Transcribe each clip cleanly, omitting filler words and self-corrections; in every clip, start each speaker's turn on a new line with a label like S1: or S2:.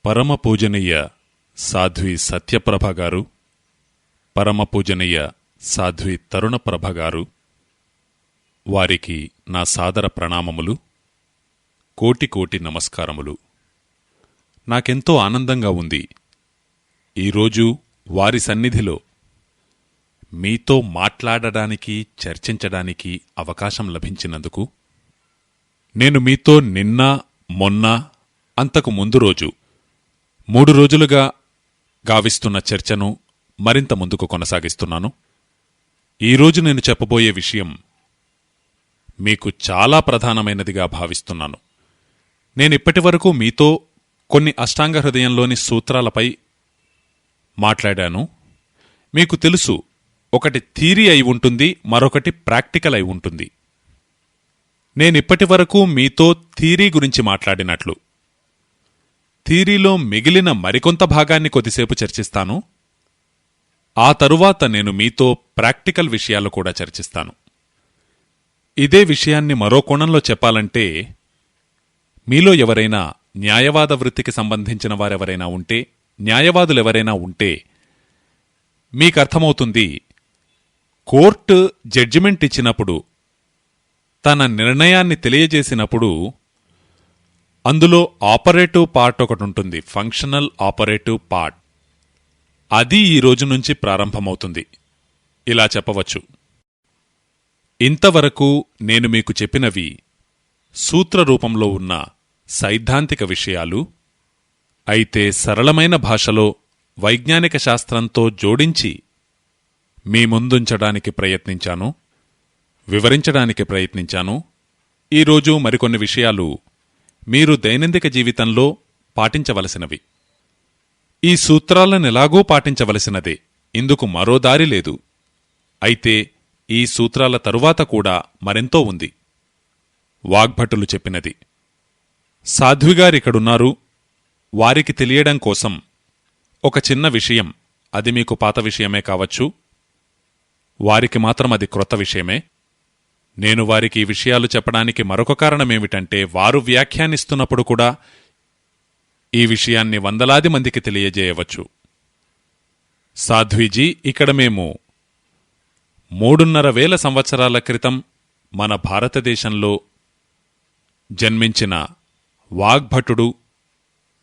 S1: పరమపూజనీయ సాధ్వి సత్యప్రభ గారు, పరమపూజనీయ సాధ్వి తరుణప్రభ గారు, వారికి నా సాదర ప్రణామములు, కోటి కోటి నమస్కారములు. నాకెంతో ఆనందంగా ఉంది ఈరోజు వారి సన్నిధిలో మీతో మాట్లాడడానికి, చర్చించడానికి అవకాశం లభించినందుకు. నేను మీతో నిన్న, మొన్న, అంతకు ముందు రోజు 3 రోజులుగా గావిస్తున్న చర్చను మరింత ముందుకు కొనసాగిస్తున్నాను. ఈరోజు నేను చెప్పబోయే విషయం మీకు చాలా ప్రధానమైనదిగా భావిస్తున్నాను. నేనిప్పటివరకు మీతో కొన్ని అష్టాంగ హృదయంలోని సూత్రాలపై మాట్లాడాను. మీకు తెలుసు, ఒకటి థీరీ అయి ఉంటుంది, మరొకటి ప్రాక్టికల్ అయి ఉంటుంది. నేనిప్పటివరకు మీతో థీరీ గురించి మాట్లాడినట్లు థీరీలో మిగిలిన మరికొంత భాగాన్ని కొద్దిసేపు చర్చిస్తాను. ఆ తరువాత నేను మీతో ప్రాక్టికల్ విషయాలు కూడా చర్చిస్తాను. ఇదే విషయాన్ని మరో కోణంలో చెప్పాలంటే, మీలో ఎవరైనా న్యాయవాద వృత్తికి సంబంధించిన వారెవరైనా ఉంటే, న్యాయవాదులెవరైనా ఉంటే మీకర్థమవుతుంది, కోర్టు జడ్జిమెంట్ ఇచ్చినప్పుడు, తన నిర్ణయాన్ని తెలియజేసినప్పుడు అందులో ఆపరేటివ్ పార్ట్ ఒకటుంటుంది, ఫంక్షనల్ ఆపరేటివ్ పార్ట్. అది ఈ రోజు నుంచి ప్రారంభమవుతుంది. ఇలా చెప్పవచ్చు, ఇంతవరకు నేను మీకు చెప్పినవి సూత్రరూపంలో ఉన్న సైద్ధాంతిక విషయాలు. అయితే సరళమైన భాషలో వైజ్ఞానిక శాస్త్రంతో జోడించి మీ ముందుంచడానికి ప్రయత్నించాను, వివరించడానికి ప్రయత్నించాను. ఈరోజు మరికొన్ని విషయాలు మీరు దైనందిక జీవితంలో పాటించవలసినవి. ఈ సూత్రాలనెలాగూ పాటించవలసినదే, ఇందుకు మరో దారి లేదు. అయితే ఈ సూత్రాల తరువాత కూడా మరెంతో ఉంది. వాగ్భటులు చెప్పినది. సాధ్విగారిక్కడున్నారు, వారికి తెలియడం కోసం ఒక చిన్న విషయం, అది మీకు పాత విషయమే కావచ్చు, వారికి మాత్రం అది క్రొత్త విషయమే. నేను వారికి ఈ విషయాలు చెప్పడానికి మరొక కారణమేమిటంటే, వారు వ్యాఖ్యానిస్తున్నప్పుడు కూడా ఈ విషయాన్ని వందలాది మందికి తెలియజేయవచ్చు. సాధ్వీజీ, ఇక్కడ మేము 3,500 సంవత్సరాల క్రితం మన భారతదేశంలో జన్మించిన వాగ్భటుడు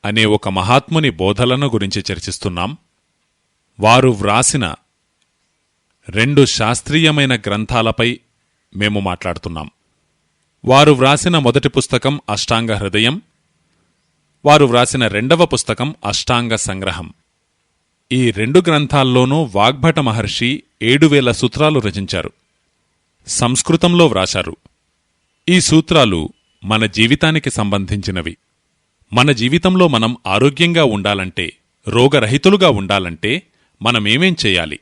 S1: అనే ఒక మహాత్ముని బోధలను గురించి చర్చిస్తున్నాం. వారు వ్రాసిన 2 శాస్త్రీయమైన గ్రంథాలపై మేము మాట్లాడుతున్నాం. వారు వ్రాసిన మొదటి పుస్తకం అష్టాంగ హృదయం, వారు వ్రాసిన 2వ పుస్తకం అష్టాంగ సంగ్రహం. ఈ 2 గ్రంథాల్లోనూ వాగ్భట మహర్షి 7,000 సూత్రాలు రచించారు, సంస్కృతంలో వ్రాశారు. ఈ సూత్రాలు మన జీవితానికి సంబంధించినవి. మన జీవితంలో మనం ఆరోగ్యంగా ఉండాలంటే, రోగరహితులుగా ఉండాలంటే మనమేమేం చేయాలి,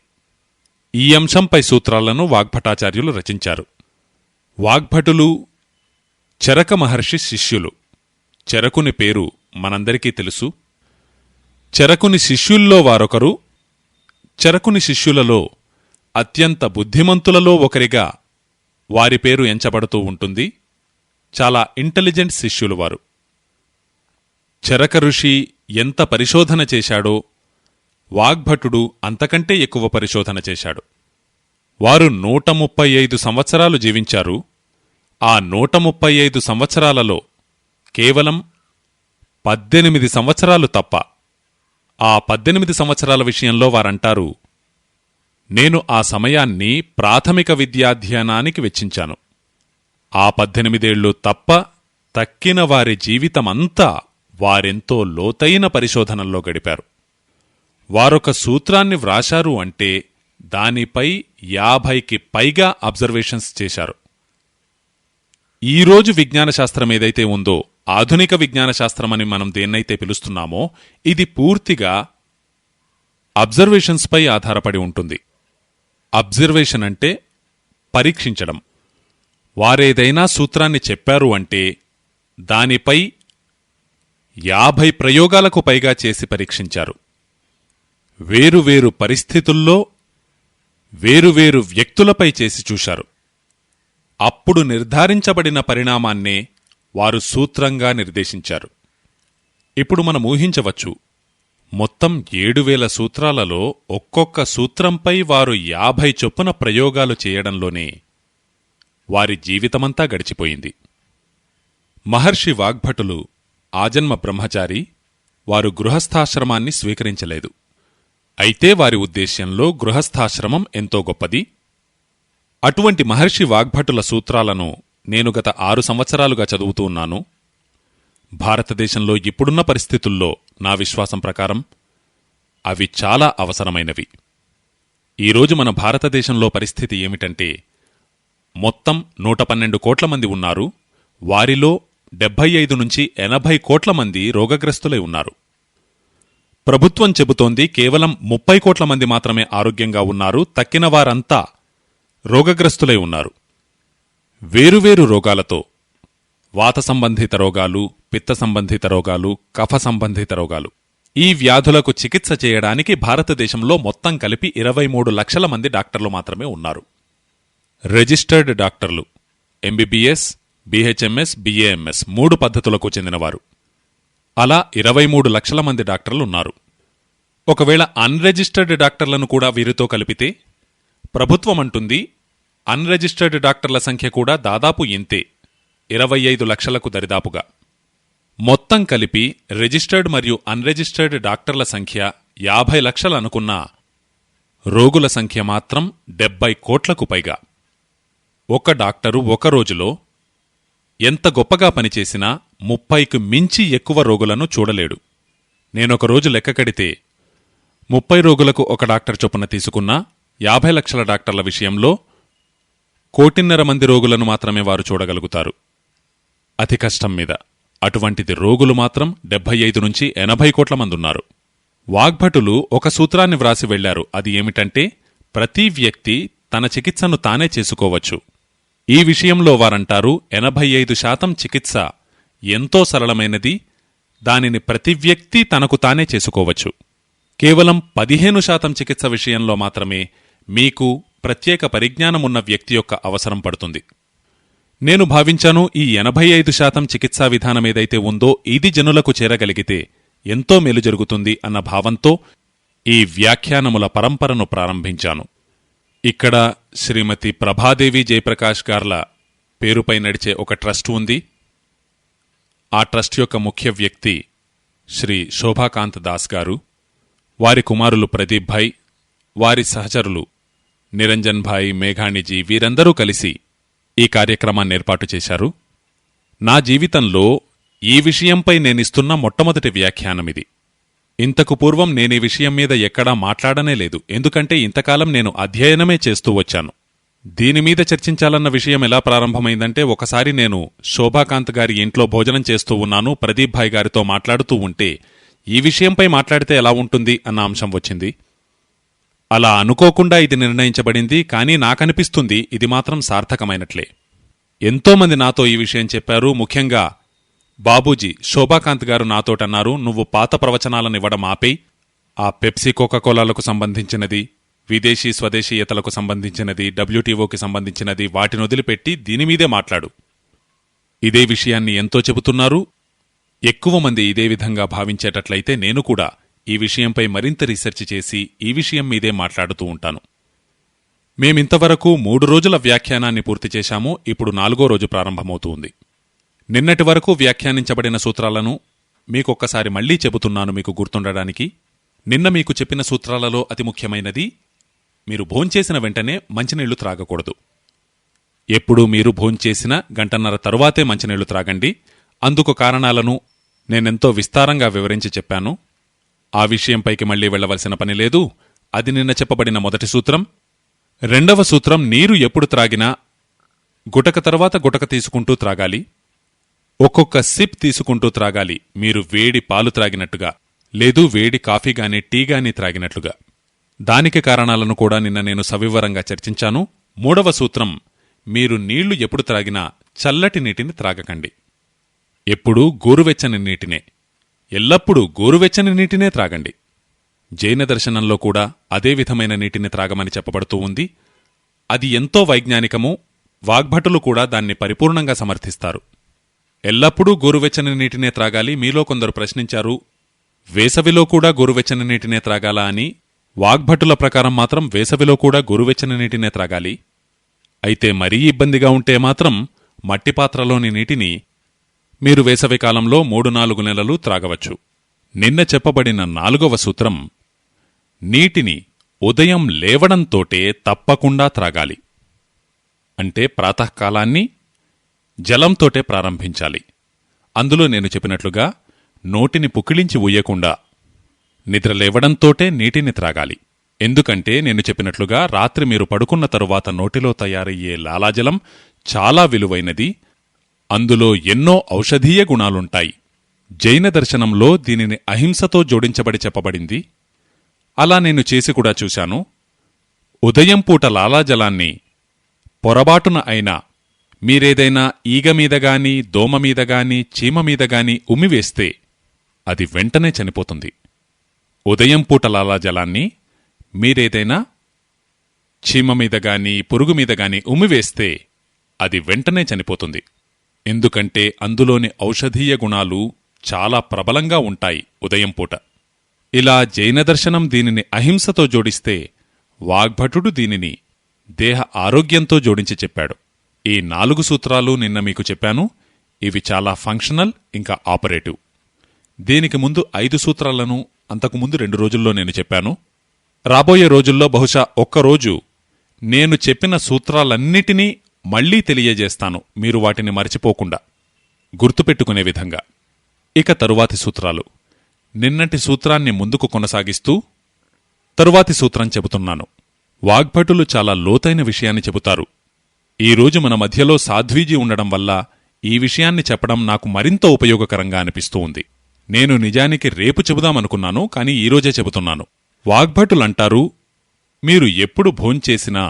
S1: ఈ అంశంపై సూత్రాలను వాగ్భటాచార్యులు రచించారు. వాగ్భటులు చరక మహర్షి శిష్యులు. చరకుని పేరు మనందరికీ తెలుసు. చరకుని శిష్యుల్లో వారొకరు. చరకుని శిష్యులలో అత్యంత బుద్ధిమంతులలో ఒకరిగా వారి పేరు ఎంచబడుతూ ఉంటుంది. చాలా ఇంటెలిజెంట్ శిష్యులు వారు. చరక ఋషి ఎంత పరిశోధన చేశాడో, వాగ్భటుడు అంతకంటే ఎక్కువ పరిశోధన చేశాడు. వారు 135 సంవత్సరాలు జీవించారు. ఆ 135 సంవత్సరాలలో కేవలం 18 సంవత్సరాలు తప్ప, ఆ 18 సంవత్సరాల విషయంలో వారంటారు, నేను ఆ సమయాన్ని ప్రాథమిక విద్యాధ్యయనానికి వెచ్చించాను. ఆ 18 ఏళ్ళు తప్ప తక్కిన వారి జీవితమంతా వారెంతో లోతైన పరిశోధనల్లో గడిపారు. వారొక సూత్రాన్ని వ్రాశారు అంటే దానిపై 50కి పైగా అబ్జర్వేషన్స్ చేశారు. ఈరోజు విజ్ఞానశాస్త్రం ఏదైతే ఉందో, ఆధునిక విజ్ఞానశాస్త్రమని మనం దేన్నైతే పిలుస్తున్నామో, ఇది పూర్తిగా అబ్జర్వేషన్స్పై ఆధారపడి ఉంటుంది. అబ్జర్వేషన్ అంటే పరీక్షించడం. వారేదైనా సూత్రాన్ని చెప్పారు అంటే దానిపై 50 ప్రయోగాలకు పైగా చేసి పరీక్షించారు. వేరువేరు పరిస్థితుల్లో వేరువేరు వ్యక్తులపై చేసి చూశారు. అప్పుడు నిర్ధారించబడిన పరిణామాన్నే వారు సూత్రంగా నిర్దేశించారు. ఇప్పుడు మనం ఊహించవచ్చు, మొత్తం 7,000 సూత్రాలలో ఒక్కొక్క సూత్రంపై వారు 50 చొప్పున ప్రయోగాలు చేయడంలోనే వారి జీవితమంతా గడిచిపోయింది. మహర్షి వాగ్భటులు ఆజన్మ బ్రహ్మచారి, వారు గృహస్థాశ్రమాన్ని స్వీకరించలేదు. అయితే వారి ఉద్దేశ్యంలో గృహస్థాశ్రమం ఎంతో గొప్పది. అటువంటి మహర్షి వాగ్భటుల సూత్రాలను నేను గత 6 సంవత్సరాలుగా చదువుతూ ఉన్నాను. భారతదేశంలో ఇప్పుడున్న పరిస్థితుల్లో నా విశ్వాసం ప్రకారం అవి చాలా అవసరమైనవి. ఈరోజు మన భారతదేశంలో పరిస్థితి ఏమిటంటే, మొత్తం 112 కోట్ల మంది ఉన్నారు. వారిలో 75 నుంచి 80 కోట్ల మంది రోగగ్రస్తులై ఉన్నారు. ప్రభుత్వం చెబుతోంది కేవలం 30 కోట్ల మంది మాత్రమే ఆరోగ్యంగా ఉన్నారు, తక్కిన వారంతా రోగగ్రస్తులై ఉన్నారు. వేరువేరు రోగాలతో, వాత సంబంధిత రోగాలు, పిత్త సంబంధిత రోగాలు, కఫ సంబంధిత రోగాలు, ఈ వ్యాధులకు చికిత్స చేయడానికి భారతదేశంలో మొత్తం కలిపి 23 లక్షల మంది డాక్టర్లు మాత్రమే ఉన్నారు. రిజిస్టర్డ్ డాక్టర్లు ఎంబీబీఎస్, బీహెచ్ఎంఎస్, బీఏఎంఎస్ 3 పద్ధతులకు చెందినవారు. అలా 23 లక్షల మంది డాక్టర్లున్నారు. ఒకవేళ అన్రిజిస్టర్డ్ డాక్టర్లను కూడా వీరితో కలిపితే ప్రభుత్వమంటుంది అన్రిజిస్టర్డ్ డాక్టర్ల సంఖ్య కూడా దాదాపు ఇంతే, 25 లక్షలకు దరిదాపుగా. మొత్తం కలిపి రిజిస్టర్డ్ మరియు అన్రిజిస్టర్డ్ డాక్టర్ల సంఖ్య 50 లక్షలనుకున్నా రోగుల సంఖ్య మాత్రం 70 కోట్లకు పైగా. ఒక డాక్టరు ఒక రోజులో ఎంత గొప్పగా పనిచేసినా 30కు మించి ఎక్కువ రోగులను చూడలేడు. నేనొక రోజు లెక్క కడితే 30 రోగులకు ఒక డాక్టర్ చొప్పున తీసుకున్నా 50 లక్షల డాక్టర్ల విషయంలో 1.5 కోటి మంది రోగులను మాత్రమే వారు చూడగలుగుతారు అతి కష్టం మీద. అటువంటిది రోగులు మాత్రం 75 నుంచి 80 కోట్ల మందున్నారు. వాగ్భటులు ఒక సూత్రాన్ని వ్రాసి వెళ్లారు. అది ఏమిటంటే, ప్రతి వ్యక్తి తన చికిత్సను తానే చేసుకోవచ్చు. ఈ విషయంలో వారంటారు 85% చికిత్స ఎంతో సరళమైనది, దానిని ప్రతి వ్యక్తి తనకు తానే చేసుకోవచ్చు. కేవలం 15% చికిత్స విషయంలో మాత్రమే మీకు ప్రత్యేక పరిజ్ఞానమున్న వ్యక్తి యొక్క అవసరం పడుతుంది. నేను భావించాను, ఈ 85% చికిత్సా విధానమేదైతే ఉందో ఇది జనులకు చేరగలిగితే ఎంతో మేలు జరుగుతుంది అన్న భావంతో ఈ వ్యాఖ్యానముల పరంపరను ప్రారంభించాను. ఇక్కడ శ్రీమతి ప్రభాదేవి జయప్రకాష్ గార్ల పేరుపై నడిచే ఒక ట్రస్ట్ ఉంది. ఆ ట్రస్ట్ యొక్క ముఖ్య వ్యక్తి శ్రీ శోభాకాంత్ దాస్ గారు, వారి కుమారులు ప్రదీప్ భాయ్, వారి సహచరులు నిరంజన్ భాయ్, మేఘాణిజీ, వీరందరూ కలిసి ఈ కార్యక్రమాన్ని ఏర్పాటు చేశారు. నా జీవితంలో ఈ విషయంపై నేనిస్తున్న మొట్టమొదటి వ్యాఖ్యానమిది. ఇంతకు పూర్వం నేనీ విషయం మీద ఎక్కడా మాట్లాడనే లేదు, ఎందుకంటే ఇంతకాలం నేను అధ్యయనమే చేస్తూ వచ్చాను. దీనిమీద చర్చించాలన్న విషయం ఎలా ప్రారంభమైందంటే, ఒకసారి నేను శోభాకాంత్ గారి ఇంట్లో భోజనం చేస్తూ ఉన్నాను. ప్రదీప్ భాయ్ గారితో మాట్లాడుతూ ఉంటే ఈ విషయంపై మాట్లాడితే ఎలా ఉంటుంది అన్న అంశం వచ్చింది. అలా అనుకోకుండా ఇది నిర్ణయించబడింది. కానీ నాకనిపిస్తుంది ఇది మాత్రం సార్థకమైనట్లే. ఎంతోమంది నాతో ఈ విషయం చెప్పారు. ముఖ్యంగా బాబూజీ శోభాకాంత్ గారు నాతోటన్నారు, నువ్వు పాత ప్రవచనాలనివ్వడం ఆపేయ్, ఆ పెప్సీ కోకాకోలాలకు సంబంధించినది, విదేశీ స్వదేశీయతలకు సంబంధించినది, డబ్ల్యూటీఓకి సంబంధించినది, వాటినొదిలిపెట్టి దీనిమీదే మాట్లాడు. ఇదే విషయాన్ని ఎంతో చెబుతున్నారు. ఎక్కువ మంది ఇదే విధంగా భావించేటట్లయితే నేను కూడా ఈ విషయంపై మరింత రీసెర్చ్ చేసి ఈ విషయం మీదే మాట్లాడుతూ ఉంటాను. మేమింతవరకు 3 రోజుల వ్యాఖ్యానాన్ని పూర్తి చేశాము. ఇప్పుడు 4వ రోజు ప్రారంభమవుతూ ఉంది. నిన్నటి వరకు వ్యాఖ్యానించబడిన సూత్రాలను మీకొక్కసారి మళ్లీ చెబుతున్నాను మీకు గుర్తుండడానికి. నిన్న మీకు చెప్పిన సూత్రాలలో అతి ముఖ్యమైనది, మీరు భోంచేసిన వెంటనే మంచినీళ్లు త్రాగకూడదు. ఎప్పుడూ మీరు భోంచేసిన 1.5 గంటల తరువాతే మంచినీళ్లు త్రాగండి. అందుకు కారణాలను నేనెంతో విస్తారంగా వివరించి చెప్పాను. ఆ విషయంపైకి మళ్లీ వెళ్లవలసిన పని లేదు. అది నిన్న చెప్పబడిన మొదటి సూత్రం. 2వ సూత్రం, నీరు ఎప్పుడు త్రాగినా గుటక తర్వాత గుటక తీసుకుంటూ త్రాగాలి. ఒక్కొక్క సిప్ తీసుకుంటూ త్రాగాలి. మీరు వేడి పాలు త్రాగినట్టుగా, లేదు వేడి కాఫీగాని టీగాని త్రాగినట్లుగా. దానికి కారణాలను కూడా నిన్న నేను సవివరంగా చర్చించాను. 3వ సూత్రం, మీరు నీళ్లు ఎప్పుడు త్రాగినా చల్లటి నీటిని త్రాగకండి. ఎప్పుడూ గోరువెచ్చని నీటినే, ఎల్లప్పుడూ గోరువెచ్చని నీటినే త్రాగండి. జైన దర్శనంలో కూడా అదే విధమైన నీటిని త్రాగమని చెప్పబడుతూ ఉంది. అది ఎంతో వైజ్ఞానికము. వాగ్భటులు కూడా దాన్ని పరిపూర్ణంగా సమర్థిస్తారు. ఎల్లప్పుడూ గోరువెచ్చని నీటినే త్రాగాలి. మీలో కొందరు ప్రశ్నించారు, వేసవిలో కూడా గోరువెచ్చని నీటినే త్రాగాలా అని. వాగ్భటుల ప్రకారం మాత్రం వేసవిలో కూడా గోరువెచ్చని నీటినే త్రాగాలి. అయితే మరీ ఇబ్బందిగా ఉంటే మాత్రం మట్టిపాత్రలోని నీటిని మీరు వేసవికాలంలో 3-4 నెలలు త్రాగవచ్చు. నిన్న చెప్పబడిన 4వ సూత్రం, నీటిని ఉదయం లేవడంతోటే తప్పకుండా త్రాగాలి. అంటే ప్రాతకాలాన్ని జలంతోటే ప్రారంభించాలి. అందులో నేను చెప్పినట్లుగా నోటిని పుక్కిలించి ఉయ్యకుండా నిద్రలేవడంతోటే నీటిని త్రాగాలి. ఎందుకంటే నేను చెప్పినట్లుగా రాత్రి మీరు పడుకున్న తరువాత నోటిలో తయారయ్యే లాలాజలం చాలా విలువైనది. అందులో ఎన్నో ఔషధీయ గుణాలుంటాయి. జైన దర్శనంలో దీనిని అహింసతో జోడించబడి చెప్పబడింది. అలా నేను చేసి కూడా చూశాను. ఉదయం పూట లాలాజలాన్ని పొరబాటున అయినా మీరేదైనా ఈగమీదగాని, దోమమీదగాని, చీమమీదగాని ఉమ్మివేస్తే అది వెంటనే చనిపోతుంది. ఉదయం పూట లాలాజలాన్ని మీరేదైనా చీమమీదగాని, పురుగుమీదగాని ఉమ్మివేస్తే అది వెంటనే చనిపోతుంది. ఎందుకంటే అందులోని ఔషధీయ గుణాలు చాలా ప్రబలంగా ఉంటాయి ఉదయం పూట. ఇలా జైన దర్శనం దీనిని అహింసతో జోడిస్తే, వాగ్భటుడు దీనిని దేహ ఆరోగ్యంతో జోడించి చెప్పాడు. ఈ 4 సూత్రాలు నిన్న మీకు చెప్పాను. ఇవి చాలా ఫంక్షనల్, ఇంకా ఆపరేటివ్. దీనికి ముందు 5 సూత్రాలను అంతకుముందు 2 రోజుల్లో నేను చెప్పాను. రాబోయే రోజుల్లో బహుశా ఒక్కరోజు నేను చెప్పిన సూత్రాలన్నిటినీ మళ్లీ తెలియజేస్తాను, మీరు వాటిని మరిచిపోకుండా గుర్తుపెట్టుకునే విధంగా. ఇక తరువాతి సూత్రాలు. నిన్నటి సూత్రాన్ని ముందుకు కొనసాగిస్తూ తరువాతి సూత్రం చెబుతున్నాను. వాగ్భటులు చాలా లోతైన విషయాన్ని చెబుతారు. ఈరోజు మన మధ్యలో సాధ్వీజీ ఉండడం వల్ల ఈ విషయాన్ని చెప్పడం నాకు మరింత ఉపయోగకరంగా అనిపిస్తూ ఉంది. నేను నిజానికి రేపు చెబుదామనుకున్నాను, కాని ఈరోజే చెబుతున్నాను. వాగ్భటులంటారు, మీరు ఎప్పుడు భోంచేసినా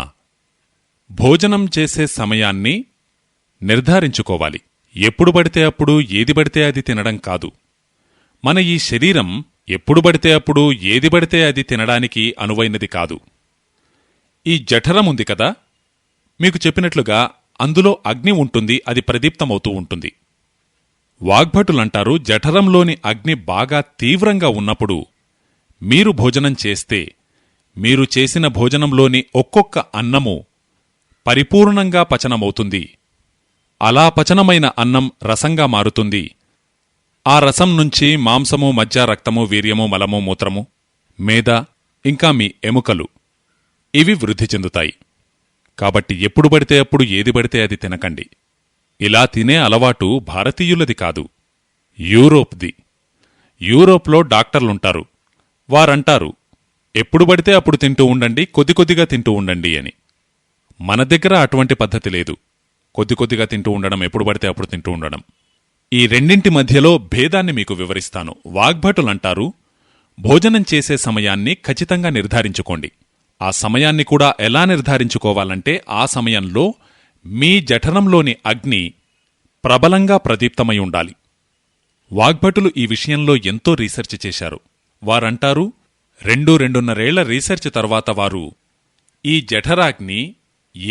S1: భోజనం చేసే సమయాన్ని నిర్ధారించుకోవాలి. ఎప్పుడు పడితే అప్పుడు ఏది పడితే అది తినడం కాదు. మన ఈ శరీరం ఎప్పుడు పడితే అప్పుడు ఏది పడితే అది తినడానికి అనువైనది కాదు. ఈ జఠరముంది కదా, మీకు చెప్పినట్లుగా అందులో అగ్ని ఉంటుంది, అది ప్రదీప్తమవుతూ ఉంటుంది. వాగ్భటులంటారు, జఠరంలోని అగ్ని బాగా తీవ్రంగా ఉన్నప్పుడు మీరు భోజనం చేస్తే మీరు చేసిన భోజనంలోని ఒక్కొక్క అన్నము పరిపూర్ణంగా పచనమవుతుంది. అలా పచనమైన అన్నం రసంగా మారుతుంది. ఆ రసం నుంచి మాంసము, మజ్జ, రక్తము, వీర్యము, మలము, మూత్రము, మేద, ఇంకా మీ ఎముకలు ఇవి వృద్ధి చెందుతాయి. కాబట్టి ఎప్పుడు పడితే అప్పుడు ఏది పడితే అది తినకండి. ఇలా తినే అలవాటు భారతీయులది కాదు, యూరోప్ది. యూరోప్లో డాక్టర్లుంటారు. వారంటారు, ఎప్పుడు పడితే అప్పుడు తింటూ ఉండండి, కొద్ది కొద్దిగా తింటూ ఉండండి అని. మన దగ్గర అటువంటి పద్ధతి లేదు. కొద్ది కొద్దిగా తింటూ ఉండడం, ఎప్పుడు పడితే అప్పుడు తింటూ ఉండడం. ఈ రెండింటి మధ్యలో భేదాన్ని మీకు వివరిస్తాను. వాగ్భటులంటారు, భోజనం చేసే సమయాన్ని ఖచ్చితంగా నిర్ధారించుకోండి. ఆ సమయాన్ని కూడా ఎలా నిర్ధారించుకోవాలంటే, ఆ సమయంలో మీ జఠరంలోని అగ్ని ప్రబలంగా ప్రదీప్తమై ఉండాలి. వాగ్భటులు ఈ విషయంలో ఎంతో రీసెర్చ్ చేశారు. వారంటారు, 2-2.5 రీసెర్చ్ తర్వాత వారు ఈ జఠరాగ్ని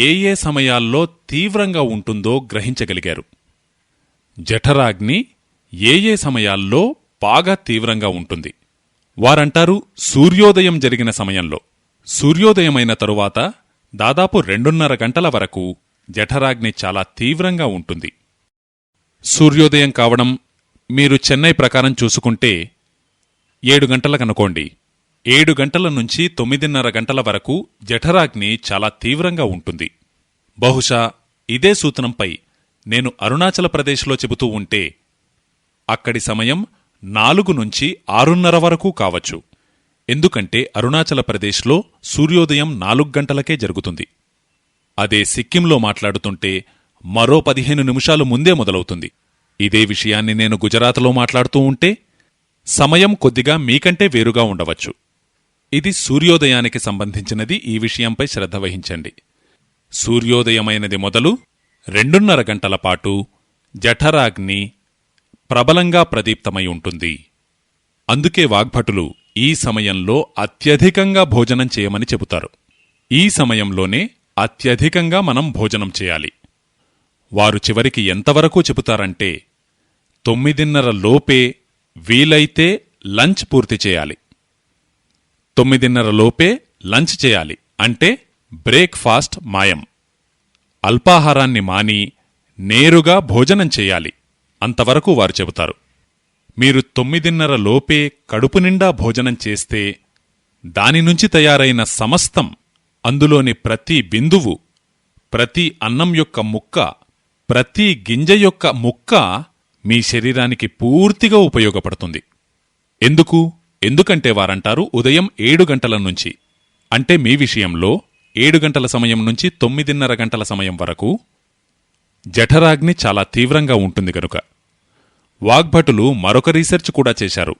S1: ఏ ఏ సమయాల్లో తీవ్రంగా ఉంటుందో గ్రహించగలిగారు. జఠరాగ్ని ఏ ఏ సమయాల్లో బాగా తీవ్రంగా ఉంటుంది. వారంటారు, సూర్యోదయం జరిగిన సమయంలో, సూర్యోదయమైన తరువాత దాదాపు 2.5 గంటల వరకు జఠరాగ్ని చాలా తీవ్రంగా ఉంటుంది. సూర్యోదయం కావడం మీరు చెన్నై ప్రకారం చూసుకుంటే 7 గంటలకనుకోండి. 7 గంటల నుంచి 9:30 గంటల వరకు జఠరాగ్ని చాలా తీవ్రంగా ఉంటుంది. బహుశా ఇదే సూత్రంపై నేను అరుణాచల ప్రదేశ్లో చెబుతూ ఉంటే అక్కడి సమయం 4 నుంచి 6:30 వరకు కావచ్చు. ఎందుకంటే అరుణాచల ప్రదేశ్లో సూర్యోదయం 4 గంటలకే జరుగుతుంది. అదే సిక్కింలో మాట్లాడుతుంటే మరో 15 నిమిషాలు ముందే మొదలవుతుంది. ఇదే విషయాన్ని నేను గుజరాత్లో మాట్లాడుతూ ఉంటే సమయం కొద్దిగా మీకంటే వేరుగా ఉండవచ్చు. ఇది సూర్యోదయానికి సంబంధించినది. ఈ విషయంపై శ్రద్ధ వహించండి. సూర్యోదయమైనది మొదలు 2.5 గంటల పాటు జఠరాగ్ని ప్రబలంగా ప్రదీప్తమై ఉంటుంది. అందుకే వాగ్భటులు ఈ సమయంలో అత్యధికంగా భోజనం చేయమని చెబుతారు. ఈ సమయంలోనే అత్యధికంగా మనం భోజనం చేయాలి. వారు చివరికి ఎంతవరకు చెబుతారంటే 9:30 లోపే వీలైతే లంచ్ పూర్తి చేయాలి. 9:30 లోపే లంచ్ చేయాలి అంటే బ్రేక్ఫాస్ట్ మాయం. అల్పాహారాన్ని మాని నేరుగా భోజనం చెయ్యాలి అంతవరకు వారు చెబుతారు. మీరు 9:30 లోపే కడుపు నిండా భోజనం చేస్తే దానినుంచి తయారైన సమస్తం, అందులోని ప్రతి బిందువు, ప్రతి అన్నం యొక్క ముక్క, ప్రతి గింజ యొక్క ముక్క మీ శరీరానికి పూర్తిగా ఉపయోగపడుతుంది. ఎందుకంటే వారంటారు ఉదయం 7 గంటల నుంచి, అంటే మీ విషయంలో 7 గంటల సమయం నుంచి 9:30 గంటల సమయం వరకు జఠరాగ్ని చాలా తీవ్రంగా ఉంటుంది గనుక. వాగ్భటులు మరొక రీసెర్చ్ కూడా చేశారు.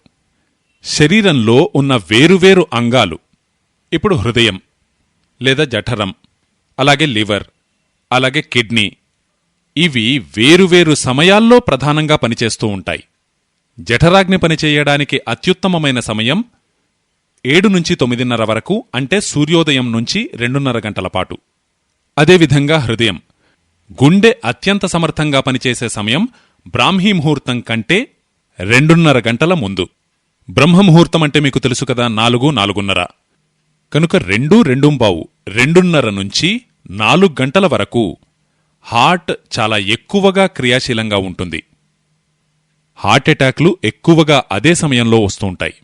S1: శరీరంలో ఉన్న వేరువేరు అంగాలు, ఇప్పుడు హృదయం లేదా జఠరం, అలాగే లివర్, అలాగే కిడ్నీ, ఇవి వేరువేరు సమయాల్లో ప్రధానంగా పనిచేస్తూ ఉంటాయి. జఠరాగ్ని పనిచేయడానికి అత్యుత్తమమైన సమయం 7 నుంచి 9:30 వరకు, అంటే సూర్యోదయం నుంచి 2:30 గంటల పాటు. అదేవిధంగా హృదయం, గుండె అత్యంత సమర్థంగా పనిచేసే సమయం బ్రాహ్మీ ముహూర్తం కంటే 2:30 గంటల ముందు. బ్రహ్మముహూర్తం అంటే మీకు తెలుసు కదా, 4-4:30. కనుక 2-2:15, 2:30 నుంచి 4 గంటల వరకు హార్ట్ చాలా ఎక్కువగా క్రియాశీలంగా ఉంటుంది. హార్ట్అటాక్లు ఎక్కువగా అదే సమయంలో వస్తుంటాయి.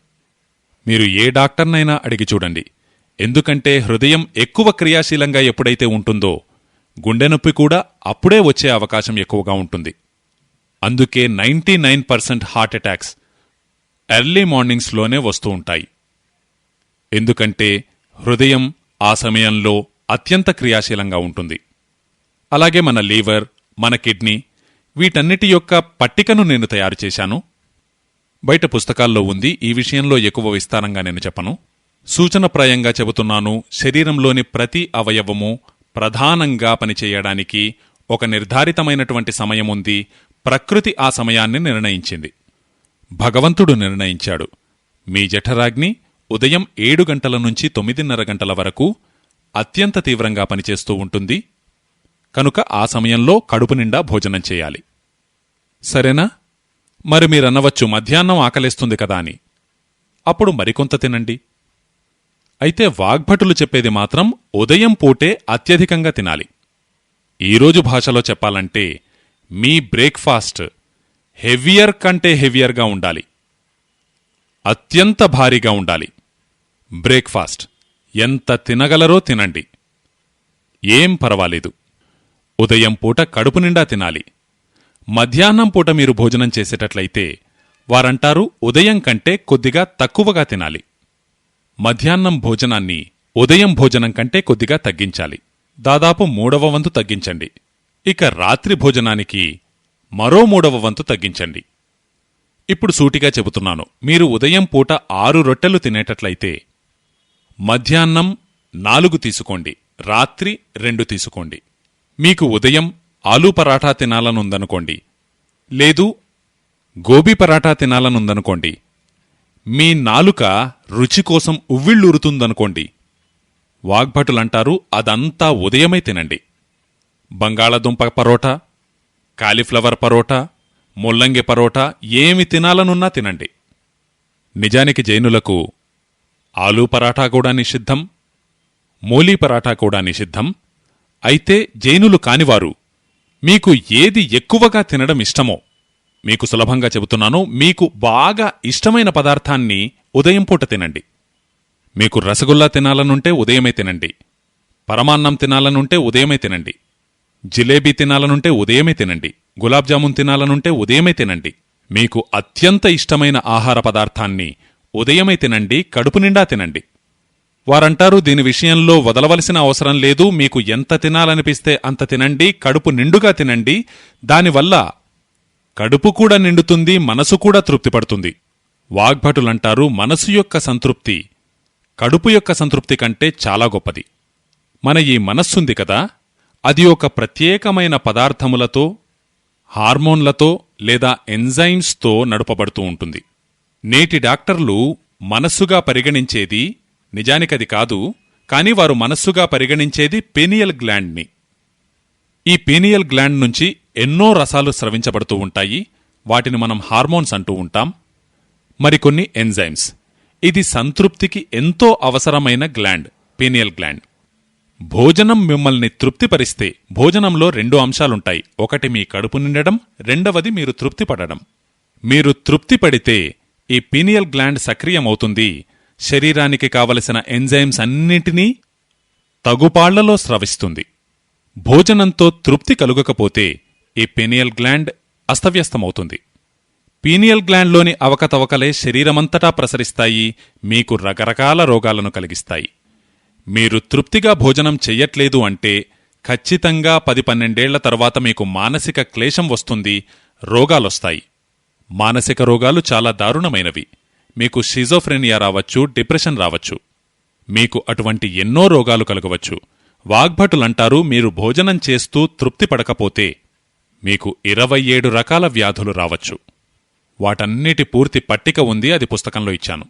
S1: మీరు ఏ డాక్టర్నైనా అడిగి చూడండి. ఎందుకంటే హృదయం ఎక్కువ క్రియాశీలంగా ఎప్పుడైతే ఉంటుందో గుండె నొప్పి కూడా అప్పుడే వచ్చే అవకాశం ఎక్కువగా ఉంటుంది. అందుకే 99% హార్ట్అటాక్స్ ఎర్లీ మార్నింగ్స్లోనే వస్తూ ఉంటాయి. ఎందుకంటే హృదయం ఆ సమయంలో అత్యంత క్రియాశీలంగా ఉంటుంది. అలాగే మన లివర్, మన కిడ్నీ, వీటన్నిటి యొక్క పట్టికను నేను తయారు చేశాను. బయట పుస్తకాల్లో ఉంది. ఈ విషయంలో ఎక్కువ విస్తారంగా నేను చెప్పను. సూచనప్రాయంగా చెబుతున్నాను. శరీరంలోని ప్రతి అవయవము ప్రధానంగా పనిచేయడానికి ఒక నిర్ధారితమైనటువంటి సమయముంది. ప్రకృతి ఆ సమయాన్ని నిర్ణయించింది. భగవంతుడు నిర్ణయించాడు. మీ జఠరాగ్ని ఉదయం 7 గంటల నుంచి 9:30 గంటల వరకు అత్యంత తీవ్రంగా పనిచేస్తూ ఉంటుంది. కనుక ఆ సమయంలో కడుపు నిండా భోజనం చేయాలి. సరేనా? మరి మీరన్నవచ్చు మధ్యాహ్నం ఆకలేస్తుంది కదా అని. అప్పుడు మరికొంత తినండి. అయితే వాగ్భటులు చెప్పేది మాత్రం ఉదయం పూటే అత్యధికంగా తినాలి. ఈరోజు భాషలో చెప్పాలంటే మీ బ్రేక్ఫాస్ట్ హెవియర్ కంటే హెవియర్గా ఉండాలి. అత్యంత భారీగా ఉండాలి. బ్రేక్ఫాస్ట్ ఎంత తినగలరో తినండి, ఏం పర్వాలేదు. ఉదయం పూట కడుపు నిండా తినాలి. మధ్యాహ్నం పూట మీరు భోజనం చేసేటట్లయితే వారంటారు ఉదయం కంటే కొద్దిగా తక్కువగా తినాలి. మధ్యాహ్నం భోజనాన్ని ఉదయం భోజనం కంటే కొద్దిగా తగ్గించాలి. దాదాపు 3వ వంతు తగ్గించండి. ఇక రాత్రి భోజనానికి మరో 3వ వంతు తగ్గించండి. ఇప్పుడు సూటిగా చెబుతున్నాను. మీరు ఉదయం పూట 6 రొట్టెలు తినేటట్లయితే మధ్యాహ్నం 4 తీసుకోండి, రాత్రి 2 తీసుకోండి. మీకు ఉదయం ఆలూ పరాఠా తినాలనుందనుకోండి, లేదు గోబీ పరాఠా తినాలనుందనుకోండి, మీ నాలుక రుచి కోసం ఉవ్విళ్ళూరుతుందనుకోండి, వాగ్భటులంటారు అదంతా ఉదయమే తినండి. బంగాళదుంప పరోటా, కాలీఫ్లవర్ పరోటా, ముల్లంగి పరోటా ఏమి తినాలనున్నా తినండి. నిజానికి జైనులకు ఆలూ పరాఠా కూడా నిషిద్ధం, మూలీ పరాఠా కూడా నిషిద్ధం. అయితే జైనులు కానివారు మీకు ఏది ఎక్కువగా తినడం ఇష్టమో, మీకు సులభంగా చెబుతున్నాను, మీకు బాగా ఇష్టమైన పదార్థాన్ని ఉదయం పూట తినండి. మీకు రసగుల్లా తినాలనుంటే ఉదయమే తినండి, పరమాన్నం తినాలనుంటే ఉదయమే తినండి, జిలేబీ తినాలనుంటే ఉదయమే తినండి, గులాబ్జామున్ తినాలనుంటే ఉదయమే తినండి. మీకు అత్యంత ఇష్టమైన ఆహార పదార్థాన్ని ఉదయమే తినండి, కడుపు నిండా తినండి. వారంటారు దీని విషయంలో వదలవలసిన అవసరం లేదు, మీకు ఎంత తినాలనిపిస్తే అంత తినండి, కడుపు నిండుగా తినండి. దానివల్ల కడుపు కూడా నిండుతుంది, మనసు కూడా తృప్తిపడుతుంది. వాగ్భటులంటారు మనసు యొక్క సంతృప్తి కడుపు యొక్క సంతృప్తి కంటే చాలా గొప్పది. మన ఈ మనస్సుంది కదా, అది ఒక ప్రత్యేకమైన పదార్థములతో, హార్మోన్లతో లేదా ఎంజైమ్స్తో నడుపబడుతూ ఉంటుంది. నేటి డాక్టర్లు మనస్సుగా పరిగణించేది నిజానికది కాదు, కాని వారు మనస్సుగా పరిగణించేది పీనియల్ గ్లాండ్ని. ఈ పీనియల్ గ్లాండ్ నుంచి ఎన్నో రసాలు స్రవించబడుతూ ఉంటాయి. వాటిని మనం హార్మోన్స్ అంటూ ఉంటాం. మరికొన్ని ఎంజైమ్స్. ఇది సంతృప్తికి ఎంతో అవసరమైన గ్లాండ్, పీనియల్ గ్లాండ్. భోజనం మిమ్మల్ని తృప్తిపరిస్తే భోజనంలో 2 అంశాలుంటాయి. ఒకటి మీ కడుపు నిండడం, రెండవది మీరు తృప్తిపడడం. మీరు తృప్తిపడితే ఈ పీనియల్ గ్లాండ్ సక్రియమవుతుంది. శరీరానికి కావలసిన ఎంజైమ్స్ అన్నింటినీ తగుపాళ్లలో స్రవిస్తుంది. భోజనంతో తృప్తి కలుగకపోతే ఈ పీనియల్ గ్లాండ్ అస్తవ్యస్తమవుతుంది. పీనియల్ గ్లాండ్లోని అవకతవకలే శరీరమంతటా ప్రసరిస్తాయి, మీకు రకరకాల రోగాలను కలిగిస్తాయి. మీరు తృప్తిగా భోజనం చెయ్యట్లేదు అంటే ఖచ్చితంగా 10-12 తరువాత మీకు మానసిక క్లేశం వస్తుంది, రోగాలొస్తాయి. మానసిక రోగాలు చాలా దారుణమైనవి. మీకు షిజోఫ్రెనియా రావచ్చు, డిప్రెషన్ రావచ్చు. మీకు అటువంటి ఎన్నో రోగాలు కలగవచ్చు. వాగ్భటులంటారు, మీరు భోజనం చేస్తూ తృప్తి పడకపోతే మీకు 27 రకాల వ్యాధులు రావచ్చు. వాటన్నిటి పూర్తి పట్టిక ఉంది, అది పుస్తకంలో ఇచ్చాను.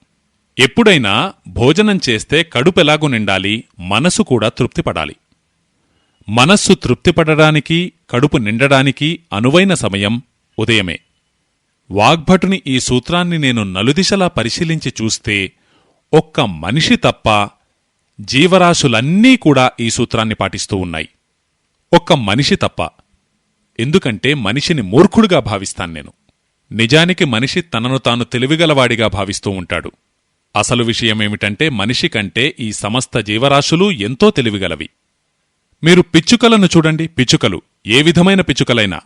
S1: ఎప్పుడైనా భోజనం చేస్తే కడుపెలాగు నిండాలి, మనసు కూడా తృప్తిపడాలి. మనస్సు తృప్తిపడడానికి, కడుపు నిండడానికి అనువైన సమయం ఉదయమే. వాగ్భటుని ఈ సూత్రాన్ని నేను నలుదిశలా పరిశీలించి చూస్తే ఒక్క మనిషి తప్ప జీవరాశులన్నీ కూడా ఈ సూత్రాన్ని పాటిస్తూ ఉన్నాయి. ఒక్క మనిషి తప్ప. ఎందుకంటే మనిషిని మూర్ఖుడుగా భావిస్తాను నేను. నిజానికి మనిషి తనను తాను తెలివిగలవాడిగా భావిస్తూ ఉంటాడు. అసలు విషయమేమిటంటే మనిషి కంటే ఈ సమస్త జీవరాశులు ఎంతో తెలివిగలవి. మీరు పిచ్చుకలను చూడండి. పిచ్చుకలు, ఏ విధమైన పిచ్చుకలైనా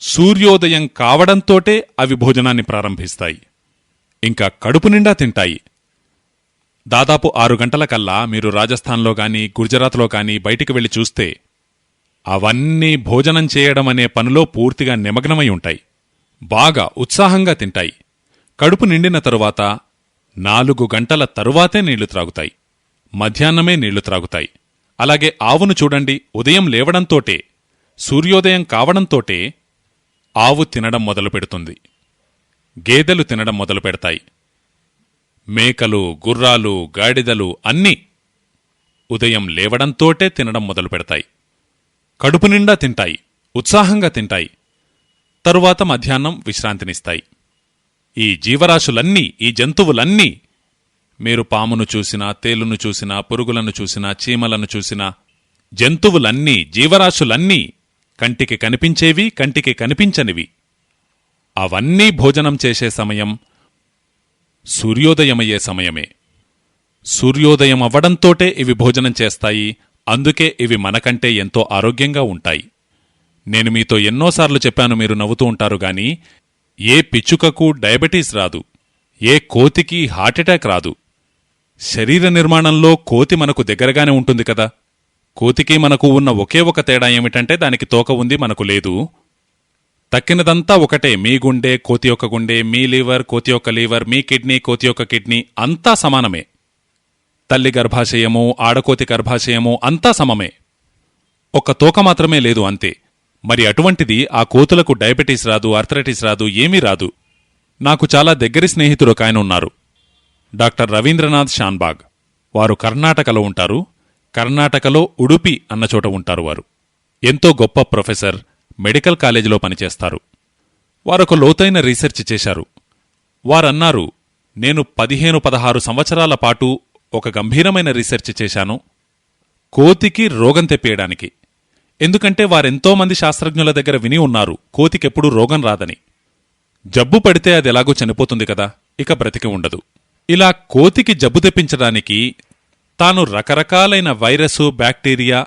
S1: సూర్యోదయం కావడంతోటే అవి భోజనాన్ని ప్రారంభిస్తాయి. ఇంకా కడుపు నిండా తింటాయి. దాదాపు 6 గంటలకల్లా మీరు రాజస్థాన్లో గాని గుజరాత్లో గాని బయటికి వెళ్లి చూస్తే అవన్నీ భోజనం చేయడమనే పనిలో పూర్తిగా నిమగ్నమై ఉంటాయి. బాగా ఉత్సాహంగా తింటాయి. కడుపు నిండిన తరువాత 4 గంటల తరువాతే నీళ్లు త్రాగుతాయి. మధ్యాహ్నమే నీళ్లు త్రాగుతాయి. అలాగే ఆవును చూడండి. ఉదయం లేవడంతోటే, సూర్యోదయం కావడంతోటే ఆవు తినడం మొదలుపెడుతుంది. గేదెలు తినడం మొదలుపెడతాయి. మేకలు, గుర్రాలు, గాడిదలు అన్నీ ఉదయం లేవడంతోటే తినడం మొదలుపెడతాయి. కడుపు నిండా తింటాయి, ఉత్సాహంగా తింటాయి. తరువాత మధ్యాహ్నం విశ్రాంతినిస్తాయి. ఈ జీవరాశులన్నీ, ఈ జంతువులన్నీ, మీరు పామును చూసినా, తేలును చూసినా, పురుగులను చూసినా, చీమలను చూసినా, జంతువులన్నీ, జీవరాశులన్నీ కంటికి కనిపించేవి, కంటికి కనిపించనివి, అవన్నీ భోజనం చేసే సమయం సూర్యోదయమయ్యే సమయమే. సూర్యోదయమవ్వడంతోటే ఇవి భోజనం చేస్తాయి. అందుకే ఇవి మనకంటే ఎంతో ఆరోగ్యంగా ఉంటాయి. నేను మీతో ఎన్నోసార్లు చెప్పాను, మీరు నవ్వుతూ ఉంటారు గాని, ఏ పిచ్చుకకు డయాబెటీస్ రాదు, ఏ కోతికి హార్ట్అటాక్ రాదు. శరీర నిర్మాణంలో కోతి మనకు దగ్గరగానే ఉంటుంది కదా. కోతికి మనకు ఉన్న ఒకే ఒక తేడా ఏమిటంటే దానికి తోక ఉంది, మనకు లేదు. తక్కినదంతా ఒకటే. మీ గుండె కోతి యొక్క గుండె, మీ లివర్ కోతి యొక్క లివర్, మీ కిడ్నీ కోతి యొక్క కిడ్నీ, అంతా సమానమే. తల్లి గర్భాశయము, ఆడకోతి గర్భాశయము అంతా సమమే. ఒక్క తోక మాత్రమే లేదు, అంతే. మరి అటువంటిది ఆ కోతులకు డయాబెటీస్ రాదు, ఆర్థరైటిస్ రాదు, ఏమీ రాదు. నాకు చాలా దగ్గరి స్నేహితుడు ఒక ఆయన ఉన్నారు, డాక్టర్ రవీంద్రనాథ్ షాన్బాగ్. వారు కర్ణాటకలో ఉంటారు. కర్ణాటకలో ఉడుపి అన్న చోట ఉంటారు. వారు ఎంతో గొప్ప ప్రొఫెసర్, మెడికల్ కాలేజీలో పనిచేస్తారు. వారొక లోతైన రీసెర్చ్ చేశారు. వారన్నారు, నేను 15-16 సంవత్సరాల పాటు ఒక గంభీరమైన రీసెర్చ్ చేశాను కోతికి రోగం తెప్పేయడానికి. ఎందుకంటే వారెంతోమంది శాస్త్రజ్ఞుల దగ్గర విని ఉన్నారు కోతికెప్పుడూ రోగం రాదని. జబ్బు పడితే అది ఎలాగో చనిపోతుంది కదా, ఇక బ్రతికి ఉండదు. ఇలా కోతికి జబ్బు తెప్పించడానికి తాను రకరకాలైన వైరసు, బ్యాక్టీరియా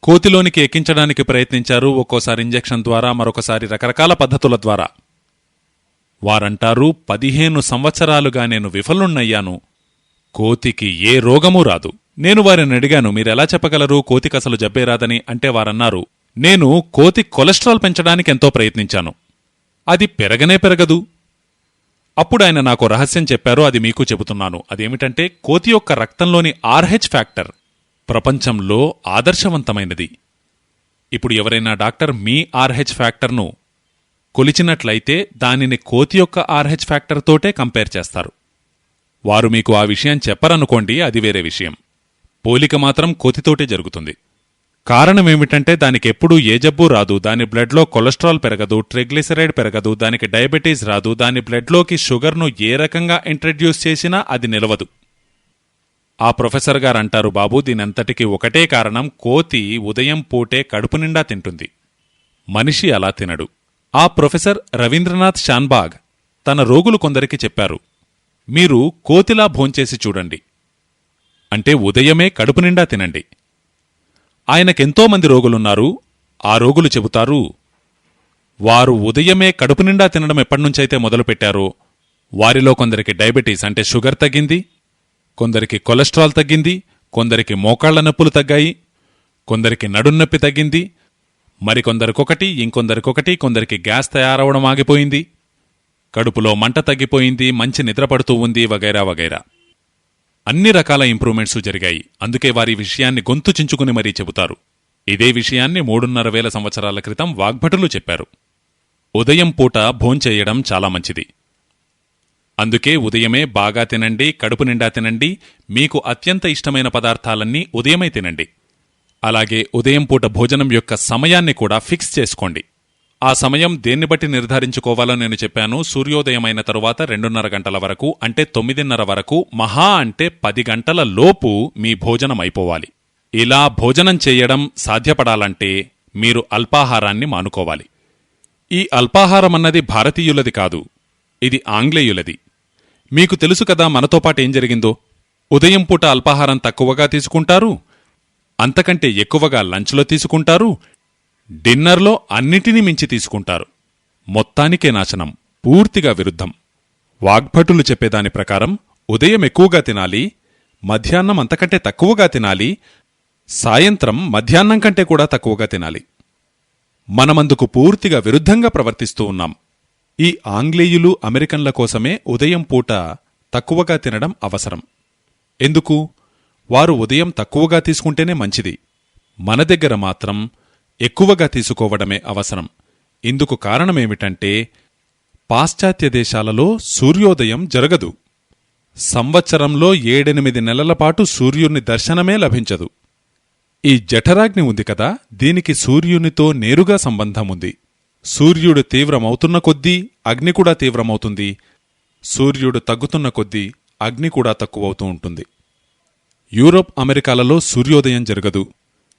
S1: కోతిలోనికి ఎక్కించడానికి ప్రయత్నించారు. ఒక్కోసారి ఇంజెక్షన్ ద్వారా, మరొకసారి రకరకాల పద్ధతుల ద్వారా. వారంటారు, 15 సంవత్సరాలుగా నేను విఫలున్నయ్యాను, కోతికి ఏ రోగమూ రాదు. నేను వారిని అడిగాను, మీరెలా చెప్పగలరు కోతికసలు జబ్బే రాదని? అంటే వారన్నారు, నేను కోతి కొలెస్ట్రాల్ పెంచడానికి ఎంతో ప్రయత్నించాను, అది పెరగనే పెరగదు. అప్పుడు ఆయన నాకు రహస్యం చెప్పారు, అది మీకు చెబుతున్నాను. అదేమిటంటే కోతి యొక్క రక్తంలోని RH ఫ్యాక్టర్ ప్రపంచంలో ఆదర్శవంతమైనది. ఇప్పుడు ఎవరైనా డాక్టర్ మీ RH ఫ్యాక్టర్ను కొలిచినట్లయితే దానిని కోతి యొక్క RH ఫ్యాక్టర్ తోటే కంపేర్ చేస్తారు. వారు మీకు ఆ విషయం చెప్పరనుకోండి, అది వేరే విషయం. పోలిక మాత్రం కోతితోటే జరుగుతుంది. కారణమేమిటంటే దానికెప్పుడూ ఏ జబ్బు రాదు, దాని బ్లడ్లో కొలెస్ట్రాల్ పెరగదు, ట్రైగ్లిసరైడ్ పెరగదు, దానికి డయాబెటీస్ రాదు, దాని బ్లడ్లోకి షుగర్ను ఏ రకంగా ఇంట్రడ్యూస్ చేసినా అది నిలవదు. ఆ ప్రొఫెసర్ గారంటారు, బాబూ దీనంతటికీ ఒకటే కారణం, కోతి ఉదయం పూటే కడుపు నిండా తింటుంది, మనిషి అలా తినడు. ఆ ప్రొఫెసర్ రవీంద్రనాథ్ షాన్బాగ్ తన రోగులు కొందరికి చెప్పారు, మీరు కోతిలా భోంచేసి చూడండి, అంటే ఉదయమే కడుపు నిండా తినండి. ఆయనకెంతోమంది రోగులున్నారు. ఆ రోగులు చెబుతారు, వారు ఉదయమే కడుపు నిండా తినడం ఎప్పటినుంచైతే మొదలుపెట్టారో వారిలో కొందరికి డయాబెటీస్ అంటే షుగర్ తగ్గింది, కొందరికి కొలెస్ట్రాల్ తగ్గింది, కొందరికి మోకాళ్ల నొప్పులు తగ్గాయి, కొందరికి నడున్నొప్పి తగ్గింది, మరికొందరికొకటి, ఇంకొందరికొకటి, కొందరికి గ్యాస్ తయారవడం ఆగిపోయింది, కడుపులో మంట తగ్గిపోయింది, మంచి నిద్రపడుతూ ఉంది, వగైరా వగైరా. అన్ని రకాల ఇంప్రూవ్మెంట్స్ జరిగాయి. అందుకే వారి విషయాన్ని గొంతు చించుకుని మరీ చెబుతారు. ఇదే విషయాన్ని 3,500 సంవత్సరాల క్రితం వాగ్భటులు చెప్పారు. ఉదయం పూట భోంచేయడం చాలా మంచిది. అందుకే ఉదయమే బాగా తినండి, కడుపు నిండా తినండి, మీకు అత్యంత ఇష్టమైన పదార్థాలన్నీ ఉదయమే తినండి. అలాగే ఉదయం పూట భోజనం యొక్క సమయాన్ని కూడా ఫిక్స్ చేసుకోండి. ఆ సమయం దేన్ని బట్టి నిర్ధారించుకోవాలో నేను చెప్పాను. సూర్యోదయమైన తరువాత 2:30 గంటల వరకు, అంటే 9:30 వరకు, మహా అంటే 10 గంటల లోపు మీ భోజనం అయిపోవాలి. ఇలా భోజనం చేయడం సాధ్యపడాలంటే మీరు అల్పాహారాన్ని మానుకోవాలి. ఈ అల్పాహారమన్నది భారతీయులది కాదు, ఇది ఆంగ్లేయులది. మీకు తెలుసు కదా మనతో పాటు ఏం జరిగిందో. ఉదయం పూట అల్పాహారం తక్కువగా తీసుకుంటారు, అంతకంటే ఎక్కువగా లంచ్లో తీసుకుంటారు, డిన్నర్లో అన్నిటినీ మించి తీసుకుంటారు. మొత్తానికే నాశనం, పూర్తిగా విరుద్ధం. వాగ్భటులు చెప్పేదాని ప్రకారం ఉదయం ఎక్కువగా తినాలి, మధ్యాహ్నం అంతకంటే తక్కువగా తినాలి, సాయంత్రం మధ్యాహ్నం కంటే కూడా తక్కువగా తినాలి. మనమందుకు పూర్తిగా విరుద్ధంగా ప్రవర్తిస్తూ ఉన్నాం. ఈ ఆంగ్లేయులు అమెరికన్ల కోసమే ఉదయం పూట తక్కువగా తినడం అవసరం. ఎందుకు? వారు ఉదయం తక్కువగా తీసుకుంటేనే మంచిది. మన దగ్గర మాత్రం ఎక్కువగా తీసుకోవడమే అవసరం. ఇందుకు కారణమేమిటంటే పాశ్చాత్య దేశాలలో సూర్యోదయం జరగదు. సంవత్సరంలో 7-8 నెలల పాటు సూర్యుని దర్శనమే లభించదు. ఈ జఠరాగ్ని ఉంది కదా, దీనికి సూర్యునితో నేరుగా సంబంధముంది. సూర్యుడు తీవ్రమవుతున్న కొద్దీ అగ్ని కూడా తీవ్రమవుతుంది, సూర్యుడు తగ్గుతున్న కొద్దీ అగ్ని కూడా తక్కువవుతూ ఉంటుంది. యూరోప్, అమెరికాలలో సూర్యోదయం జరగదు.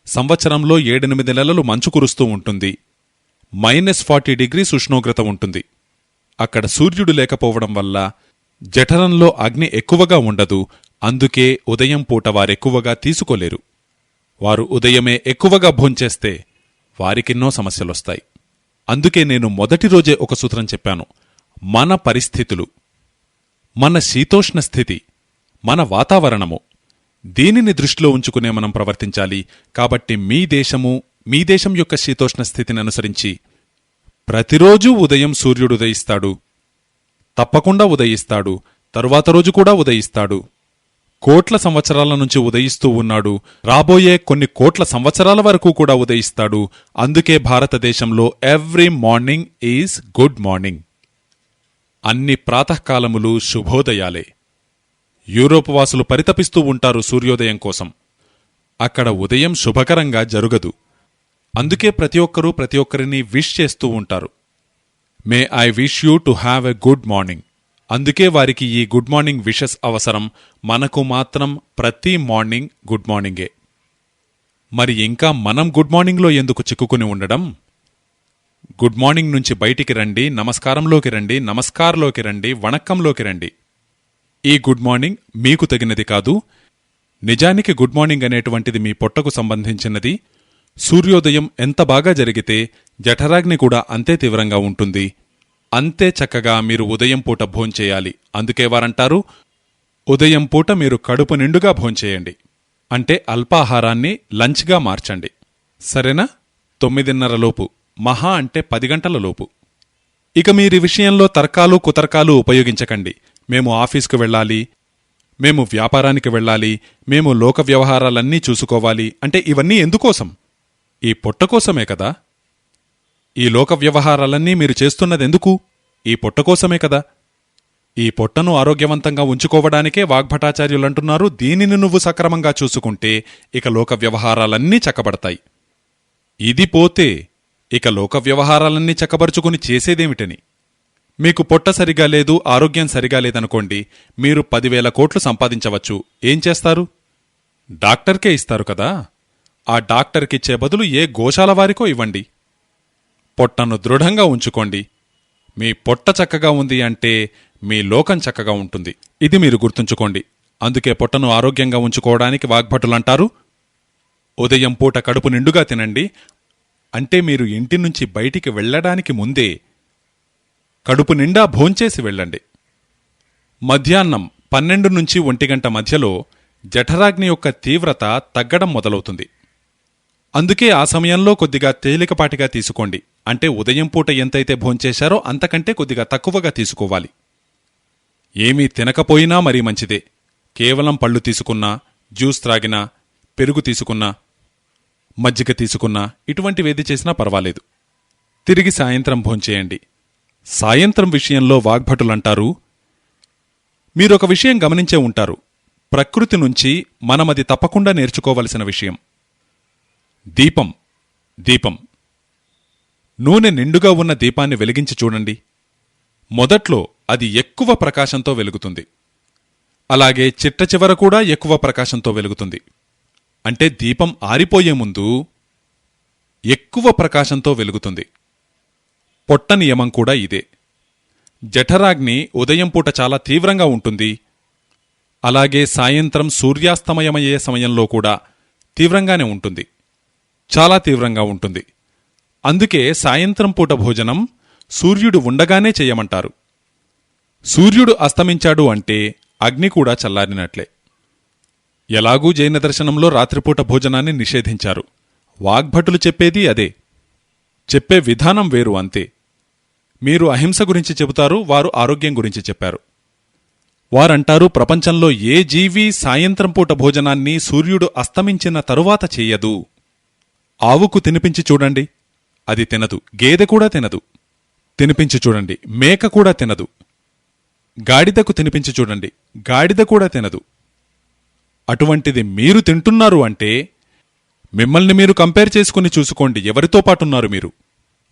S1: సంవత్సరంలో 7-8 నెలలు మంచు కురుస్తూ ఉంటుంది, -40 డిగ్రీస్ ఉష్ణోగ్రత ఉంటుంది. అక్కడ సూర్యుడు లేకపోవడం వల్ల జఠరంలో అగ్ని ఎక్కువగా ఉండదు. అందుకే ఉదయం పూట వారెక్కువగా తీసుకోలేరు. వారు ఉదయమే ఎక్కువగా భోంచేస్తే వారికెన్నో సమస్యలొస్తాయి. అందుకే నేను మొదటి రోజే ఒక సూత్రం చెప్పాను. మన పరిస్థితులు, మన శీతోష్ణ స్థితి, మన వాతావరణము, దీనిని దృష్టిలో ఉంచుకునే మనం ప్రవర్తించాలి. కాబట్టి మీ దేశం యొక్క శీతోష్ణ స్థితిని అనుసరించి ప్రతిరోజూ ఉదయం సూర్యుడు ఉదయిస్తాడు, తప్పకుండా ఉదయిస్తాడు, తరువాత రోజు కూడా ఉదయిస్తాడు. కోట్ల సంవత్సరాల నుంచి ఉదయిస్తూ ఉన్నాడు, రాబోయే కొన్ని కోట్ల సంవత్సరాల వరకు కూడా ఉదయిస్తాడు. అందుకే భారతదేశంలో every morning is good morning. అన్ని ప్రాతకాలములు శుభోదయాలే. యూరోప్ వాసులు పరితపిస్తూ ఉంటారు సూర్యోదయం కోసం. అక్కడ ఉదయం శుభకరంగా జరుగదు. అందుకే ప్రతి ఒక్కరూ ప్రతి ఒక్కరిని విష్ చేస్తూ ఉంటారు. May I wish you to have a good morning. అందుకే వారికి ఈ గుడ్ మార్నింగ్ విషెస్ అవసరం. మనకు మాత్రం ప్రతి మార్నింగ్ గుడ్ మార్నింగే. మరి ఇంకా మనం గుడ్ మార్నింగ్లో ఎందుకు చిక్కుకుని ఉండడం? గుడ్ మార్నింగ్ నుంచి బయటికి రండి, నమస్కారంలోకి రండి, నమస్కారంలోకి రండి, వణక్కంలోకి రండి. ఈ గుడ్ మార్నింగ్ మీకు తగినది కాదు. నిజానికి గుడ్ మార్నింగ్ అనేటువంటిది మీ పొట్టకు సంబంధించినది. సూర్యోదయం ఎంత బాగా జరిగితే జఠరాగ్ని కూడా అంతే తీవ్రంగా ఉంటుంది. అంతే చక్కగా మీరు ఉదయం పూట భోంచేయాలి. అందుకే వారంటారు, ఉదయం పూట మీరు కడుపు నిండుగా భోంచేయండి, అంటే అల్పాహారాన్ని లంచ్గా మార్చండి. సరేనా? 9:30 లోపు, మహా అంటే 10 గంటల లోపు. ఇక మీరీ విషయంలో తర్కాలు కుతర్కాలు ఉపయోగించకండి. మేము ఆఫీస్కు వెళ్ళాలి, మేము వ్యాపారానికి వెళ్ళాలి, మేము లోక వ్యవహారాలన్నీ చూసుకోవాలి అంటే ఇవన్నీ ఎందుకోసం? ఈ పొట్టకోసమే కదా. ఈ లోక వ్యవహారాలన్నీ మీరు చేస్తున్నదెందుకు? ఈ పొట్టకోసమే కదా. ఈ పొట్టను ఆరోగ్యవంతంగా ఉంచుకోవడానికే వాగ్భటాచార్యులంటున్నారు, దీనిని నువ్వు సక్రమంగా చూసుకుంటే ఇక లోక వ్యవహారాలన్నీ చక్కబడతాయి. ఇది పోతే ఇక లోక వ్యవహారాలన్నీ చక్కబరుచుకుని చేసేదేమిటని? మీకు పొట్ట సరిగా లేదు, ఆరోగ్యం సరిగా లేదనుకోండి, మీరు 10,000 కోట్లు సంపాదించవచ్చు. ఏం చేస్తారు? డాక్టర్కే ఇస్తారు కదా. ఆ డాక్టర్కిచ్చే బదులు ఏ గోశాల వారికో ఇవ్వండి. పొట్టను దృఢంగా ఉంచుకోండి. మీ పొట్ట చక్కగా ఉంది అంటే మీ లోకం చక్కగా ఉంటుంది. ఇది మీరు గుర్తుంచుకోండి. అందుకే పొట్టను ఆరోగ్యంగా ఉంచుకోవడానికి వాగ్భటులంటారు, ఉదయం పూట కడుపు నిండుగా తినండి. అంటే మీరు ఇంటి నుంచి బయటికి వెళ్లడానికి ముందే కడుపు నిండా భోంచేసి వెళ్ళండి. మధ్యాహ్నం 12 నుంచి 1 గంట మధ్యలో జఠరాగ్ని యొక్క తీవ్రత తగ్గడం మొదలవుతుంది. అందుకే ఆ సమయంలో కొద్దిగా తేలికపాటిగా తీసుకోండి. అంటే ఉదయం పూట ఎంతైతే భోంచేశారో అంతకంటే కొద్దిగా తక్కువగా తీసుకోవాలి. ఏమీ తినకపోయినా మరీ మంచిదే. కేవలం పళ్ళు తీసుకున్నా, జ్యూస్ త్రాగినా, పెరుగు తీసుకున్నా, మజ్జిగ తీసుకున్నా, ఇటువంటివేది చేసినా పర్వాలేదు. తిరిగి సాయంత్రం భోంచేయండి. సాయంత్రం విషయంలో వాగ్భటులంటారు, మీరొక విషయం గమనించే ఉంటారు. ప్రకృతి నుంచి మనమది తప్పకుండా నేర్చుకోవలసిన విషయం. దీపం నూనె నిండుగా ఉన్న దీపాన్ని వెలిగించి చూడండి. మొదట్లో అది ఎక్కువ ప్రకాశంతో వెలుగుతుంది. అలాగే చిట్ట చివర కూడా ఎక్కువ ప్రకాశంతో వెలుగుతుంది. అంటే దీపం ఆరిపోయే ముందు ఎక్కువ ప్రకాశంతో వెలుగుతుంది. పొట్ట నియమం కూడా ఇదే. జఠరాగ్ని ఉదయం పూట చాలా తీవ్రంగా ఉంటుంది. అలాగే సాయంత్రం సూర్యాస్తమయమయ్యే సమయంలో కూడా తీవ్రంగానే ఉంటుంది, చాలా తీవ్రంగా ఉంటుంది. అందుకే సాయంత్రం పూట భోజనం సూర్యుడు ఉండగానే చెయ్యమంటారు. సూర్యుడు అస్తమించాడు అంటే అగ్ని కూడా చల్లారినట్లే. ఎలాగూ జైన దర్శనంలో రాత్రిపూట భోజనాన్ని నిషేధించారు. వాగ్భటులు చెప్పేది అదే. చెప్పే విధానం వేరు అంతే. మీరు అహింస గురించి చెబుతారు, వారు ఆరోగ్యం గురించి చెప్పారు. వారంటారు, ప్రపంచంలో ఏ జీవి సాయంత్రం పూట భోజనాన్ని సూర్యుడు అస్తమించిన తరువాత చెయ్యదు. ఆవుకు తినిపించి చూడండి, అది తినదు. గేదె కూడా తినదు. తినిపించి చూడండి, మేక కూడా తినదు. గాడిదకు తినిపించి చూడండి, గాడిద కూడా తినదు. అటువంటిది మీరు తింటున్నారు అంటే మిమ్మల్ని మీరు కంపేర్ చేసుకుని చూసుకోండి, ఎవరితో పాటున్నారు మీరు.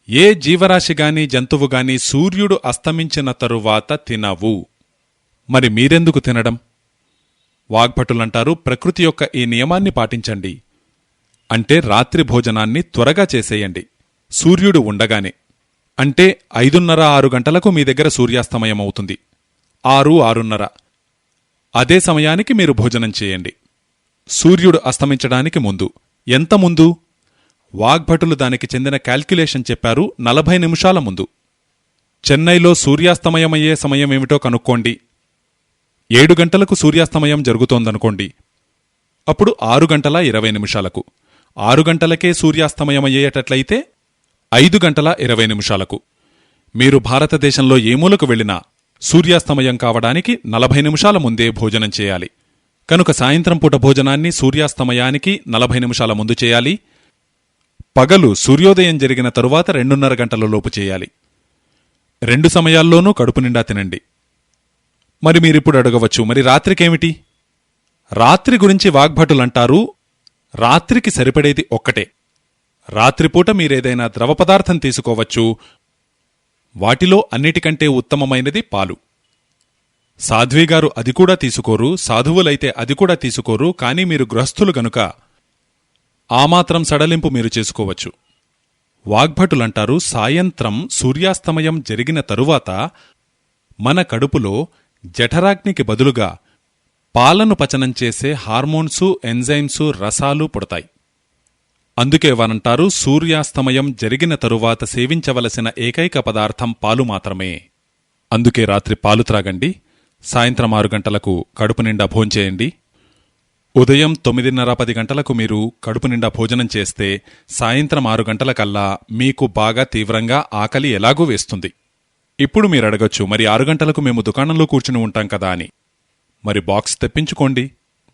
S1: ఏ జీవరాశిగాని జంతువుగాని సూర్యుడు అస్తమించిన తరువాత తినవు. మరి మీరెందుకు తినడం? వాగ్భటులంటారు, ప్రకృతి యొక్క ఈ నియమాన్ని పాటించండి. అంటే రాత్రి భోజనాన్ని త్వరగా చేసేయండి, సూర్యుడు ఉండగానే. అంటే 5:30-6 గంటలకు మీ దగ్గర సూర్యాస్తమయమవుతుంది. 6-6:30 అదే సమయానికి మీరు భోజనం చేయండి. సూర్యుడు అస్తమించడానికి ముందు. ఎంత ముందు? వాగ్భటులు దానికి చెందిన క్యాల్క్యులేషన్ చెప్పారు, 40 నిమిషాల ముందు. చెన్నైలో సూర్యాస్తమయమయ్యే సమయమేమిటో కనుక్కోండి. 7 గంటలకు సూర్యాస్తమయం జరుగుతోందనుకోండి, అప్పుడు 6:20 6 గంటలకే సూర్యాస్తమయమయ్యేటట్లయితే 5:20 మీరు భారతదేశంలో ఏ మూలకు వెళ్లినా సూర్యాస్తమయం కావడానికి 40 నిమిషాల ముందే భోజనం చేయాలి. కనుక సాయంత్రం పూట భోజనాన్ని సూర్యాస్తమయానికి 40 నిమిషాల ముందు చేయాలి. పగలు సూర్యోదయం జరిగిన తరువాత 2:30 గంటలలోపు చేయాలి. 2 సమయాల్లోనూ కడుపు నిండా తినండి. మరి మీరిప్పుడు అడగవచ్చు, మరి రాత్రికేమిటి? రాత్రి గురించి వాగ్భటులంటారు, రాత్రికి సరిపడేది ఒక్కటే. రాత్రిపూట మీరేదైనా ద్రవ పదార్థం తీసుకోవచ్చు. వాటిలో అన్నిటికంటే ఉత్తమమైనది పాలు. సాధ్విగారు అది కూడా తీసుకోరు, సాధువులైతే అది కూడా తీసుకోరు. కాని మీరు గృహస్థులు గనుక ఆ మాత్రం సడలింపు మీరు చేసుకోవచ్చు. వాగ్భటులంటారు, సాయంత్రం సూర్యాస్తమయం జరిగిన తరువాత మన కడుపులో జఠరాగ్నికి బదులుగా పాలను పచనం చేసే హార్మోన్సు, ఎంజైమ్సు, రసాలు పుడతాయి. అందుకే వారంటారు, సూర్యాస్తమయం జరిగిన తరువాత సేవించవలసిన ఏకైక పదార్థం పాలు మాత్రమే. అందుకే రాత్రి పాలు త్రాగండి. సాయంత్రం 6 గంటలకు కడుపు నిండా భోంచేయండి. ఉదయం 9:30-10 గంటలకు మీరు కడుపు నిండా భోజనం చేస్తే సాయంత్రం 6 గంటలకల్లా మీకు బాగా తీవ్రంగా ఆకలి ఎలాగూ వేస్తుంది. ఇప్పుడు మీరడగొచ్చు, మరి 6 గంటలకు మేము దుకాణంలో కూర్చుని ఉంటాం కదా అని. మరి బాక్స్ తెప్పించుకోండి.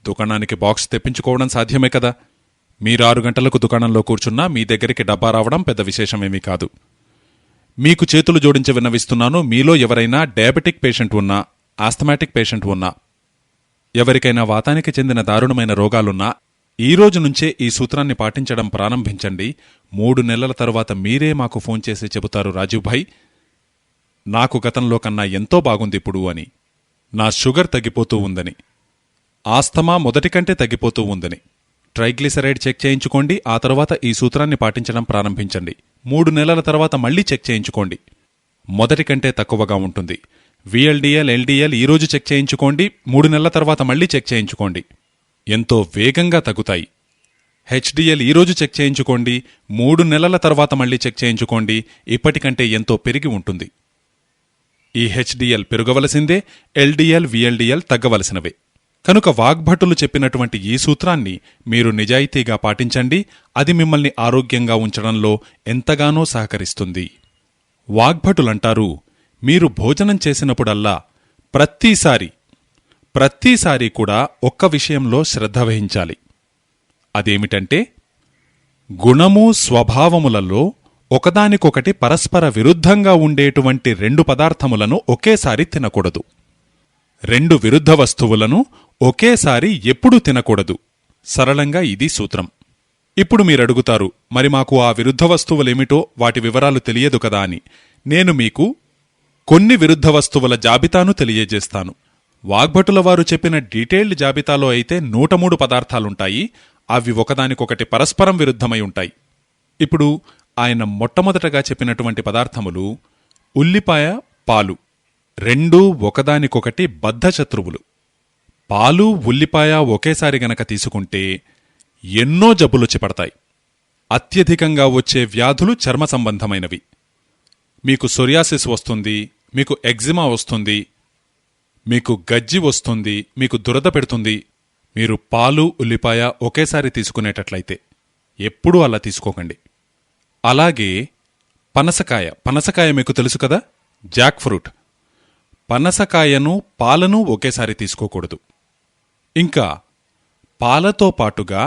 S1: దుకాణానికి బాక్స్ తెప్పించుకోవడం సాధ్యమే కదా. మీరు 6 గంటలకు దుకాణంలో కూర్చున్నా మీ దగ్గరికి డబ్బా రావడం పెద్ద విశేషమేమీ కాదు. మీకు చేతులు జోడించి విన్నవిస్తున్నాను, మీలో ఎవరైనా డయాబెటిక్ పేషెంట్ ఉన్నా, ఆస్థమాటిక్ పేషెంట్ ఉన్నా, ఎవరికైనా వాతానికి చెందిన దారుణమైన రోగాలున్నా ఈ రోజు నుంచే ఈ సూత్రాన్ని పాటించడం ప్రారంభించండి. 3 నెలల తరువాత మీరే మాకు ఫోన్ చేసి చెబుతారు, రాజీవ్ భాయ్ నాకు గతంలో కన్నా ఎంతో బాగుందిప్పుడు అని, నా షుగర్ తగ్గిపోతూ ఉందని, ఆస్తమా మొదటి కంటే తగ్గిపోతూ ఉందని. ట్రైగ్లిసరైడ్ చెక్ చేయించుకోండి. ఆ తర్వాత ఈ సూత్రాన్ని పాటించడం ప్రారంభించండి. 3 నెలల తర్వాత మళ్లీ చెక్ చేయించుకోండి, మొదటి కంటే తక్కువగా ఉంటుంది. విఎల్డిఎల్, ఎల్డిఎల్ ఈరోజు చెక్ చేయించుకోండి, 3 నెలల తర్వాత మళ్లీ చెక్ చేయించుకోండి, ఎంతో వేగంగా తగ్గుతాయి. హెచ్డిఎల్ ఈరోజు చెక్ చేయించుకోండి, 3 నెలల తర్వాత మళ్లీ చెక్ చేయించుకోండి, ఇప్పటికంటే ఎంతో పెరిగి ఉంటుంది. ఈ హెచ్డిఎల్ పెరగవలసిందే, ఎల్డిఎల్, విఎల్డిఎల్ తగ్గవలసినవే. కనుక వాగ్భటులు చెప్పినటువంటి ఈ సూత్రాన్ని మీరు నిజాయితీగా పాటించండి. అది మిమ్మల్ని ఆరోగ్యంగా ఉంచడంలో ఎంతగానో సహకరిస్తుంది. వాగ్భటులంటారు, మీరు భోజనం చేసినప్పుడల్లా ప్రతిసారి కూడా ఒక్క విషయంలో శ్రద్ధ వహించాలి. అదేమిటంటే, గుణము స్వభావములలో ఒకదానికొకటి పరస్పర విరుద్ధంగా ఉండేటువంటి 2 పదార్థములను ఒకేసారి తినకూడదు. 2 విరుద్ధ వస్తువులను ఒకేసారి ఎప్పుడూ తినకూడదు. సరళంగా ఇది సూత్రం. ఇప్పుడు మీరడుగుతారు, మరి మాకు ఆ విరుద్ధ వస్తువులేమిటో వాటి వివరాలు తెలియదు కదా అని. నేను మీకు కొన్ని విరుద్ధ వస్తువుల జాబితాను తెలియజేస్తాను. వాగ్భటుల వారు చెప్పిన డీటెయిల్డ్ జాబితాలో అయితే 103 పదార్థాలుంటాయి. అవి ఒకదానికొకటి పరస్పరం విరుద్ధమై ఉంటాయి. ఇప్పుడు ఆయన మొట్టమొదటగా చెప్పినటువంటి పదార్థములు ఉల్లిపాయ, పాలు. 2 ఒకదానికొకటి బద్ధశత్రువులు. పాలు, ఉల్లిపాయ ఒకేసారి గనక తీసుకుంటే ఎన్నో జబ్బులొచ్చి పడతాయి. అత్యధికంగా వచ్చే వ్యాధులు చర్మ సంబంధమైనవి. మీకు సొరియాసిస్ వస్తుంది, మీకు ఎగ్జిమా వస్తుంది, మీకు గజ్జి వస్తుంది, మీకు దురద పెడుతుంది. మీరు పాలు, ఉల్లిపాయ ఒకేసారి తీసుకునేటట్లయితే ఎప్పుడూ అలా తీసుకోకండి. అలాగే పనసకాయ మీకు తెలుసు కదా, జాక్ ఫ్రూట్. పనసకాయను, పాలను ఒకేసారి తీసుకోకూడదు. ఇంకా పాలతో పాటుగా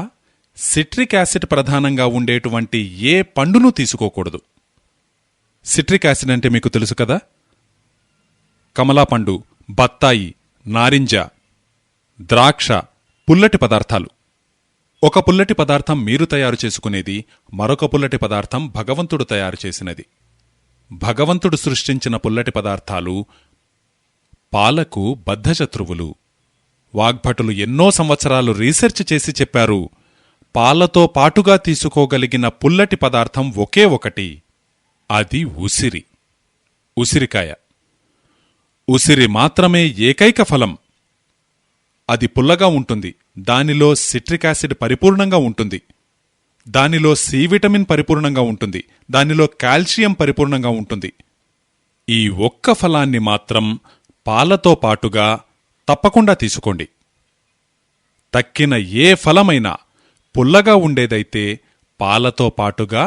S1: సిట్రిక్ యాసిడ్ ప్రధానంగా ఉండేటువంటి ఏ పండును తీసుకోకూడదు. సిట్రిక్ యాసిడ్ అంటే మీకు తెలుసు కదా, కమలాపండు, బత్తాయి, నారింజ, ద్రాక్ష పుల్లటి పదార్థాలు. ఒక పుల్లటి పదార్థం మీరు తయారు చేసుకునేది, మరొక పుల్లటి పదార్థం భగవంతుడు తయారు చేసినది. భగవంతుడు సృష్టించిన పుల్లటి పదార్థాలు పాలకు బద్ధశత్రువులు. వాగ్భటులు ఎన్నో సంవత్సరాలు రీసెర్చ్ చేసి చెప్పారు, పాలతో పాటుగా తీసుకోగలిగిన పుల్లటి పదార్థం ఒకే ఒకటి, అది ఉసిరికాయ. ఉసిరి మాత్రమే ఏకైక ఫలం. అది పుల్లగా ఉంటుంది, దానిలో సిట్రిక్ యాసిడ్ పరిపూర్ణంగా ఉంటుంది, దానిలో సి విటమిన్ పరిపూర్ణంగా ఉంటుంది, దానిలో కాల్షియం పరిపూర్ణంగా ఉంటుంది. ఈ ఒక్క ఫలాన్ని మాత్రం పాలతో పాటుగా తప్పకుండా తీసుకోండి. తక్కిన ఏ ఫలమైనా పుల్లగా ఉండేదైతే పాలతో పాటుగా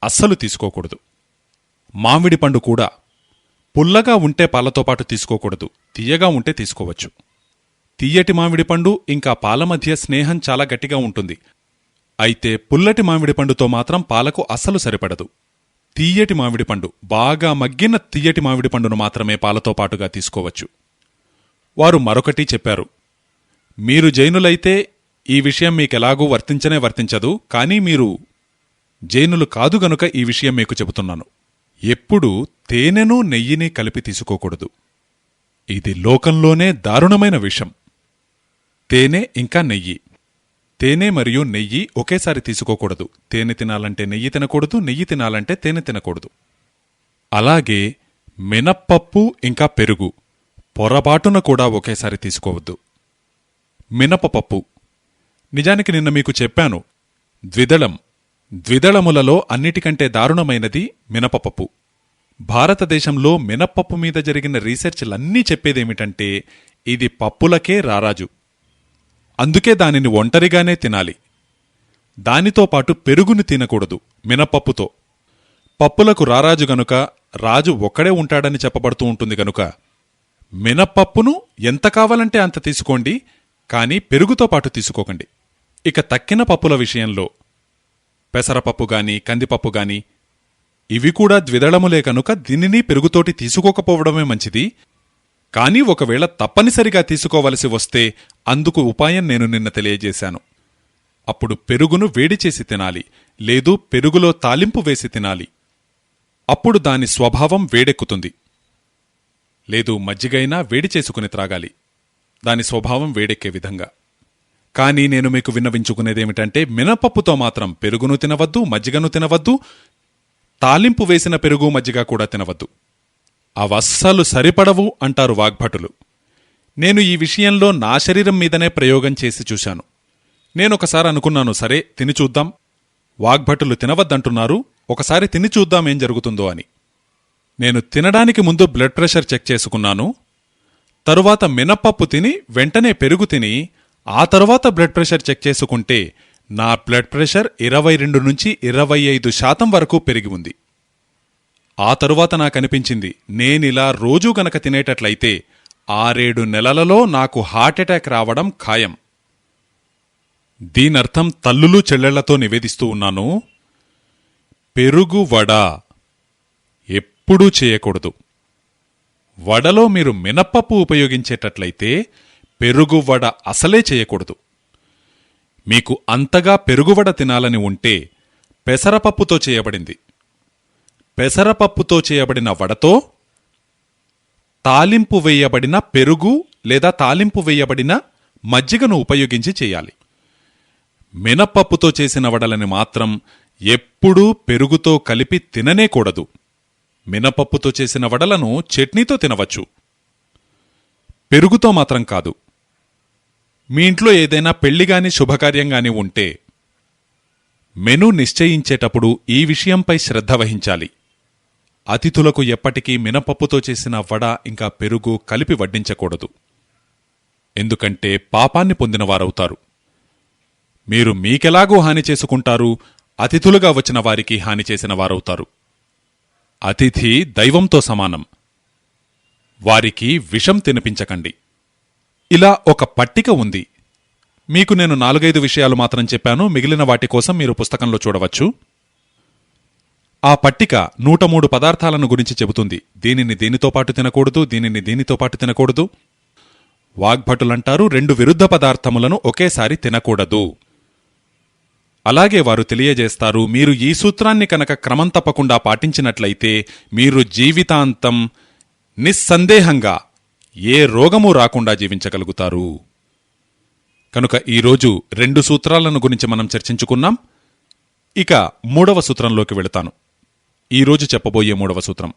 S1: అస్సలు తీసుకోకూడదు. మామిడి పండు కూడా పుల్లగా ఉంటే పాలతో పాటు తీసుకోకూడదు, తియ్యగా ఉంటే తీసుకోవచ్చు. తియ్యటి మామిడి పండు ఇంకా పాల మధ్య స్నేహం చాలా గట్టిగా ఉంటుంది. అయితే పుల్లటి మామిడి పండుతో మాత్రం పాలకు అస్సలు సరిపడదు. తియ్యటి మామిడి పండు, బాగా మగ్గిన తియ్యటి మామిడి పండును మాత్రమే పాలతో పాటుగా తీసుకోవచ్చు. వారు మరొకటి చెప్పారు, మీరు జైనులైతే ఈ విషయం మీకెలాగూ వర్తించదు, కానీ మీరు జైనులు కాదు గనుక ఈ విషయం మీకు చెబుతున్నాను. ఎప్పుడూ తేనెను, నెయ్యిని కలిపి తీసుకోకూడదు. ఇది లోకంలోనే దారుణమైన విషం. తేనె ఇంకా నెయ్యి, తేనె మరియు నెయ్యి ఒకేసారి తీసుకోకూడదు. తేనె తినాలంటే నెయ్యి తినకూడదు, నెయ్యి తినాలంటే తేనె తినకూడదు. అలాగే మినప్పప్పు ఇంకా పెరుగు పొరపాటున కూడా ఒకేసారి తీసుకోవద్దు. మినపపప్పు, నిజానికి నిన్న మీకు చెప్పాను, ద్విదళములలో అన్నిటికంటే దారుణమైనది మినపపప్పు. భారతదేశంలో మినప్పప్పు మీద జరిగిన రీసెర్చ్లన్నీ చెప్పేదేమిటంటే, ఇది పప్పులకే రారాజు, అందుకే దానిని ఒంటరిగానే తినాలి. దానితో పాటు పెరుగుని తినకూడదు మినపప్పుతో. పప్పులకు రారాజు గనుక రాజు ఒక్కడే ఉంటాడని చెప్పబడుతూ ఉంటుంది గనుక మినప్పప్పును ఎంత కావాలంటే అంత తీసుకోండి, కాని పెరుగుతో పాటు తీసుకోకండి. ఇక తక్కిన పప్పుల విషయంలో పెసరపప్పు గాని, కందిపప్పు గాని ఇవి కూడా ద్విదళములే కనుక దీనిని పెరుగుతోటి తీసుకోకపోవడమే మంచిది. కాని ఒకవేళ తప్పనిసరిగా తీసుకోవలసి వస్తే అందుకు ఉపాయం నేను నిన్న తెలియజేశాను. అప్పుడు పెరుగును వేడిచేసి తినాలి, లేదు పెరుగులో తాలింపు వేసి తినాలి. అప్పుడు దాని స్వభావం వేడెక్కుతుంది. లేదు మజ్జిగైనా వేడి చేసుకుని త్రాగాలి, దాని స్వభావం వేడెక్కే విధంగా. కానీ నేను మీకు విన్నవించుకునేదేమిటంటే, మినపప్పుతో మాత్రం పెరుగును తినవద్దు, మజ్జిగను తినవద్దు, తాలింపు వేసిన పెరుగు మజ్జిగ కూడా తినవద్దు. అవస్సలు సరిపడవు అంటారు వాగ్భటులు. నేను ఈ విషయంలో నా శరీరం మీదనే ప్రయోగం చేసి చూశాను. నేనొకసారి అనుకున్నాను, సరే తిని చూద్దాం, వాగ్భటులు తినవద్దంటున్నారు, ఒకసారి తిని చూద్దాం ఏం జరుగుతుందో అని. నేను తినడానికి ముందు బ్లడ్ ప్రెషర్ చెక్ చేసుకున్నాను. తరువాత మినప్పప్పు తిని వెంటనే పెరుగు తిని ఆ తరువాత బ్లడ్ ప్రెషర్ చెక్ చేసుకుంటే నా బ్లడ్ ప్రెషర్ 22 నుంచి 25% వరకు పెరిగి ఉంది. ఆ తరువాత నాకనిపించింది, నేనిలా రోజూ గనక తినేటట్లయితే 6-7 నెలలలో నాకు హార్ట్అటాక్ రావడం ఖాయం. దీనర్థం తల్లులు చెల్లెళ్లతో నివేదిస్తూ ఉన్నాను, పెరుగు వడ ఎప్పుడూ చేయకూడదు. వడలో మీరు మినప్పప్పు ఉపయోగించేటట్లయితే పెరుగు వడ అసలే చేయకూడదు. మీకు అంతగా పెరుగువడ తినాలని ఉంటే పెసరపప్పుతో చేయబడింది, పెసరపప్పుతో చేయబడిన వడతో తాలింపు వేయబడిన పెరుగు లేదా తాలింపు వేయబడిన మజ్జిగను ఉపయోగించి చేయాలి. మినప్పప్పుతో చేసిన వడలని మాత్రం ఎప్పుడూ పెరుగుతో కలిపి తిననేకూడదు. మినపప్పుతో చేసిన వడలను చట్నీతో తినవచ్చు, పెరుగుతో మాత్రం కాదు. మీ ఇంట్లో ఏదైనా పెళ్లిగాని శుభకార్యంగాని ఉంటే మెనూ నిశ్చయించేటప్పుడు ఈ విషయంపై శ్రద్ధ వహించాలి. అతిథులకు ఎప్పటికీ మినపప్పుతో చేసిన వడ ఇంకా పెరుగు కలిపి వడ్డించకూడదు. ఎందుకంటే పాపాన్ని పొందినవారవుతారు. మీరు మీకెలాగూ హాని చేసుకుంటారు, అతిథులుగా వచ్చిన వారికి హాని చేసిన వారవుతారు. అతిథి దైవంతో సమానం, వారికి విషం తినిపించకండి. ఇలా ఒక పట్టిక ఉంది. మీకు నేను 4-5 విషయాలు మాత్రం చెప్పాను, మిగిలిన వాటి కోసం మీరు పుస్తకంలో చూడవచ్చు. ఆ పట్టిక 103 పదార్థాలను గురించి చెబుతుంది. దీనిని దీనితో పాటు తినకూడదు, దీనిని దీనితో పాటు తినకూడదు. వాగ్భటులంటారు 2 విరుద్ధ పదార్థములను ఒకేసారి తినకూడదు. అలాగే వారు తెలియజేస్తారు, మీరు ఈ సూత్రాన్ని కనుక క్రమం తప్పకుండా పాటించినట్లయితే మీరు జీవితాంతం నిస్సందేహంగా ఏ రోగమూ రాకుండా జీవించగలుగుతారు. కనుక ఈరోజు 2 సూత్రాలను గురించి మనం చర్చించుకున్నాం. ఇక 3వ సూత్రంలోకి వెళతాను. ఈరోజు చెప్పబోయే 3వ సూత్రం.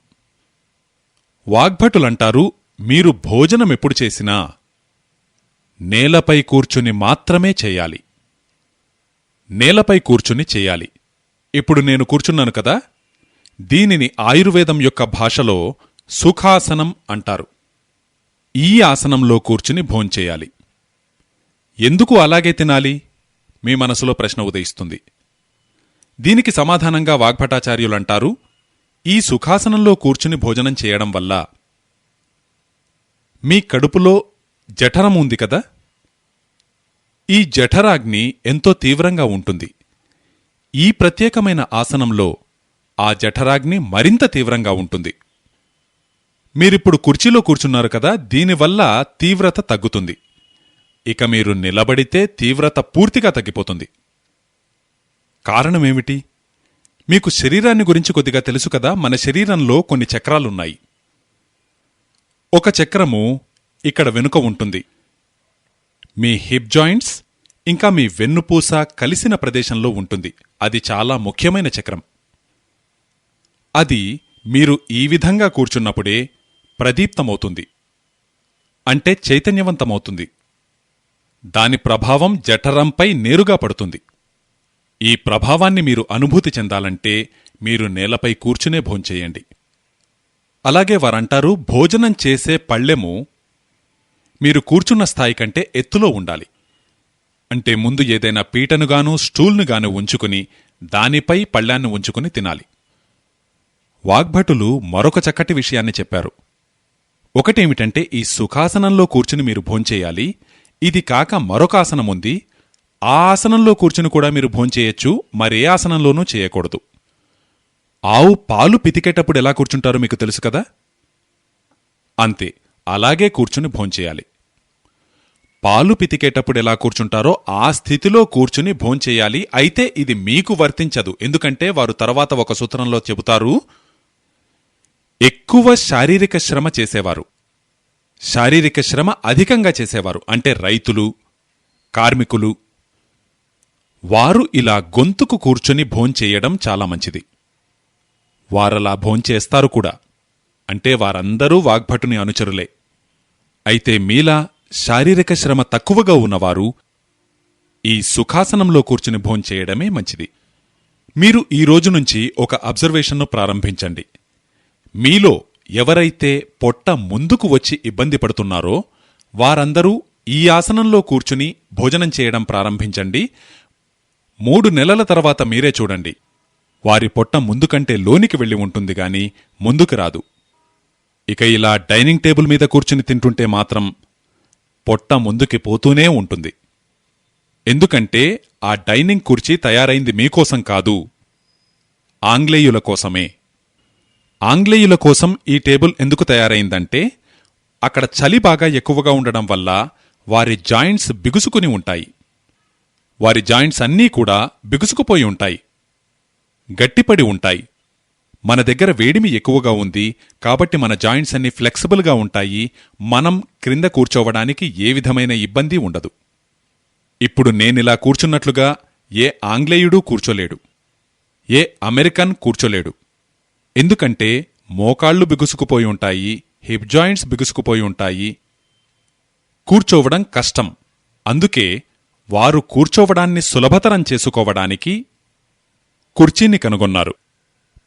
S1: వాగ్భటులంటారు, మీరు భోజనమెప్పుడు చేసినా నేలపై కూర్చుని మాత్రమే చేయాలి. నేలపై కూర్చుని చేయాలి. ఇప్పుడు నేను కూర్చున్నాను కదా, దీనిని ఆయుర్వేదం యొక్క భాషలో సుఖాసనం అంటారు. ఈ ఆసనంలో కూర్చుని భోంచేయాలి. ఎందుకు అలాగే తినాలి? మీ మనసులో ప్రశ్న ఉదయిస్తుంది. దీనికి సమాధానంగా వాగ్భటాచార్యులంటారు, ఈ సుఖాసనంలో కూర్చుని భోజనం చేయడం వల్ల మీ కడుపులో జఠరం ఉంది కదా, ఈ జఠరాగ్ని ఎంతో తీవ్రంగా ఉంటుంది. ఈ ప్రత్యేకమైన ఆసనంలో ఆ జఠరాగ్ని మరింత తీవ్రంగా ఉంటుంది. మీరిప్పుడు కుర్చీలో కూర్చున్నారు కదా, దీనివల్ల తీవ్రత తగ్గుతుంది. ఇక మీరు నిలబడితే తీవ్రత పూర్తిగా తగ్గిపోతుంది. కారణమేమిటి? మీకు శరీరాన్ని గురించి కొద్దిగా తెలుసు కదా. మన శరీరంలో కొన్ని చక్రాలున్నాయి. ఒక చక్రము ఇక్కడ వెనుక ఉంటుంది. మీ హిప్ జాయింట్స్ ఇంకా మీ వెన్నుపూస కలిసిన ప్రదేశంలో ఉంటుంది. అది చాలా ముఖ్యమైన చక్రం. అది మీరు ఈ విధంగా కూర్చున్నప్పుడే ప్రదీప్తమవుతుంది, అంటే చైతన్యవంతమవుతుంది. దాని ప్రభావం జఠరంపై నేరుగా పడుతుంది. ఈ ప్రభావాన్ని మీరు అనుభూతి చెందాలంటే మీరు నేలపై కూర్చునే భోంచేయండి. అలాగే వారంటారు, భోజనం చేసే పళ్ళెము మీరు కూర్చున్న స్థాయి కంటే ఎత్తులో ఉండాలి. అంటే ముందు ఏదైనా పీటనుగాను స్టూల్నుగాను ఉంచుకుని దానిపై పళ్ళాన్ని ఉంచుకుని తినాలి. వాగ్భటులు మరొక చక్కటి విషయాన్ని చెప్పారు. ఒకటేమిటంటే, ఈ సుఖాసనంలో కూర్చుని మీరు భోంచేయాలి. ఇది కాక మరొక ఆసనముంది. ఆ ఆసనంలో కూర్చుని కూడా మీరు భోంచేయచ్చు, మరే ఆసనంలోనూ చేయకూడదు. ఆవు పాలు పితికేటప్పుడు ఎలా కూర్చుంటారో మీకు తెలుసు కదా, అంతే అలాగే కూర్చుని భోంచేయాలి. పాలు పితికేటప్పుడు ఎలా కూర్చుంటారో ఆ స్థితిలో కూర్చుని భోంచేయాలి. అయితే ఇది మీకు వర్తించదు. ఎందుకంటే వారు తర్వాత ఒక సూత్రంలో చెబుతారు, ఎక్కువ శారీరక శ్రమ చేసేవారు, శారీరక శ్రమ అధికంగా చేసేవారు అంటే రైతులు, కార్మికులు, వారు ఇలా గొంతుకు కూర్చుని భోంచేయడం చాలా మంచిది. వారలా భోంచేస్తారు కూడా. అంటే వారందరూ వాగ్భటుని అనుచరులే. అయితే మీలా శారీరక శ్రమ తక్కువగా ఉన్నవారు ఈ సుఖాసనంలో కూర్చుని భోంచేయడమే మంచిది. మీరు ఈ రోజు నుంచి ఒక అబ్జర్వేషన్ను ప్రారంభించండి. మీలో ఎవరైతే పొట్ట ముందుకు వచ్చి ఇబ్బంది పడుతున్నారో వారందరూ ఈ ఆసనంలో కూర్చుని భోజనం చేయడం ప్రారంభించండి. 3 నెలల తర్వాత మీరే చూడండి, వారి పొట్ట ముందుకంటే లోనికి వెళ్లి ఉంటుంది గాని ముందుకు రాదు. ఇక ఇలా డైనింగ్ టేబుల్ మీద కూర్చుని తింటుంటే మాత్రం పొట్ట ముందుకి పోతూనే ఉంటుంది. ఎందుకంటే ఆ డైనింగ్ కుర్చీ తయారైంది మీకోసం కాదు, ఆంగ్లేయుల కోసమే. ఆంగ్లేయుల కోసం ఈ టేబుల్ ఎందుకు తయారైందంటే అక్కడ చలి బాగా ఎక్కువగా ఉండడం వల్ల వారి జాయింట్స్ బిగుసుకుని ఉంటాయి. వారి జాయింట్స్ అన్నీ కూడా బిగుసుకుపోయి ఉంటాయి, గట్టిపడి ఉంటాయి. మన దగ్గర వేడిమి ఎక్కువగా ఉంది కాబట్టి మన జాయింట్స్ అన్నీ ఫ్లెక్సిబుల్గా ఉంటాయి. మనం క్రింద కూర్చోవడానికి ఏ విధమైన ఇబ్బంది ఉండదు. ఇప్పుడు నేనిలా కూర్చున్నట్లుగా ఏ ఆంగ్లేయుడూ కూర్చోలేడు, ఏ అమెరికన్ కూర్చోలేడు. ఎందుకంటే మోకాళ్లు బిగుసుకుపోయి ఉంటాయి, హిప్ జాయింట్స్ బిగుసుకుపోయి ఉంటాయి, కూర్చోవడం కష్టం. అందుకే వారు కూర్చోవడాన్ని సులభతరం చేసుకోవడానికి కుర్చీని కనుగొన్నారు.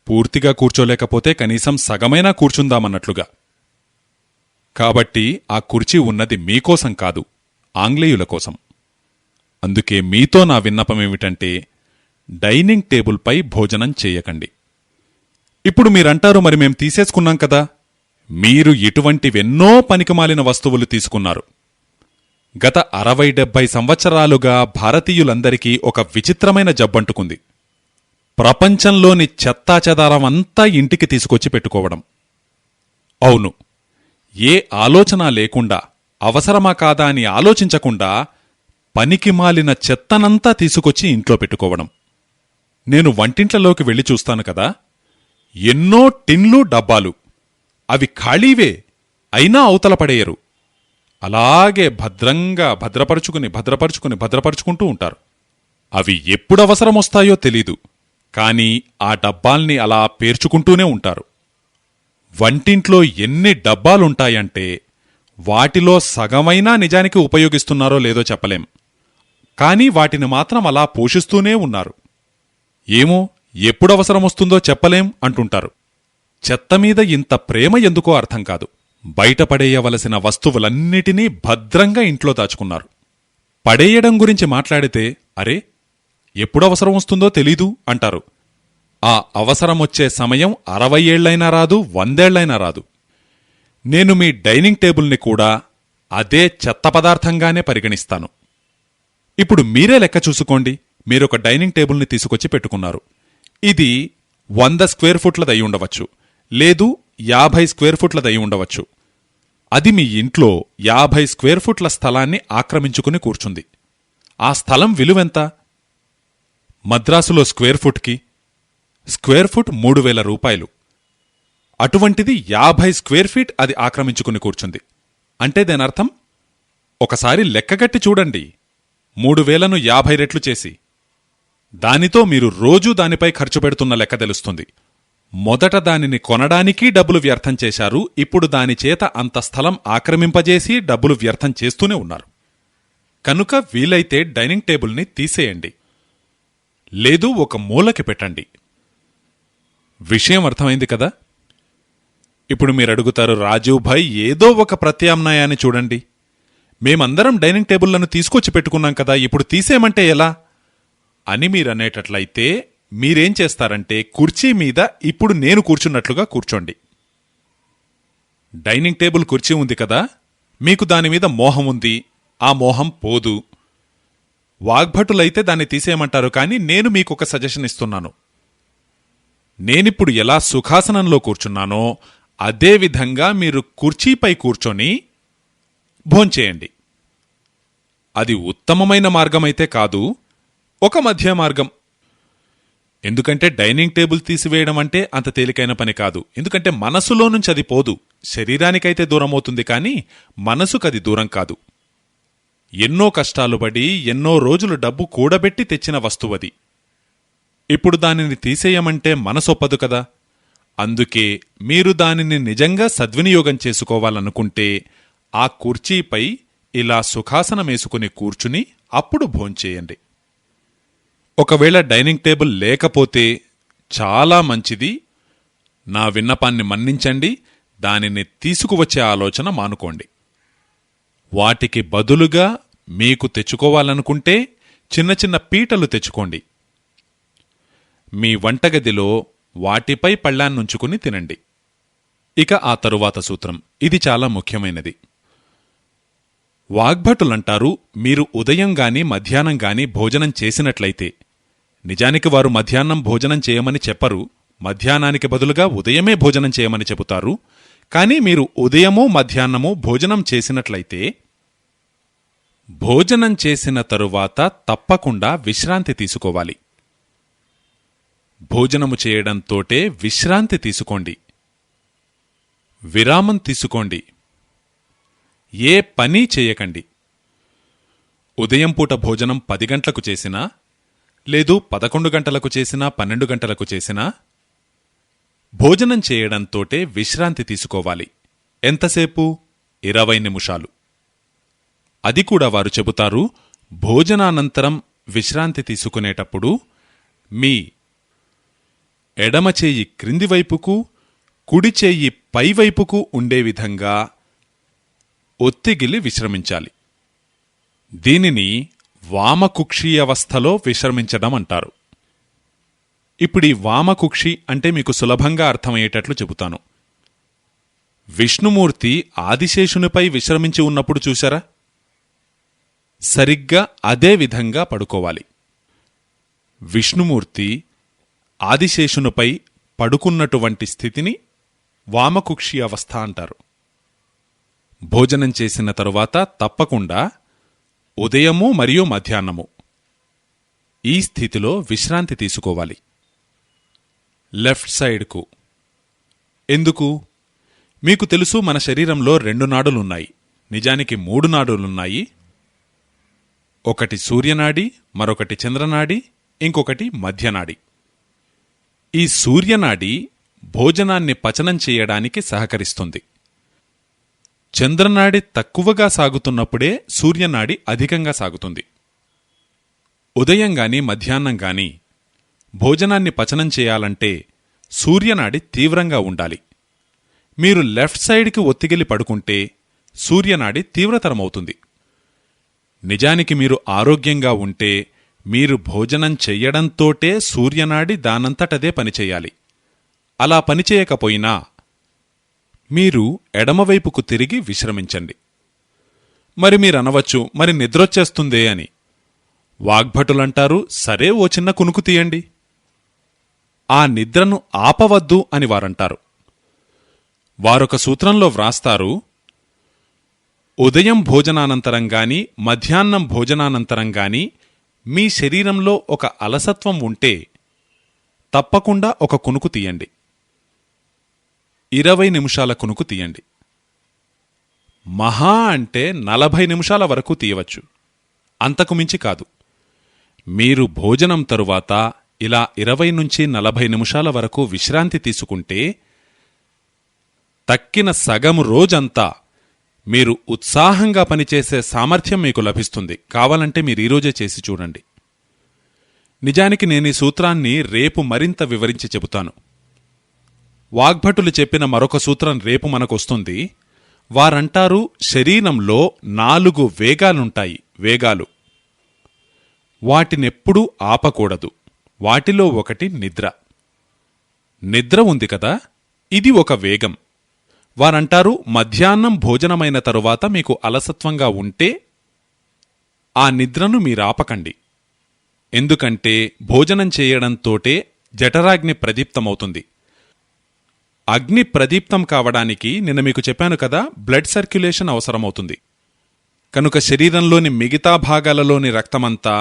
S1: పూర్తిగా కూర్చోలేకపోతే కనీసం సగమైనా కూర్చుందామన్నట్లుగా. కాబట్టి ఆ కుర్చీ ఉన్నది మీకోసం కాదు, ఆంగ్లేయుల కోసం. అందుకే మీతో నా విన్నపమేమిటంటే డైనింగ్ టేబుల్పై భోజనం చేయకండి. ఇప్పుడు మీరంటారు, మరి మేం తీసేసుకున్నాం కదా. మీరు ఇటువంటివెన్నో పనికిమాలిన వస్తువులు తీసుకున్నారు. గత 60-70 సంవత్సరాలుగా భారతీయులందరికీ ఒక విచిత్రమైన జబ్బంటుకుంది. ప్రపంచంలోని చెత్తాచెదారమంతా ఇంటికి తీసుకొచ్చి పెట్టుకోవడం. అవును, ఏ ఆలోచన లేకుండా, అవసరమా కాదా అని ఆలోచించకుండా పనికిమాలిన చెత్తనంతా తీసుకొచ్చి ఇంట్లో పెట్టుకోవడం. నేను వంటింట్లలోకి వెళ్లి చూస్తాను కదా, ఎన్నో టిన్లు, డబ్బాలు. అవి ఖాళీవే, అయినా అవతల పడేయరు. అలాగే భద్రంగా భద్రపరుచుకుంటూ ఉంటారు. అవి ఎప్పుడవసరమొస్తాయో తెలీదు, కాని ఆ డబ్బాల్ని అలా పేర్చుకుంటూనే ఉంటారు. వంటింట్లో ఎన్ని డబ్బాలుంటాయంటే వాటిలో సగమైనా నిజానికి ఉపయోగిస్తున్నారో లేదో చెప్పలేం. కాని వాటిని మాత్రం అలా పోషిస్తూనే ఉన్నారు. ఏమో ఎప్పుడవసరమొస్తుందో చెప్పలేం అంటుంటారు. చెత్తమీద ఇంత ప్రేమ ఎందుకో అర్థం కాదు. బయటపడేయవలసిన వస్తువులన్నిటినీ భద్రంగా ఇంట్లో దాచుకున్నారు. పడేయడం గురించి మాట్లాడితే, అరే ఎప్పుడవసరం వస్తుందో తెలీదు అంటారు. ఆ అవసరమొచ్చే సమయం 60 ఏళ్లైనా రాదు, 100 ఏళ్లైనా రాదు. నేను మీ డైనింగ్ టేబుల్ని కూడా అదే చెత్త పదార్థంగానే పరిగణిస్తాను. ఇప్పుడు మీరే లెక్క చూసుకోండి. మీరొక డైనింగ్ టేబుల్ని తీసుకొచ్చి పెట్టుకున్నారు. ఇది 100 స్క్వేర్ ఫుట్లదయి ఉండవచ్చు, లేదు 50 స్క్వేర్ ఫుట్లదయి ఉండవచ్చు. అది మీ ఇంట్లో 50 స్క్వేర్ ఫుట్ల స్థలాన్ని ఆక్రమించుకుని కూర్చుంది. ఆ స్థలం విలువెంత? మద్రాసులో స్క్వేర్ ఫుట్ 3000 రూపాయలు. అటువంటిది 50 స్క్వేర్ ఫీట్ అది ఆక్రమించుకుని కూర్చుంది. అంటే దేనర్థం ఒకసారి లెక్కగట్టి చూడండి. 3000ను 50 రెట్లు చేసి దానితో మీరు రోజూ దానిపై ఖర్చు పెడుతున్న లెక్క తెలుస్తుంది. మొదట దానిని కొనడానికీ డబ్బులు వ్యర్థం చేశారు. ఇప్పుడు దానిచేత అంత స్థలం ఆక్రమింపజేసి డబ్బులు వ్యర్థం చేస్తూనే ఉన్నారు. కనుక వీలైతే డైనింగ్ టేబుల్ని తీసేయండి, లేదు ఒక మూలకి పెట్టండి. విషయం అర్థమైంది కదా. ఇప్పుడు మీరడుగుతారు, రాజు భాయ్ ఏదో ఒక ప్రత్యామ్నాయాన్ని చూడండి. మేమందరం డైనింగ్ టేబుళ్లను తీసుకొచ్చి పెట్టుకున్నాం కదా, ఇప్పుడు తీసేయమంటే ఎలా అని మీరనేటట్లయితే మీరేం చేస్తారంటే కుర్చీ మీద ఇప్పుడు నేను కూర్చున్నట్లుగా కూర్చోండి. డైనింగ్ టేబుల్ కుర్చీ ఉంది కదా, మీకు దానిమీద మోహం ఉంది. ఆ మోహం పోదు. వాగ్భటులైతే దాన్ని తీసేయమంటారు. కానీ నేను మీకొక సజెషన్ ఇస్తున్నాను. నేనిప్పుడు ఎలా సుఖాసనంలో కూర్చున్నానో అదేవిధంగా మీరు కుర్చీపై కూర్చొని భోంచేయండి. అది ఉత్తమమైన మార్గమైతే కాదు, ఒక మధ్య మార్గం. ఎందుకంటే డైనింగ్ టేబుల్ తీసివేయడం అంటే అంత తేలికైన పని కాదు. ఎందుకంటే మనసులో నుంచి అది పోదు. శరీరానికైతే దూరమవుతుంది, కానీ మనసుకది దూరం కాదు. ఎన్నో కష్టాలు పడి ఎన్నో రోజులు డబ్బు కూడబెట్టి తెచ్చిన వస్తువది. ఇప్పుడు దానిని తీసేయమంటే మనసొప్పదు కదా. అందుకే మీరు దానిని నిజంగా సద్వినియోగం చేసుకోవాలనుకుంటే ఆ కుర్చీపై ఇలా సుఖాసనమేసుకుని కూర్చుని అప్పుడు భోంచేయండి. ఒకవేళ డైనింగ్ టేబుల్ లేకపోతే చాలా మంచిది. నా విన్నపాన్ని మన్నించండి. దానిని తీసుకువచ్చే ఆలోచన మానుకోండి. వాటికి బదులుగా మీకు తెచ్చుకోవాలనుకుంటే చిన్న చిన్న పీటలు తెచ్చుకోండి. మీ వంటగదిలో వాటిపై పళ్ళాన్నుంచుకుని తినండి. ఇక ఆ తరువాత సూత్రం, ఇది చాలా ముఖ్యమైనది. వాగ్భటులంటారు, మీరు ఉదయం గాని మధ్యాహ్నం గాని భోజనం చేసినట్లయితే, నిజానికి వారు మధ్యాహ్నం భోజనం చేయమని చెప్పరు, మధ్యాహ్నానికి బదులుగా ఉదయమే భోజనం చేయమని చెబుతారు. కాని మీరు ఉదయమూ మధ్యాహ్నమూ భోజనం చేసినట్లయితే, భోజనం చేసిన తరువాత తప్పకుండా విశ్రాంతి తీసుకోవాలి. భోజనము చేయడంతోటే విశ్రాంతి తీసుకోండి, విరామం తీసుకోండి. ఏ పని చేయకండి. ఉదయం పూట భోజనం 10 గంటలకు చేసినా, లేదు 11 గంటలకు చేసినా, 12 గంటలకు చేసినా, భోజనం చేయడంతోటే విశ్రాంతి తీసుకోవాలి. ఎంతసేపు? 20 నిమిషాలు. అది కూడా వారు చెబుతారు, భోజనానంతరం విశ్రాంతి తీసుకునేటప్పుడు మీ ఎడమచేయి క్రిందివైపుకు, కుడిచేయి పైవైపుకు ఉండే విధంగా ఒత్తిగిలి విశ్రమించాలి. దీనిని వామకుక్షి అవస్థలో విశ్రమించడం అంటారు. ఇప్పుడీ వామకుక్షి అంటే మీకు సులభంగా అర్థమయ్యేటట్లు చెబుతాను. విష్ణుమూర్తి ఆదిశేషునిపై విశ్రమించి ఉన్నప్పుడు చూశారా? సరిగ్గా అదే విధంగా పడుకోవాలి. విష్ణుమూర్తి ఆదిశేషునిపై పడుకున్నటువంటి స్థితిని వామకుక్షి అవస్థ అంటారు. భోజనం చేసిన తరువాత తప్పకుండా ఉదయము మరియు మధ్యాహ్నము ఈ స్థితిలో విశ్రాంతి తీసుకోవాలి. లెఫ్ట్ సైడ్కు. ఎందుకు? మీకు తెలుసు, మన శరీరంలో 2 నాడులున్నాయి. నిజానికి 3 నాడులున్నాయి. ఒకటి సూర్యనాడి, మరొకటి చంద్రనాడి, ఇంకొకటి మధ్యనాడి. ఈ సూర్యనాడి భోజనాన్ని పచనం చేయడానికి సహకరిస్తుంది. చంద్రనాడి తక్కువగా సాగుతున్నప్పుడే సూర్యనాడి అధికంగా సాగుతుంది. ఉదయం గాని మధ్యాహ్నం గాని భోజనాన్ని పచనం చేయాలంటే సూర్యనాడి తీవ్రంగా ఉండాలి. మీరు లెఫ్ట్ సైడ్కి ఒత్తిగిలి పడుకుంటే సూర్యనాడి తీవ్రతరమవుతుంది. నిజానికి మీరు ఆరోగ్యంగా ఉంటే మీరు భోజనం చెయ్యడంతోటే సూర్యనాడి దానంతటదే పనిచెయ్యాలి. అలా పనిచేయకపోయినా మీరు ఎడమవైపుకు తిరిగి విశ్రమించండి. మరి మీరనవచ్చు, మరి నిద్రొచ్చేస్తుందే అని. వాగ్భటులంటారు, సరే ఓ చిన్న కునుకు తీయండి. ఆ నిద్రను ఆపవద్దు అని వారంటారు. వారొక సూత్రంలో వ్రాస్తారు, ఉదయం భోజనానంతరం గాని మధ్యాహ్నం భోజనానంతరం గాని మీ శరీరంలో ఒక అలసత్వం ఉంటే తప్పకుండా ఒక కునుకు తీయండి. 20 నిమిషాల కునుకు తీయండి. మహా అంటే 40 నిమిషాల వరకు తీయవచ్చు, అంతకు మించి కాదు. మీరు భోజనం తరువాత ఇలా 20 నుంచి 40 నిమిషాల వరకు విశ్రాంతి తీసుకుంటే తక్కిన సగము రోజంతా మీరు ఉత్సాహంగా పనిచేసే సామర్థ్యం మీకు లభిస్తుంది. కావాలంటే మీరు ఈరోజే చేసి చూడండి. నిజానికి నేనీ సూత్రాన్ని రేపు మరింత వివరించి చెబుతాను. వాగ్భటులు చెప్పిన మరొక సూత్రం రేపు మనకొస్తుంది. వారంటారు, శరీరంలో 4 వేగాలుంటాయి. వేగాలు, వాటినెప్పుడూ ఆపకూడదు. వాటిలో ఒకటి నిద్ర. నిద్ర ఉంది కదా, ఇది ఒక వేగం. వారంటారు, మధ్యాహ్నం భోజనమైన తరువాత మీకు అలసత్వంగా ఉంటే ఆ నిద్రను మీరాపకండి. ఎందుకంటే భోజనం చేయడంతోటే జఠరాగ్ని ప్రదీప్తమవుతుంది. అగ్ని ప్రదీప్తం కావడానికి నిన్న మీకు చెప్పాను కదా, బ్లడ్ సర్క్యులేషన్ అవసరమవుతుంది. కనుక శరీరంలోని మిగతా భాగాలలోని రక్తమంతా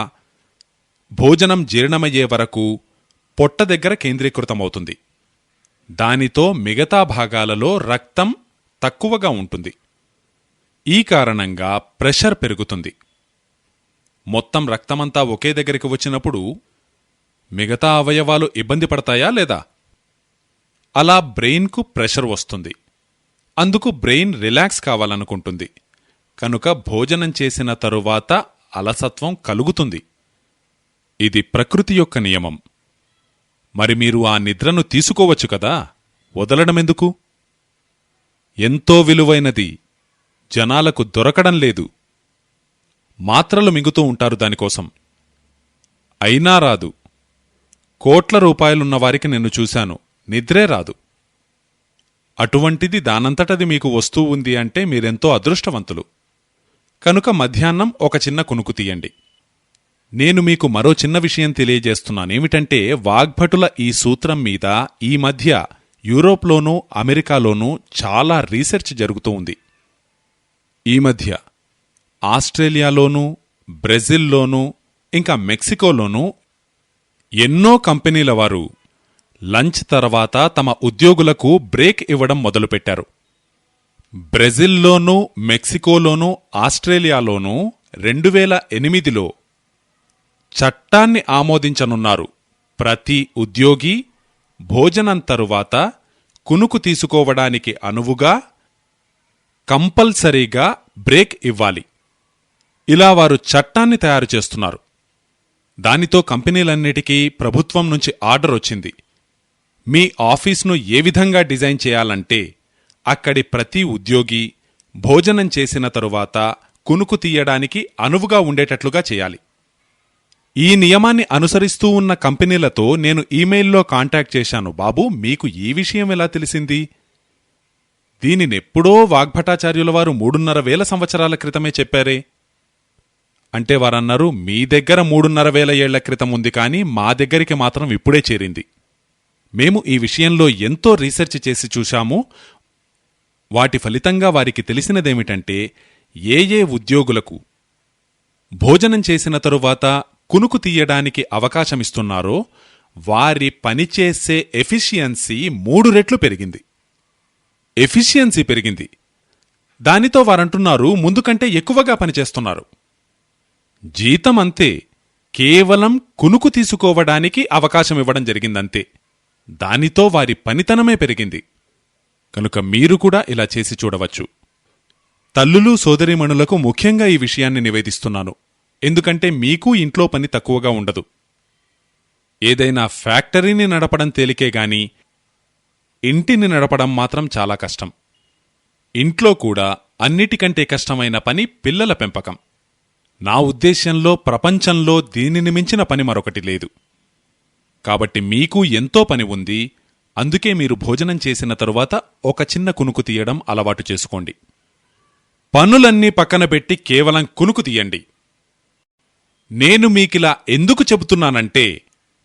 S1: భోజనం జీర్ణమయ్యే వరకు పొట్ట దగ్గర కేంద్రీకృతమవుతుంది. దానితో మిగతా భాగాలలో రక్తం తక్కువగా ఉంటుంది. ఈ కారణంగా ప్రెషర్ పెరుగుతుంది. మొత్తం రక్తమంతా ఒకే దగ్గరికి వచ్చినప్పుడు మిగతా అవయవాలు ఇబ్బంది పడతాయా లేదా? అలా బ్రెయిన్కు ప్రెషర్ వస్తుంది. అందుకు బ్రెయిన్ రిలాక్స్ కావాలనుకుంటుంది. కనుక భోజనం చేసిన తరువాత అలసత్వం కలుగుతుంది. ఇది ప్రకృతి యొక్క నియమం. మరి మీరు ఆ నిద్రను తీసుకోవచ్చు కదా, వదలడమెందుకు? ఎంతో విలువైనది, జనాలకు దొరకడం లేదు. మాత్రలు మింగుతూ ఉంటారు దానికోసం. అయినా రాదు. కోట్ల రూపాయలున్నవారికి నేను చూశాను, నిద్రే రాదు. అటువంటిది దానంతటది మీకు వస్తూ ఉంది అంటే మీరెంతో అదృష్టవంతులు. కనుక మధ్యాహ్నం ఒక చిన్న కునుకు తీయండి. నేను మీకు మరో చిన్న విషయం తెలియజేస్తున్నానేమిటంటే, వాగ్భటుల ఈ సూత్రం మీద ఈ మధ్య యూరోప్లోనూ అమెరికాలోనూ చాలా రీసెర్చ్ జరుగుతూ ఉంది. ఈ మధ్య ఆస్ట్రేలియాలోనూ బ్రెజిల్లోనూ ఇంకా మెక్సికోలోనూ ఎన్నో కంపెనీల వారు లంచ్ తర్వాత తమ ఉద్యోగులకు బ్రేక్ ఇవ్వడం మొదలుపెట్టారు. బ్రెజిల్లోనూ మెక్సికోలోనూ ఆస్ట్రేలియాలోనూ 2008లో చట్టాన్ని ఆమోదించనున్నారు. ప్రతి ఉద్యోగి భోజనం తరువాత కునుకు తీసుకోవడానికి అనువుగా కంపల్సరీగా బ్రేక్ ఇవ్వాలి. ఇలా వారు చట్టాన్ని తయారు చేస్తున్నారు. దానితో కంపెనీలన్నిటికీ ప్రభుత్వం నుంచి ఆర్డర్ వచ్చింది. మీ ఆఫీస్ను ఏ విధంగా డిజైన్ చేయాలంటే అక్కడి ప్రతి ఉద్యోగి భోజనం చేసిన తరువాత కునుకు తీయడానికి అనువుగా ఉండేటట్లుగా చేయాలి. ఈ నియమాన్ని అనుసరిస్తూ ఉన్న కంపెనీలతో నేను ఈమెయిల్లో కాంటాక్ట్ చేశాను. బాబూ, మీకు ఈ విషయం ఎలా తెలిసింది? దీనినెప్పుడో వాగ్భటాచార్యుల వారు 3,500 సంవత్సరాల క్రితమే చెప్పారే. అంటే వారన్నారు, మీ దగ్గర 3,500 ఏళ్ల క్రితం ఉంది, కానీ మా దగ్గరికి మాత్రం ఇప్పుడే చేరింది. మేము ఈ విషయంలో ఎంతో రీసెర్చ్ చేసి చూశాము. వాటి ఫలితంగా వారికి తెలిసినదేమిటంటే, ఏ ఉద్యోగులకు భోజనం చేసిన తరువాత కునుకు తీయడానికి అవకాశమిస్తున్నారో వారి పనిచేసే ఎఫిషియన్సీ 3 రెట్లు పెరిగింది. ఎఫిషియన్సీ పెరిగింది. దానితో వారంటున్నారు, ముందు కంటే ఎక్కువగా పనిచేస్తున్నారు. జీతం అంతే, కేవలం కునుకు తీసుకోవడానికి అవకాశమివ్వడం జరిగిందంతే. దానితో వారి పనితనమే పెరిగింది. కనుక మీరు కూడా ఇలా చేసి చూడవచ్చు. తల్లులు సోదరీమణులకు ముఖ్యంగా ఈ విషయాన్ని నివేదిస్తున్నాను. ఎందుకంటే మీకు ఇంట్లో పని తక్కువగా ఉండదు. ఏదైనా ఫ్యాక్టరీని నడపడం తేలికే గాని ఇంటిని నడపడం మాత్రం చాలా కష్టం. ఇంట్లో కూడా అన్నిటికంటే కష్టమైన పని పిల్లల పెంపకం. నా ఉద్దేశ్యంలో ప్రపంచంలో దీనిని మించిన పని మరొకటి లేదు. కాబట్టి మీకు ఎంతో పని ఉంది. అందుకే మీరు భోజనం చేసిన తరువాత ఒక చిన్న కునుకు తీయడం అలవాటు చేసుకోండి. పనులన్నీ పక్కన పెట్టి కేవలం కునుకు తీయండి. నేను మీకిలా ఎందుకు చెబుతున్నానంటే,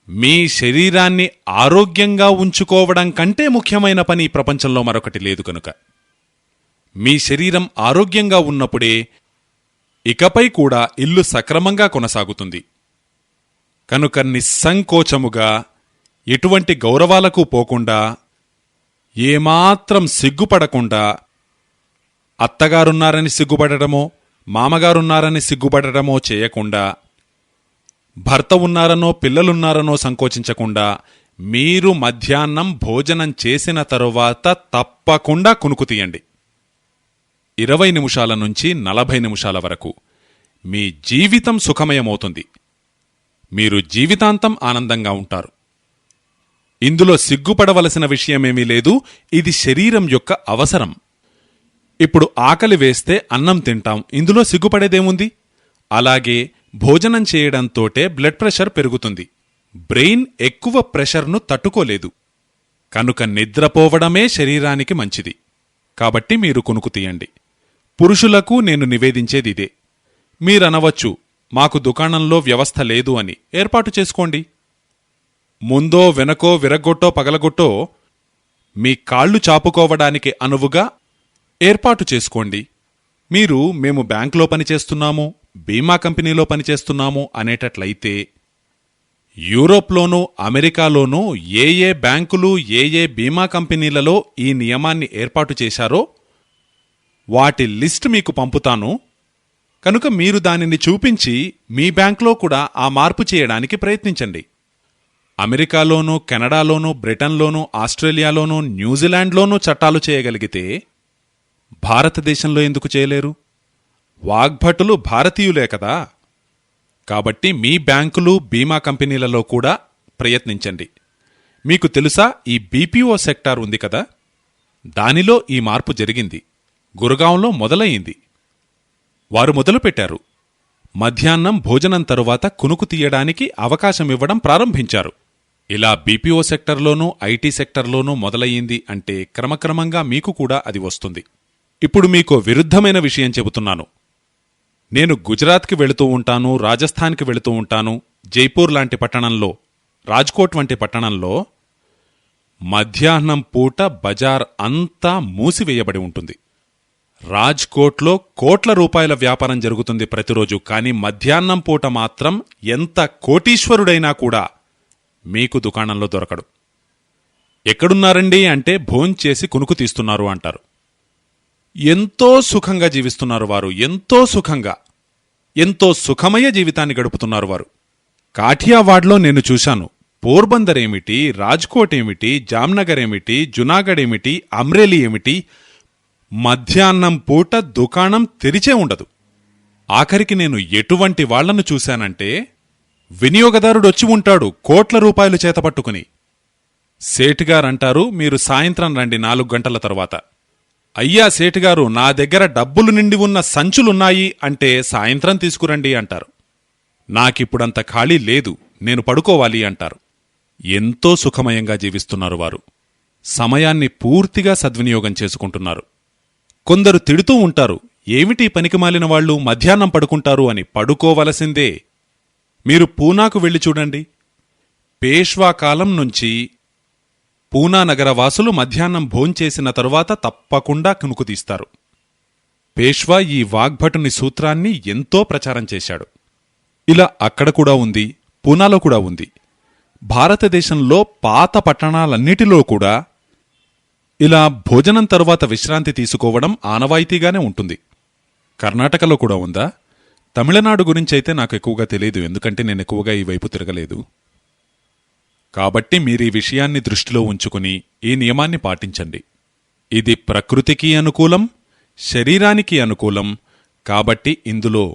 S1: మీ శరీరాన్ని ఆరోగ్యంగా ఉంచుకోవడం కంటే ముఖ్యమైన పని ఈ ప్రపంచంలో మరొకటి లేదు కనుక. మీ శరీరం ఆరోగ్యంగా ఉన్నప్పుడే ఇకపై కూడా ఇల్లు సక్రమంగా కొనసాగుతుంది. కనుక నిస్సంకోచముగా, ఎటువంటి గౌరవాలకు పోకుండా, ఏమాత్రం సిగ్గుపడకుండా, అత్తగారున్నారని సిగ్గుపడటమో మామగారున్నారని సిగ్గుపడటమో చేయకుండా, భర్త ఉన్నారనో పిల్లలున్నారనో సంకోచించకుండా, మీరు మధ్యాహ్నం భోజనం చేసిన తరువాత తప్పకుండా కునుకు తీయండి. 20 నిమిషాల నుంచి 40 నిమిషాల వరకు మీ జీవితం సుఖమయమవుతుంది. మీరు జీవితాంతం ఆనందంగా ఉంటారు. ఇందులో సిగ్గుపడవలసిన విషయమేమీ లేదు. ఇది శరీరం యొక్క అవసరం. ఇప్పుడు ఆకలి వేస్తే అన్నం తింటాం, ఇందులో సిగ్గుపడేదేముంది? అలాగే భోజనం చేయడంతోటే బ్లడ్ ప్రెషర్ పెరుగుతుంది. బ్రెయిన్ ఎక్కువ ప్రెషర్ను తట్టుకోలేదు. కనుక నిద్రపోవడమే శరీరానికి మంచిది. కాబట్టి మీరు కునుకు తీయండి. పురుషులకు నేను నివేదించేదిదే. మీరనవచ్చు, మాకు దుకాణంలో వ్యవస్థ లేదు అని. ఏర్పాటు చేసుకోండి. ముందో వెనకో విరగ్గొట్టో పగలగొట్టో మీ కాళ్ళు చాపుకోవడానికి అనువుగా ఏర్పాటు చేసుకోండి. మేము బ్యాంకులో పనిచేస్తున్నాము, బీమా కంపెనీలో పనిచేస్తున్నాము అనేటట్లయితే యూరోప్లోనూ అమెరికాలోనూ ఏ బ్యాంకులు ఏ బీమా కంపెనీలలో ఈ నియమాన్ని ఏర్పాటు చేశారో వాటి లిస్ట్ మీకు పంపుతాను. కనుక మీరు దానిని చూపించి మీ బ్యాంకులో కూడా ఆ మార్పు చేయడానికి ప్రయత్నించండి. అమెరికాలోనూ, కెనడాలోనూ, బ్రిటన్లోనూ, ఆస్ట్రేలియాలోనూ, న్యూజిలాండ్లోనూ చట్టాలు చేయగలిగితే భారతదేశంలో ఎందుకు చేయలేరు? వాగ్భటులు భారతీయులే కదా. కాబట్టి మీ బ్యాంకులు, బీమా కంపెనీలలో కూడా ప్రయత్నించండి. మీకు తెలుసా, ఈ బీపీఓ సెక్టార్ ఉంది కదా, దానిలో ఈ మార్పు జరిగింది. గురుగాంలో మొదలయింది. వారు మొదలుపెట్టారు. మధ్యాహ్నం భోజనం తరువాత కునుకు తీయడానికి అవకాశమివ్వడం ప్రారంభించారు. ఇలా బీపీఓ సెక్టర్లోనూ, ఐటీ సెక్టర్లోనూ మొదలయ్యింది అంటే క్రమక్రమంగా మీకు కూడా అది వస్తుంది. ఇప్పుడు మీకో విరుద్ధమైన విషయం చెబుతున్నాను. నేను గుజరాత్కి వెళుతూ ఉంటాను, రాజస్థాన్కి వెళుతూ ఉంటాను. జైపూర్ లాంటి పట్టణంలో, రాజ్కోట్ వంటి పట్టణంలో మధ్యాహ్నం పూట బజార్ అంతా మూసివేయబడి ఉంటుంది. రాజ్కోట్లో కోట్ల రూపాయల వ్యాపారం జరుగుతుంది ప్రతిరోజు. కానీ మధ్యాహ్నం పూట మాత్రం ఎంత కోటీశ్వరుడైనా కూడా మీకు దుకాణంలో దొరకడు. ఎక్కడున్నారండి అంటే భోంచేసి కునుకు తీస్తున్నారు అంటారు. ఎంతో సుఖంగా జీవిస్తున్నారు వారు, ఎంతో సుఖంగా, ఎంతో సుఖమయ జీవితాన్ని గడుపుతున్నారు వారు. కాఠియావాడ్లో నేను చూశాను. పోర్బందర్ ఏమిటి, రాజ్కోట్ ఏమిటి, జామ్నగర్ ఏమిటి, జునాగఢ్ ఏమిటి, అమ్రేలీ ఏమిటి, మధ్యాహ్నం పూట దుకాణం తెరిచే ఉండదు. ఆఖరికి నేను ఎటువంటి వాళ్లను చూశానంటే, వినియోగదారుడొచ్చి ఉంటాడు కోట్ల రూపాయలు చేతపట్టుకుని. సేటుగారంటారు, మీరు సాయంత్రం రండి 4 గంటల తర్వాత. అయ్యా సేటుగారు, నా దగ్గర డబ్బులు నిండి ఉన్న సంచులున్నాయి అంటే సాయంత్రం తీసుకురండి అంటారు. నాకిప్పుడంత ఖాళీ లేదు, నేను పడుకోవాలి అంటారు. ఎంతో సుఖమయంగా జీవిస్తున్నారు వారు. సమయాన్ని పూర్తిగా సద్వినియోగం చేసుకుంటున్నారు. కొందరు తిడుతూ ఉంటారు, ఏమిటి పనికిమాలిన వాళ్లు మధ్యాహ్నం పడుకుంటారు అని. పడుకోవలసిందే. మీరు పూనాకు వెళ్లి చూడండి. పేష్వా కాలం నుంచి పూనా నగరవాసులు మధ్యాహ్నం భోంచేసిన తరువాత తప్పకుండా కునుకుతీస్తారు. పేష్వా ఈ వాగ్భటుని సూత్రాన్ని ఎంతో ప్రచారం చేశాడు. ఇలా అక్కడ కూడా ఉంది, పూనాలో కూడా ఉంది. భారతదేశంలో పాత పట్టణాలన్నిటిలో కూడా ఇలా భోజనం తరువాత విశ్రాంతి తీసుకోవడం ఆనవాయితీగానే ఉంటుంది. కర్ణాటకలో కూడా ఉందా? తమిళనాడు గురించైతే నాకు ఎక్కువగా తెలియదు, ఎందుకంటే నేను ఎక్కువగా ఈ వైపు తిరగలేదు. కాబట్టి మీరీ విషయాన్ని దృష్టిలో ఉంచుకుని ఈ నియమాన్ని పాటించండి. ఇది ప్రకృతికి అనుకూలం, శరీరానికి అనుకూలం. కాబట్టి ఇందులో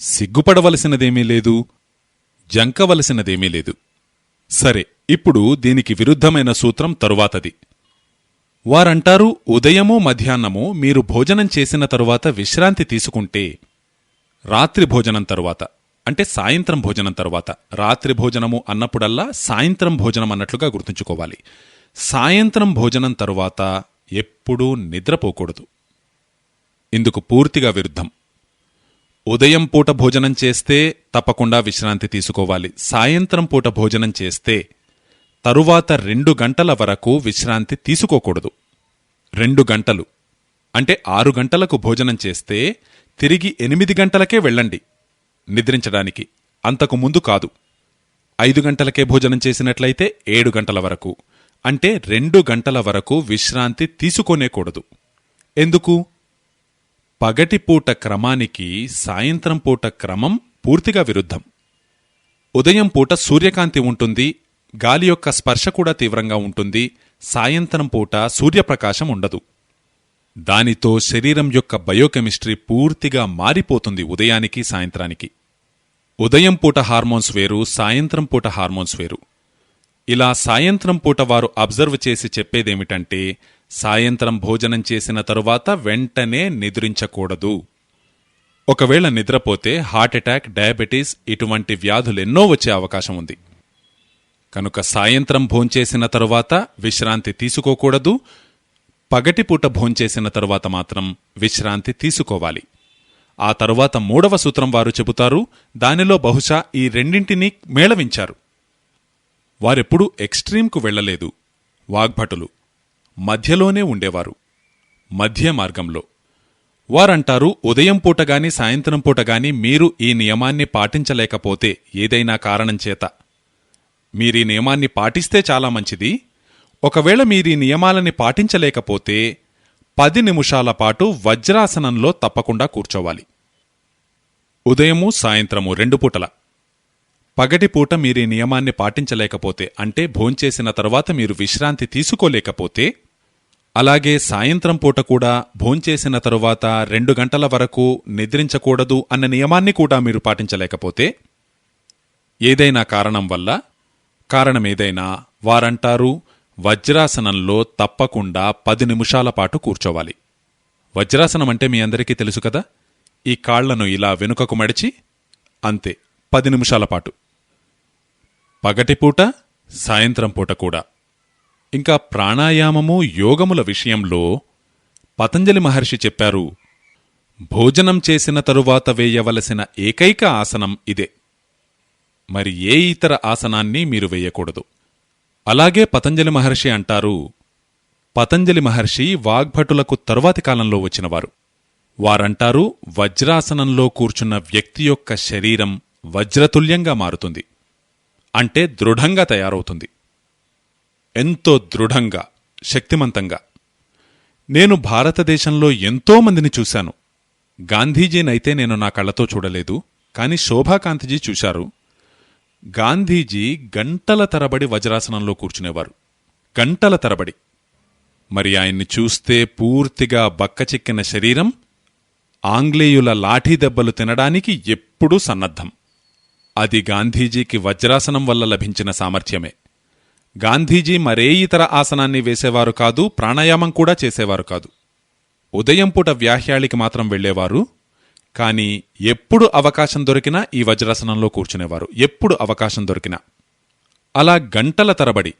S1: సిగ్గుపడవలసినదేమీ లేదు, జంకవలసినదేమీ లేదు. సరే, ఇప్పుడు దీనికి విరుద్ధమైన సూత్రం తరువాతది. వారంటారు, ఉదయమూ మధ్యాహ్నమూ మీరు భోజనం చేసిన తరువాత విశ్రాంతి తీసుకుంటే, రాత్రి భోజనం తరువాత అంటే సాయంత్రం భోజనం తరువాత, రాత్రి భోజనము అన్నప్పుడల్లా సాయంత్రం భోజనం అన్నట్లుగా గుర్తుంచుకోవాలి. సాయంత్రం భోజనం తరువాత ఎప్పుడూ నిద్రపోకూడదు. ఇందుకు పూర్తిగా విరుద్ధం. ఉదయం పూట భోజనం చేస్తే తప్పకుండా విశ్రాంతి తీసుకోవాలి. సాయంత్రం పూట భోజనం చేస్తే తరువాత 2 గంటల వరకు విశ్రాంతి తీసుకోకూడదు. 2 గంటలు అంటే 6 గంటలకు భోజనం చేస్తే తిరిగి 8 గంటలకే వెళ్ళండి నిద్రించడానికి, అంతకు ముందు కాదు. 5 గంటలకే భోజనం చేసినట్లయితే 7 గంటల వరకు, అంటే 2 గంటల వరకు విశ్రాంతి తీసుకోనేకూడదు. ఎందుకు? పగటిపూట క్రమానికి సాయంత్రం పూట క్రమం పూర్తిగా విరుద్ధం. ఉదయం పూట సూర్యకాంతి ఉంటుంది, గాలి యొక్క స్పర్శ కూడా తీవ్రంగా ఉంటుంది. సాయంత్రం పూట సూర్యప్రకాశం ఉండదు. దానితో శరీరం యొక్క బయోకెమిస్ట్రీ పూర్తిగా మారిపోతుంది ఉదయానికి సాయంత్రానికి. ఉదయం పూట హార్మోన్స్ వేరు, సాయంత్రం పూట హార్మోన్స్ వేరు. ఇలా సాయంత్రం పూట వారు అబ్జర్వ్ చేసి చెప్పేదేమిటంటే, సాయంత్రం భోజనం చేసిన తరువాత వెంటనే నిద్రించకూడదు. ఒకవేళ నిద్రపోతే హార్ట్ అటాక్, డయాబెటీస్ ఇటువంటి వ్యాధులెన్నో వచ్చే అవకాశం ఉంది. కనుక సాయంత్రం భోంచేసిన తరువాత విశ్రాంతి తీసుకోకూడదు. పగటిపూట భోంచేసిన తరువాత మాత్రం విశ్రాంతి తీసుకోవాలి. ఆ తరువాత 3వ సూత్రం వారు చెబుతారు. దానిలో బహుశా ఈ రెండింటినీ మేళవించారు. వారెప్పుడూ ఎక్స్ట్రీంకు వెళ్లలేదు. వాగ్భటులు మధ్యలోనే ఉండేవారు, మధ్య మార్గంలో. వారంటారు, ఉదయం పూటగాని సాయంత్రం పూటగాని మీరు ఈ నియమాన్ని పాటించలేకపోతే ఏదైనా కారణం చేత, మీరీ నియమాన్ని పాటిస్తే చాలా మంచిది. ఒకవేళ మీరీ నియమాలని పాటించలేకపోతే 10 నిమిషాల పాటు వజ్రాసనంలో తప్పకుండా కూర్చోవాలి. ఉదయము సాయంత్రము 2 పూటల. పగటిపూట మీరీ నియమాన్ని పాటించలేకపోతే, అంటే భోంచేసిన తరువాత మీరు విశ్రాంతి తీసుకోలేకపోతే, అలాగే సాయంత్రం పూట కూడా భోంచేసిన తరువాత 2 గంటల వరకు నిద్రించకూడదు అన్న నియమాన్ని కూడా మీరు పాటించలేకపోతే, ఏదైనా కారణం వల్ల, కారణమేదైనా, వారంటారు వజ్రాసనంలో తప్పకుండా 10 నిమిషాల పాటు కూర్చోవాలి. వజ్రాసనం అంటే మీ అందరికీ తెలుసు కదా, ఈ కాళ్లను ఇలా వెనుకకు మడిచి, అంతే 10 నిమిషాల పాటు. పగటిపూట సాయంత్రం పూట కూడా. ఇంకా ప్రాణాయామము యోగముల విషయంలో పతంజలి మహర్షి చెప్పారు, భోజనం చేసిన తరువాత వేయవలసిన ఏకైక ఆసనం ఇదే, మరి ఏ ఇతర ఆసనాన్ని మీరు వేయకూడదు. అలాగే పతంజలి మహర్షి అంటారు, పతంజలి మహర్షి వాగ్భటులకు తరువాతి కాలంలో వచ్చినవారు. వారంటారు, వజ్రాసనంలో కూర్చున్న వ్యక్తి యొక్క శరీరం వజ్రతుల్యంగా మారుతుంది, అంటే దృఢంగా తయారవుతుంది, ఎంతో దృఢంగా, శక్తిమంతంగా. నేను భారతదేశంలో ఎంతోమందిని చూశాను. గాంధీజీనైతే నేను నా కళ్లతో చూడలేదు, కాని శోభాకాంతిజీ చూశారు. గాంధీజీ గంటల తరబడి వజ్రాసనంలో కూర్చునేవారు, గంటల తరబడి. మరి ఆయన్ని చూస్తే పూర్తిగా బక్కచిక్కిన శరీరం, ఆంగ్లేయుల లాఠీ దెబ్బలు తినడానికి ఎప్పుడూ సన్నద్ధం. అది గాంధీజీకి వజ్రాసనం వల్ల లభించిన సామర్థ్యమే. గాంధీజీ మరే ఇతర ఆసనాన్ని వేసేవారు కాదు, ప్రాణాయామం కూడా చేసేవారు కాదు. ఉదయం పూట వ్యాహ్యాళికి మాత్రం వెళ్లేవారు, కాని ఎప్పుడు అవకాశం దొరికినా ఈ వజ్రాసనంలో కూర్చునేవారు, ఎప్పుడు అవకాశం దొరికినా. అలా గంటల తరబడి.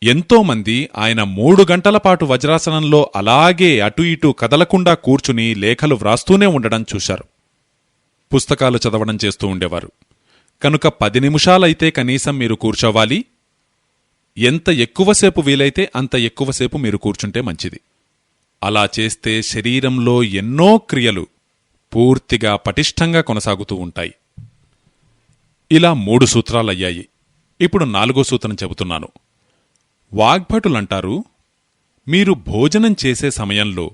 S1: ఎంతోమంది ఆయన 3 గంటల పాటు వజ్రాసనంలో అలాగే అటు ఇటు కదలకుండా కూర్చుని లేఖలు వ్రాస్తూనే ఉండడం చూశారు. పుస్తకాలు చదవడం చేస్తూ ఉండేవారు. కనుక 10 నిమిషాలైతే కనీసం మీరు కూర్చోవాలి. ఎంత ఎక్కువసేపు వీలైతే అంత ఎక్కువసేపు మీరు కూర్చుంటే మంచిది. అలా చేస్తే శరీరంలో ఎన్నో క్రియలు పూర్తిగా పటిష్టంగా కొనసాగుతూ ఉంటాయి. ఇలా 3 సూత్రాలయ్యాయి. ఇప్పుడు 4వ సూత్రం చెబుతున్నాను. వాగ్భటులంటారు, మీరు భోజనం చేసే సమయంలో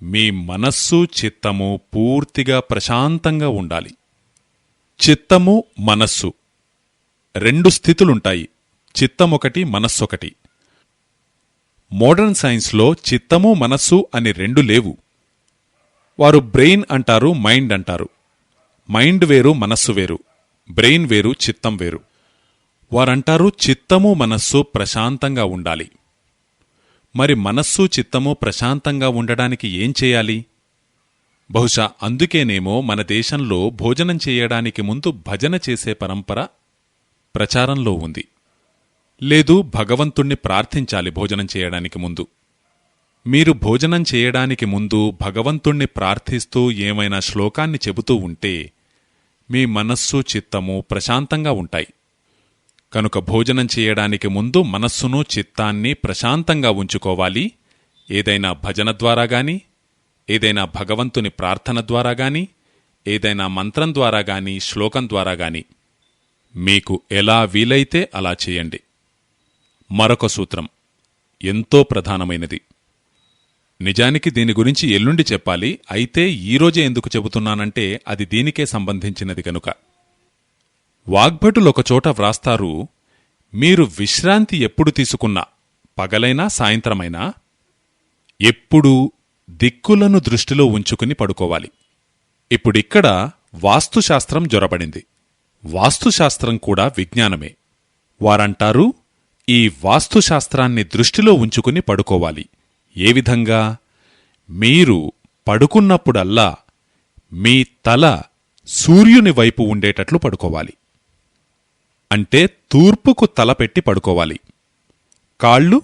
S1: మీ మనస్సు చిత్తము పూర్తిగా ప్రశాంతంగా ఉండాలి. చిత్తము మనస్సు 2 స్థితులుంటాయి, చిత్తమొకటి మనస్సొకటి. మోడర్న్ సైన్స్లో చిత్తము మనస్సు అని 2 లేవు. వారు బ్రెయిన్ అంటారు, మైండ్ అంటారు. మైండ్ వేరు, మనస్సు వేరు. బ్రెయిన్ వేరు, చిత్తం వేరు. వారంటారు, చిత్తము మనస్సు ప్రశాంతంగా ఉండాలి. మరి మనస్సు చిత్తము ప్రశాంతంగా ఉండడానికి ఏం చేయాలి? బహుశా అందుకేనేమో మన దేశంలో భోజనం చేయడానికి ముందు భజన చేసే పరంపర ప్రచారంలో ఉంది. లేదు, భగవంతుణ్ణి ప్రార్థించాలి భోజనం చేయడానికి ముందు. మీరు భోజనం చేయడానికి ముందు భగవంతుణ్ణి ప్రార్థిస్తూ ఏమైనా శ్లోకాన్ని చెబుతూ ఉంటే మీ మనస్సు చిత్తము ప్రశాంతంగా ఉంటాయి. కనుక భోజనం చేయడానికి ముందు మనస్సును చిత్తాన్ని ప్రశాంతంగా ఉంచుకోవాలి. ఏదైనా భజన ద్వారా గాని, ఏదైనా భగవంతుని ప్రార్థన ద్వారా గాని, ఏదైనా మంత్రం ద్వారా గాని, శ్లోకం ద్వారా గాని మీకు ఎలా వీలైతే అలా చేయండి. మరొక సూత్రం ఎంతో ప్రధానమైనది. నిజానికి దీని గురించి ఎల్లుండి చెప్పాలి, అయితే ఈరోజే ఎందుకు చెబుతున్నానంటే అది దీనికే సంబంధించినది కనుక. వాగ్భటులొకచోట వ్రాస్తారు, మీరు విశ్రాంతి ఎప్పుడు తీసుకున్నా, పగలైనా సాయంత్రమైనా, ఎప్పుడూ దిక్కులను దృష్టిలో ఉంచుకుని పడుకోవాలి. ఇప్పుడిక్కడ వాస్తుశాస్త్రం జొరబడింది. వాస్తుశాస్త్రం కూడా విజ్ఞానమే. వారంటారు, ఈ వాస్తుశాస్త్రాన్ని దృష్టిలో ఉంచుకుని పడుకోవాలి. ఏ విధంగా? మీరు పడుకున్నప్పుడల్లా మీ తల సూర్యుని వైపు ఉండేటట్లు పడుకోవాలి. అంటే తూర్పుకు తల పెట్టి పడుకోవాలి. కాళ్ళు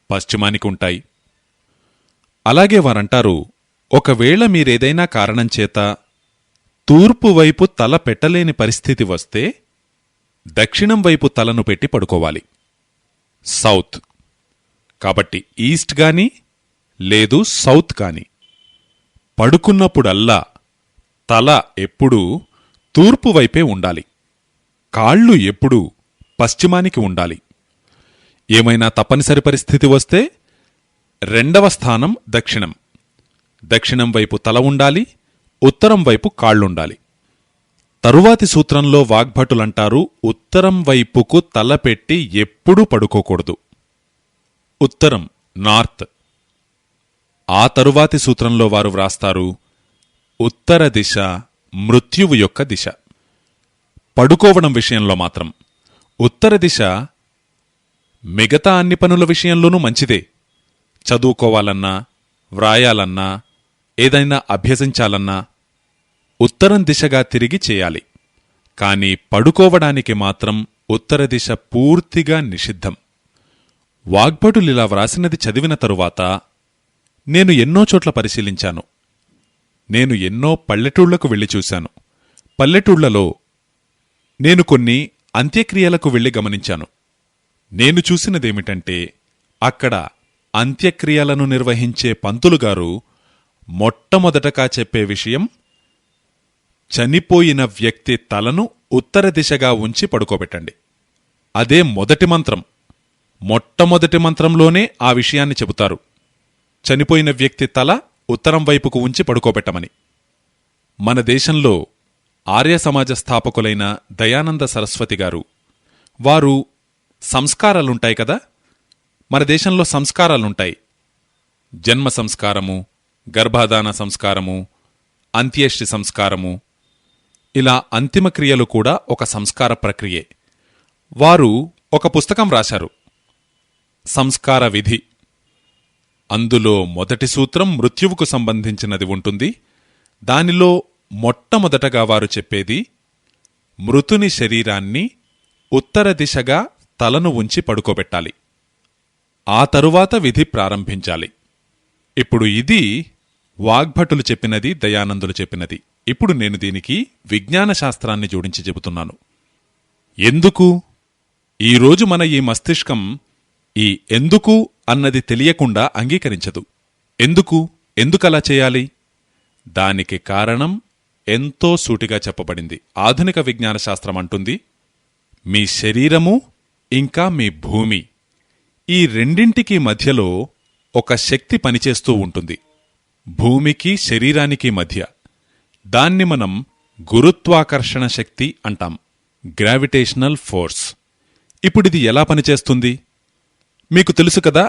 S1: పశ్చిమానికి ఉంటాయి. అలాగే వారంటారు, ఒకవేళ మీరేదైనా కారణం చేత తూర్పు వైపు తల పెట్టలేని పరిస్థితి వస్తే దక్షిణం వైపు తలను పెట్టి పడుకోవాలి. సౌత్. కాబట్టి ఈస్ట్ గాని లేదు సౌత్ కాని పడుకున్నప్పుడల్లా తల ఎప్పుడూ తూర్పు వైపే ఉండాలి. కాళ్ళు ఎప్పుడూ పశ్చిమానికి ఉండాలి. ఏమైనా తప్పనిసరి పరిస్థితి వస్తే రెండవ స్థానం దక్షిణం. దక్షిణం వైపు తల ఉండాలి, ఉత్తరం వైపు కాళ్ళుండాలి. తరువాతి సూత్రంలో వాగ్భటులంటారు, ఉత్తరం వైపుకు తల పెట్టి ఎప్పుడూ పడుకోకూడదు. ఉత్తరం నార్త్. ఆ తరువాతి సూత్రంలో వారు వ్రాస్తారు, ఉత్తర దిశ మృత్యువు యొక్క దిశ. పడుకోవడం విషయంలో మాత్రం ఉత్తర దిశ మిగతా అన్ని పనుల విషయంలోనూ మంచిదే. చదువుకోవాలన్నా, వ్రాయాలన్నా, ఏదైనా అభ్యసించాలన్నా ఉత్తరం దిశగా తిరిగి చేయాలి. కాని పడుకోవడానికి మాత్రం ఉత్తర దిశ పూర్తిగా నిషిద్ధం. వాగ్భటులిలా వ్రాసినది చదివిన తరువాత నేను ఎన్నో చోట్ల పరిశీలించాను. నేను ఎన్నో పల్లెటూళ్లకు వెళ్లి చూశాను. పల్లెటూళ్లలో నేను కొన్ని అంత్యక్రియలకు వెళ్లి గమనించాను. నేను చూసినదేమిటంటే, అక్కడ అంత్యక్రియలను నిర్వహించే పంతులుగారు మొట్టమొదటగా చెప్పే విషయం, చనిపోయిన వ్యక్తి తలను ఉత్తర దిశగా ఉంచి పడుకోబెట్టండి. అదే మొదటి మంత్రం. మొట్టమొదటి మంత్రంలోనే ఆ విషయాన్ని చెబుతారు, చనిపోయిన వ్యక్తి తల ఉత్తరం వైపుకు ఉంచి పడుకోబెట్టమని. మన దేశంలో ఆర్య సమాజ స్థాపకులైన దయానంద సరస్వతి గారు, వారు సంస్కారాలుంటాయి కదా, మన దేశంలో సంస్కారాలుంటాయి. జన్మ సంస్కారము, గర్భాధాన సంస్కారము, అంత్యేష్టి సంస్కారము, ఇలా అంతిమ క్రియలు కూడా ఒక సంస్కార ప్రక్రియే. వారు ఒక పుస్తకం రాశారు, సంస్కార విధి. అందులో మొదటి సూత్రం మృత్యువుకు సంబంధించినది ఉంటుంది. దానిలో మొట్టమొదటగా వారు చెప్పేది, మృతుని శరీరాన్ని ఉత్తర దిశగా తలను ఉంచి పడుకోబెట్టాలి. ఆ తరువాత విధి ప్రారంభించాలి. ఇప్పుడు ఇది వాగ్భటులు చెప్పినది, దయానందులు చెప్పినది. ఇప్పుడు నేను దీనికి విజ్ఞాన శాస్త్రాన్ని జోడించి చెబుతున్నాను. ఎందుకు? ఈరోజు మన ఈ మస్తిష్కం ఈ ఎందుకు అన్నది తెలియకుండా అంగీకరించదు. ఎందుకలా చేయాలి? దానికి కారణం ఎంతో సూటిగా చెప్పబడింది. ఆధునిక విజ్ఞాన శాస్త్రం అంటుంది, మీ శరీరము ఇంకా మీ భూమి, ఈ రెండింటికీ మధ్యలో ఒక శక్తి పనిచేస్తూ ఉంటుంది. భూమికి శరీరానికి మధ్య. దాన్ని మనం గురుత్వాకర్షణ శక్తి అంటాం, గ్రావిటేషనల్ ఫోర్స్. ఇప్పుడిది ఎలా పనిచేస్తుంది? మీకు తెలుసు కదా,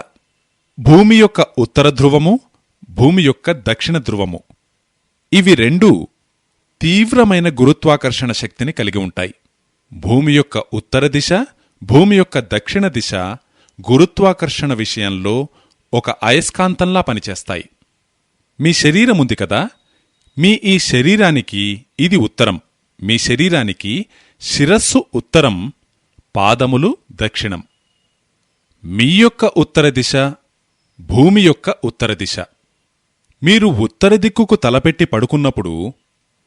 S1: భూమి యొక్క ఉత్తర ధ్రువము, భూమి యొక్క దక్షిణ ధ్రువము, ఇవి రెండూ తీవ్రమైన గురుత్వాకర్షణ శక్తిని కలిగి ఉంటాయి. భూమి యొక్క ఉత్తర దిశ, భూమి యొక్క దక్షిణ దిశ గురుత్వాకర్షణ విషయంలో ఒక అయస్కాంతంలా పనిచేస్తాయి. మీ శరీరముంది కదా, మీ ఈ శరీరానికి ఇది ఉత్తరం. మీ శరీరానికి శిరస్సు ఉత్తరం, పాదములు దక్షిణం. మీ యొక్క ఉత్తర దిశ, భూమి యొక్క ఉత్తర దిశ. మీరు ఉత్తర దిక్కుకు తలపెట్టి పడుకున్నప్పుడు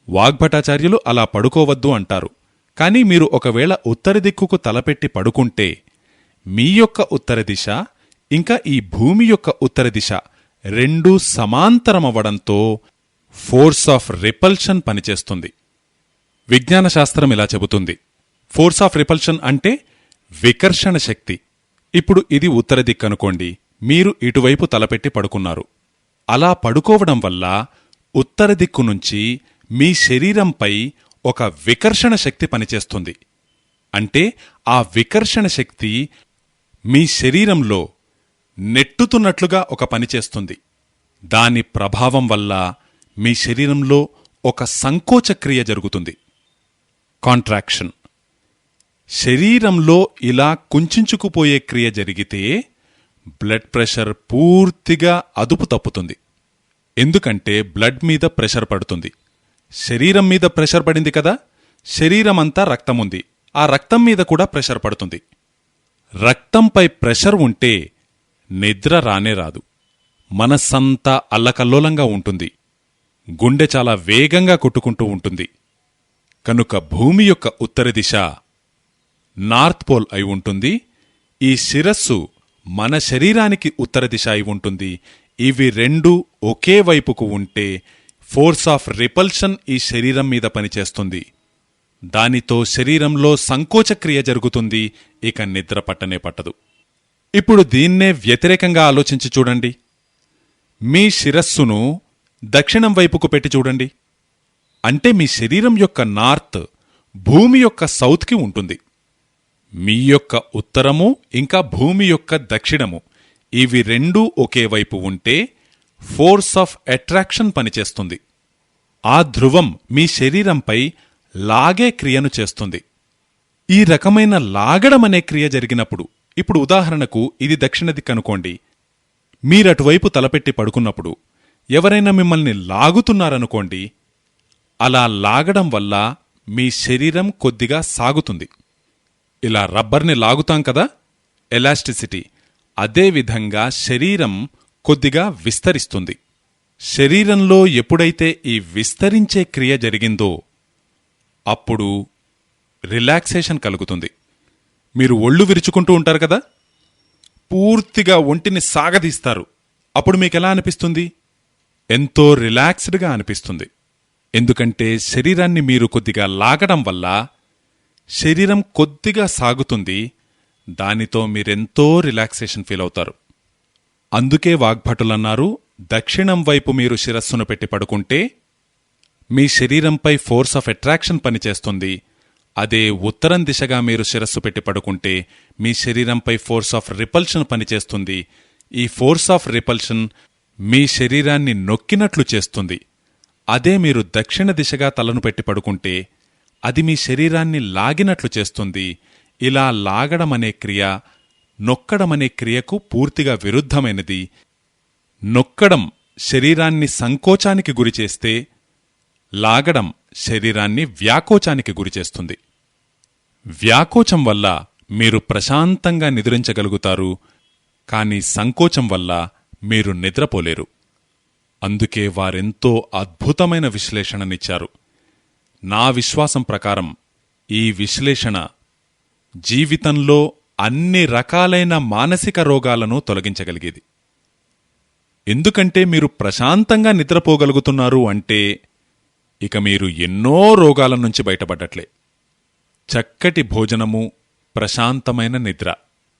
S1: వాగ్భటాచార్యులు అలా పడుకోవద్దు అంటారు. కాని మీరు ఒకవేళ ఉత్తర దిక్కుకు తలపెట్టి పడుకుంటే మీ యొక్క ఉత్తర దిశ ఇంకా ఈ భూమి యొక్క ఉత్తర దిశ రెండూ సమాంతరమవ్వడంతో ఫోర్స్ ఆఫ్ రిపల్షన్ పనిచేస్తుంది. విజ్ఞాన శాస్త్రం ఇలా చెబుతుంది, ఫోర్స్ ఆఫ్ రిపల్షన్ అంటే వికర్షణ శక్తి. ఇప్పుడు ఇది ఉత్తర దిక్కనుకోండి, మీరు ఇటువైపు తలపెట్టి పడుకున్నారు. అలా పడుకోవడం వల్ల ఉత్తర దిక్కు నుంచి మీ శరీరంపై ఒక వికర్షణ శక్తి పనిచేస్తుంది. అంటే ఆ వికర్షణ శక్తి మీ శరీరంలో నెట్టుతున్నట్లుగా ఒక పనిచేస్తుంది. దాని ప్రభావం వల్ల మీ శరీరంలో ఒక సంకోచక్రియ జరుగుతుంది, కాంట్రాక్షన్. శరీరంలో ఇలా కుంచుకుపోయే క్రియ జరిగితే బ్లడ్ ప్రెషర్ పూర్తిగా అదుపు తప్పుతుంది. ఎందుకంటే బ్లడ్ మీద ప్రెషర్ పడుతుంది. శరీరం మీద ప్రెషర్ పడింది కదా, శరీరమంతా రక్తముంది, ఆ రక్తం మీద కూడా ప్రెషర్ పడుతుంది. రక్తంపై ప్రెషర్ ఉంటే నిద్ర రానే రాదు. మనస్సంతా అల్లకల్లోలంగా ఉంటుంది. గుండె చాలా వేగంగా కొట్టుకుంటూ ఉంటుంది. కనుక భూమి యొక్క ఉత్తర దిశ నార్త్ పోల్ అయి ఉంటుంది. ఈ శిరస్సు మన శరీరానికి ఉత్తర దిశ అయి ఉంటుంది. ఇవి రెండూ ఒకే వైపుకు ఉంటే ఫోర్స్ ఆఫ్ రిపల్షన్ ఈ శరీరం మీద పనిచేస్తుంది. దానితో శరీరంలో సంకోచక్రియ జరుగుతుంది. ఇక నిద్ర పట్టనే పట్టదు. ఇప్పుడు దీన్నే వ్యతిరేకంగా ఆలోచించి చూడండి. మీ శిరస్సును దక్షిణం వైపుకు పెట్టి చూడండి. అంటే మీ శరీరం యొక్క నార్త్ భూమి యొక్క సౌత్కి ఉంటుంది. మీ యొక్క ఉత్తరము ఇంకా భూమి యొక్క దక్షిణము ఇవి రెండూ ఒకే వైపు ఉంటే ఫోర్స్ ఆఫ్ అట్రాక్షన్ పనిచేస్తుంది. ఆ ధ్రువం మీ శరీరంపై లాగే క్రియను చేస్తుంది. ఈ రకమైన లాగడమనే క్రియ జరిగినప్పుడు, ఇప్పుడు ఉదాహరణకు ఇది దక్షిణ దిక్కనుకోండి, మీరటువైపు తలపెట్టి పడుకున్నప్పుడు ఎవరైనా మిమ్మల్ని లాగుతున్నారనుకోండి, అలా లాగడం వల్ల మీ శరీరం కొద్దిగా సాగుతుంది. ఇలా రబ్బర్ని లాగుతాం కదా, ఎలాస్టిసిటీ, అదేవిధంగా శరీరం కొద్దిగా విస్తరిస్తుంది. శరీరంలో ఎప్పుడైతే ఈ విస్తరించే క్రియ జరిగిందో అప్పుడు రిలాక్సేషన్ కలుగుతుంది. మీరు ఒళ్ళు విరుచుకుంటూ ఉంటారు కదా, పూర్తిగా ఒంటిని సాగదీస్తారు. అప్పుడు మీకెలా అనిపిస్తుంది? ఎంతో రిలాక్స్డ్గా అనిపిస్తుంది. ఎందుకంటే శరీరాన్ని మీరు కొద్దిగా లాగడం వల్ల శరీరం కొద్దిగా సాగుతుంది. దానితో మీరెంతో రిలాక్సేషన్ ఫీల్ అవుతారు. అందుకే వాగ్భటులన్నారు, దక్షిణం వైపు మీరు శిరస్సును పెట్టి పడుకుంటే మీ శరీరంపై ఫోర్స్ ఆఫ్ అట్రాక్షన్ పనిచేస్తుంది. అదే ఉత్తరం దిశగా మీరు శిరస్సు పెట్టి పడుకుంటే మీ శరీరంపై ఫోర్స్ ఆఫ్ రిపల్షన్ పనిచేస్తుంది. ఈ ఫోర్స్ ఆఫ్ రిపల్షన్ మీ శరీరాన్ని నొక్కినట్లు చేస్తుంది. అదే మీరు దక్షిణ దిశగా తలను పెట్టి పడుకుంటే అది మీ శరీరాన్ని లాగినట్లు చేస్తుంది. ఇలా లాగడమనే క్రియ నొక్కడమనే క్రియకు పూర్తిగా విరుద్ధమైనది. నొక్కడం శరీరాన్ని సంకోచానికి గురిచేస్తే లాగడం శరీరాన్ని వ్యాకోచానికి గురిచేస్తుంది. వ్యాకోచం వల్ల మీరు ప్రశాంతంగా నిద్రించగలుగుతారు, కాని సంకోచం వల్ల మీరు నిద్రపోలేరు. అందుకే వారెంతో అద్భుతమైన విశ్లేషణనిచ్చారు. నా విశ్వాసం ప్రకారం ఈ విశ్లేషణ జీవితంలో అన్ని రకాలైన మానసిక రోగాలను తొలగించగలిగేది. ఎందుకంటే మీరు ప్రశాంతంగా నిద్రపోగలుగుతున్నారు అంటే ఇక మీరు ఎన్నో రోగాల నుంచి బయటపడ్డట్లే. చక్కటి భోజనము, ప్రశాంతమైన నిద్ర,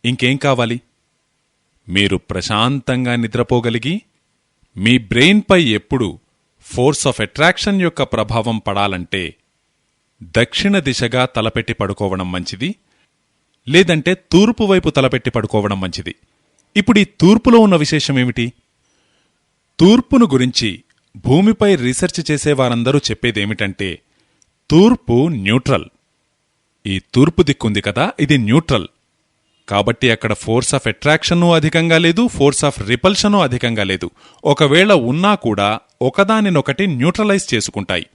S1: ఇంకేం కావాలి? మీరు ప్రశాంతంగా నిద్రపోగలిగి మీ బ్రెయిన్పై ఎప్పుడు ఫోర్స్ ఆఫ్ అట్రాక్షన్ యొక్క ప్రభావం పడాలంటే దక్షిణ దిశగా తలపెట్టి పడుకోవడం మంచిది, లేదంటే తూర్పు వైపు తలపెట్టి పడుకోవడం మంచిది. ఇప్పుడు ఈ తూర్పులో ఉన్న విశేషమేమిటి? తూర్పును గురించి భూమిపై రీసెర్చ్ చేసేవారందరూ చెప్పేదేమిటంటే తూర్పు న్యూట్రల్. ఈ తూర్పు దిక్కుంది కదా, ఇది న్యూట్రల్. కాబట్టి అక్కడ ఫోర్స్ ఆఫ్ అట్రాక్షను అధికంగా లేదు, ఫోర్స్ ఆఫ్ రిపల్షను అధికంగా లేదు. ఒకవేళ ఉన్నా కూడా ఒకదానినొకటి న్యూట్రలైజ్ చేసుకుంటాయి.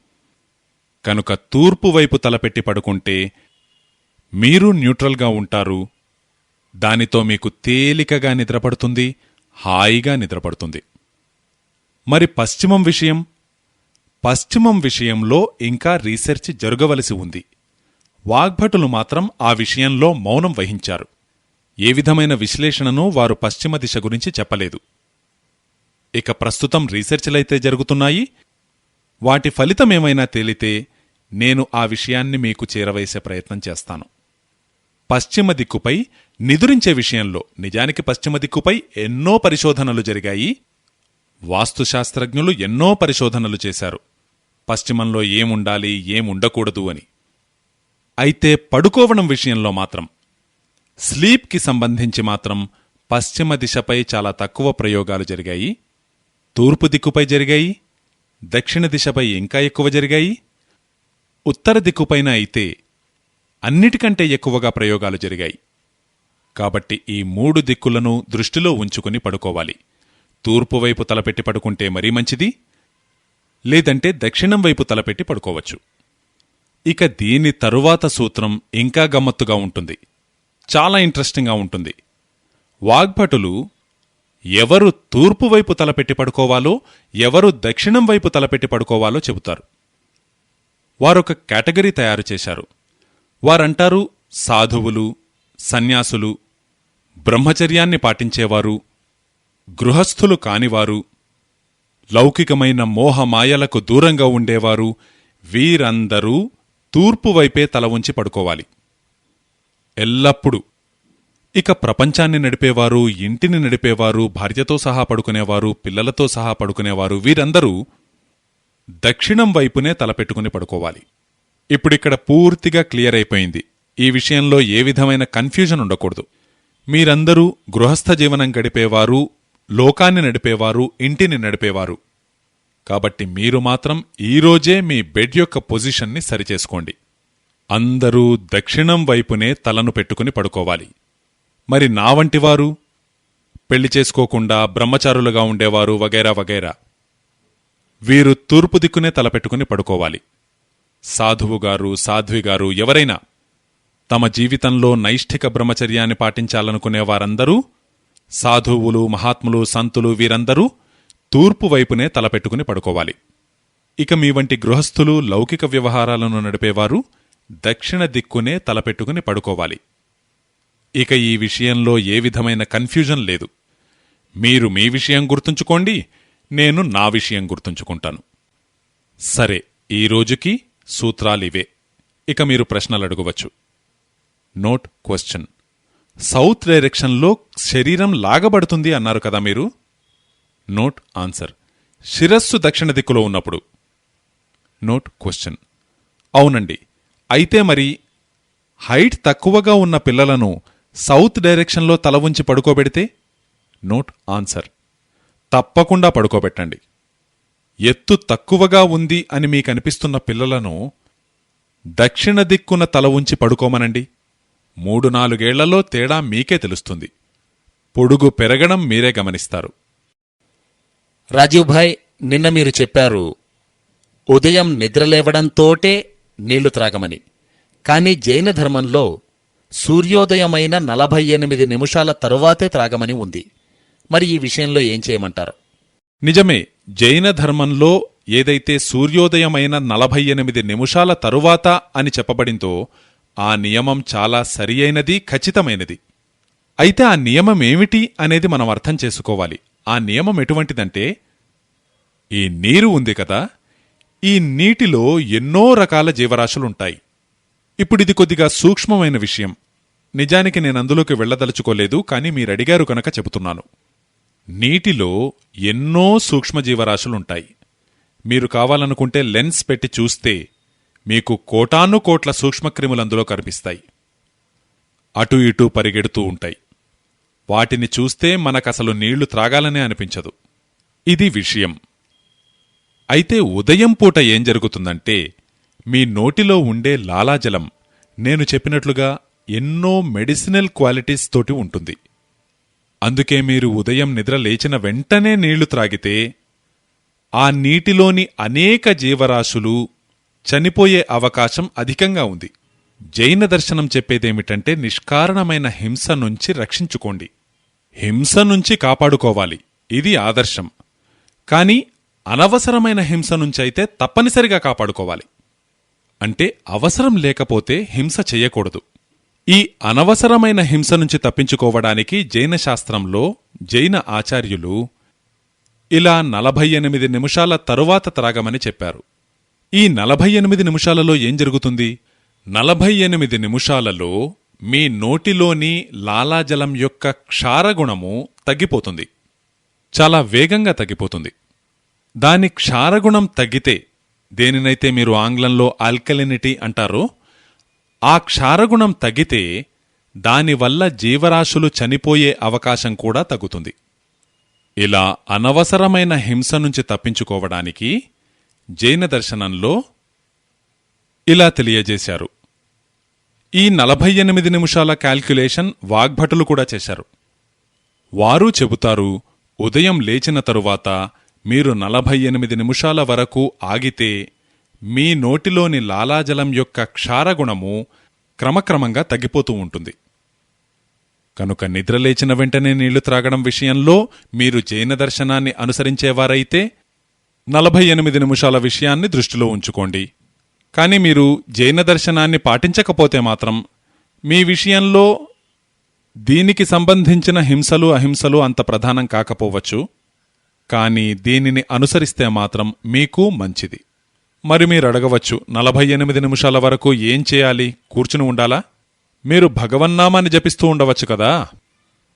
S1: కనుక తూర్పు వైపు తలపెట్టి పడుకుంటే మీరు న్యూట్రల్గా ఉంటారు. దానితో మీకు తేలికగా నిద్రపడుతుంది, హాయిగా నిద్రపడుతుంది. మరి పశ్చిమం విషయం? పశ్చిమం విషయంలో ఇంకా రీసెర్చ్ జరగవలసి ఉంది. వాగ్భటులు మాత్రం ఆ విషయంలో మౌనం వహించారు. ఏ విధమైన విశ్లేషణను వారు పశ్చిమ దిశ గురించి చెప్పలేదు. ఇక ప్రస్తుతం రీసెర్చ్లైతే జరుగుతున్నాయి. వాటి ఫలితమేమైనా తేలితే నేను ఆ విషయాన్ని మీకు చేరవేసే ప్రయత్నం చేస్తాను. పశ్చిమ దిక్కుపై నిదురించే విషయంలో నిజానికి పశ్చిమ దిక్కుపై ఎన్నో పరిశోధనలు జరిగాయి. వాస్తుశాస్త్రజ్ఞులు ఎన్నో పరిశోధనలు చేశారు, పశ్చిమంలో ఏముండాలి ఏముండకూడదు అని. అయితే పడుకోవడం విషయంలో మాత్రం, స్లీప్కి సంబంధించి మాత్రం పశ్చిమ దిశపై చాలా తక్కువ ప్రయోగాలు జరిగాయి. తూర్పు దిక్కుపై జరిగాయి, దక్షిణ దిశపై ఇంకా ఎక్కువ జరిగాయి. ఉత్తర దిక్కుపైన అయితే అన్నిటికంటే ఎక్కువగా ప్రయోగాలు జరిగాయి. కాబట్టి ఈ మూడు దిక్కులను దృష్టిలో ఉంచుకుని పడుకోవాలి. తూర్పువైపు తలపెట్టి పడుకుంటే మరీ మంచిది, లేదంటే దక్షిణం వైపు తలపెట్టి పడుకోవచ్చు. ఇక దీని తరువాత సూత్రం ఇంకా గమ్మత్తుగా ఉంటుంది, చాలా ఇంట్రెస్టింగ్గా ఉంటుంది. వాగ్భటులు ఎవరు తూర్పువైపు తలపెట్టి పడుకోవాలో, ఎవరు దక్షిణం వైపు తలపెట్టి పడుకోవాలో చెబుతారు. వారొక కేటగిరీ తయారు చేశారు. వారంటారు, సాధువులు, సన్యాసులు, బ్రహ్మచర్యాన్ని పాటించేవారు, గృహస్థులు కానివారు, లౌకికమైన మోహమాయలకు దూరంగా ఉండేవారు వీరందరూ తూర్పువైపే తల ఉంచి పడుకోవాలి ఎల్లప్పుడూ. ఇక ప్రపంచాన్ని నడిపేవారు, ఇంటిని నడిపేవారు, భార్యతో సహా పడుకునేవారు, పిల్లలతో సహా పడుకునేవారు వీరందరూ దక్షిణం వైపునే తలపెట్టుకుని పడుకోవాలి. ఇప్పుడిక్కడ పూర్తిగా క్లియర్ అయిపోయింది. ఈ విషయంలో ఏ విధమైన కన్ఫ్యూజన్ ఉండకూడదు. మీరందరూ గృహస్థ జీవనం గడిపేవారు, లోకాన్ని నడిపేవారు, ఇంటిని నడిపేవారు. కాబట్టి మీరు మాత్రం ఈరోజే మీ బెడ్ యొక్క పొజిషన్ని సరిచేసుకోండి. అందరూ దక్షిణం వైపునే తలను పెట్టుకుని పడుకోవాలి. మరి నా వంటివారు, పెళ్లి చేసుకోకుండా బ్రహ్మచారులుగా ఉండేవారు వగైరా వగైరా, వీరు తూర్పు దిక్కునే తలపెట్టుకుని పడుకోవాలి. సాధువుగారు, సాధ్విగారు ఎవరైనా తమ జీవితంలో నైష్ఠిక బ్రహ్మచర్యాన్ని పాటించాలనుకునేవారందరూ, సాధువులు, మహాత్ములు, సంతులు వీరందరూ తూర్పు వైపునే తలపెట్టుకుని పడుకోవాలి. ఇక మీ వంటి గృహస్థులు, లౌకిక వ్యవహారాలను నడిపేవారు దక్షిణ దిక్కునే తలపెట్టుకుని పడుకోవాలి. ఇక ఈ విషయంలో ఏ విధమైన కన్ఫ్యూజన్ లేదు. మీరు మీ విషయం గుర్తుంచుకోండి, నేను నా విషయం గుర్తుంచుకుంటాను. సరే, ఈ రోజుకి సూత్రాలివే. ఇక మీరు ప్రశ్నలు అడగవచ్చు. Note question. సౌత్ డైరెక్షన్లో శరీరం లాగబడుతుంది అన్నారు కదా మీరు. Note answer. శిరస్సు దక్షిణ దిక్కులో ఉన్నప్పుడు. Note question. అవునండి. అయితే మరి హైట్ తక్కువగా ఉన్న పిల్లలను సౌత్ డైరెక్షన్లో తల ఉంచి పడుకోబెడితే? Note answer. తప్పకుండా పడుకోబెట్టండి. ఎత్తు తక్కువగా ఉంది అని మీకనిపిస్తున్న పిల్లలను దక్షిణ దిక్కున తల ఉంచి పడుకోమనండి. 3-4 ఏళ్లలో తేడా మీకే తెలుస్తుంది. పొడుగు పెరగడం మీరే గమనిస్తారు.
S2: రాజీవ్ భాయ్, నిన్న మీరు చెప్పారు ఉదయం నిద్రలేవడంతోటే నీళ్లు త్రాగమని. కానీ జైన ధర్మంలో సూర్యోదయమైన 48 నిమిషాల తరువాతే త్రాగమని ఉంది. మరి ఈ విషయంలో ఏం చేయమంటారు?
S1: నిజమే. జైన ధర్మంలో ఏదైతే సూర్యోదయమైన 48 నిమిషాల తరువాత అని చెప్పబడిందో ఆ నియమం చాలా సరియైనది, ఖచ్చితమైనది. అయితే ఆ నియమం ఏమిటి అనేది మనం అర్థం చేసుకోవాలి. ఆ నియమం ఎటువంటిదంటే, ఈ నీరు ఉంది కదా, ఈ నీటిలో ఎన్నో రకాల జీవరాశులుంటాయి. ఇప్పుడిది కొద్దిగా సూక్ష్మమైన విషయం. నిజానికి నేనందులోకి వెళ్లదలుచుకోలేదు, కానీ మీరడిగారు కనుక చెబుతున్నాను. నీటిలో ఎన్నో సూక్ష్మజీవరాశులుంటాయి. మీరు కావాలనుకుంటే లెన్స్ పెట్టి చూస్తే మీకు కోటానుకోట్ల సూక్ష్మక్రిములందులో కనిపిస్తాయి. అటూ ఇటూ పరిగెడుతూ ఉంటాయి. వాటిని చూస్తే మనకసలు నీళ్లు త్రాగాలనే అనిపించదు. ఇది విషయం. అయితే ఉదయం పూట ఏం జరుగుతుందంటే, మీ నోటిలో ఉండే లాలాజలం నేను చెప్పినట్లుగా ఎన్నో మెడిసినల్ క్వాలిటీస్ తోటి ఉంటుంది. అందుకే మీరు ఉదయం నిద్ర లేచిన వెంటనే నీళ్లు త్రాగితే ఆ నీటిలోని అనేక జీవరాశులు చనిపోయే అవకాశం అధికంగా ఉంది. జైన దర్శనం చెప్పేదేమిటంటే, నిష్కారణమైన హింస నుంచి రక్షించుకోండి, హింస నుంచి కాపాడుకోవాలి. ఇది ఆదర్శం. కాని అనవసరమైన హింస నుంచైతే తప్పనిసరిగా కాపాడుకోవాలి. అంటే అవసరం లేకపోతే హింస చెయ్యకూడదు. ఈ అనవసరమైన హింస నుంచి తప్పించుకోవడానికి జైన శాస్త్రంలో జైన ఆచార్యులు ఇలా 48 నిమిషాల తరువాత త్రాగమని చెప్పారు. ఈ 48 నిమిషాలలో ఏం జరుగుతుంది? 48 నిమిషాలలో మీ నోటిలోని లాలాజలం యొక్క క్షారగుణము తగ్గిపోతుంది. చాలా వేగంగా తగ్గిపోతుంది. దాని క్షారగుణం తగ్గితే, దేనినైతే మీరు ఆంగ్లంలో ఆల్కలినిటీ అంటారో, ఆ క్షారగుణం తగ్గితే దానివల్ల జీవరాశులు చనిపోయే అవకాశం కూడా తగ్గుతుంది. ఇలా అనవసరమైన హింస నుంచి తప్పించుకోవడానికి జైన దర్శనంలో ఇలా తెలియజేశారు. ఈ 48 నిమిషాల క్యాల్క్యులేషన్ వాగ్భటులు కూడా చేశారు. వారు చెబుతారు, ఉదయం లేచిన తరువాత మీరు 48 నిమిషాల వరకు ఆగితే మీ నోటిలోని లాలాజలం యొక్క క్షారగుణము క్రమక్రమంగా తగ్గిపోతూ ఉంటుంది. కనుక నిద్రలేచిన వెంటనే నీళ్లు త్రాగడం విషయంలో మీరు జైన దర్శనాన్ని అనుసరించేవారైతే 48 నిమిషాల విషయాన్ని దృష్టిలో ఉంచుకోండి. కాని మీరు జైన దర్శనాన్ని పాటించకపోతే మాత్రం మీ విషయంలో దీనికి సంబంధించిన హింసలు అహింసలు అంత ప్రధానం కాకపోవచ్చు. కానీ దీనిని అనుసరిస్తే మాత్రం మీకు మంచిది. మరి మీరు అడగవచ్చు, 48 నిమిషాల వరకు ఏం చేయాలి? కూర్చుని ఉండాలా? మీరు భగవన్నామాన్ని జపిస్తూ ఉండవచ్చు కదా.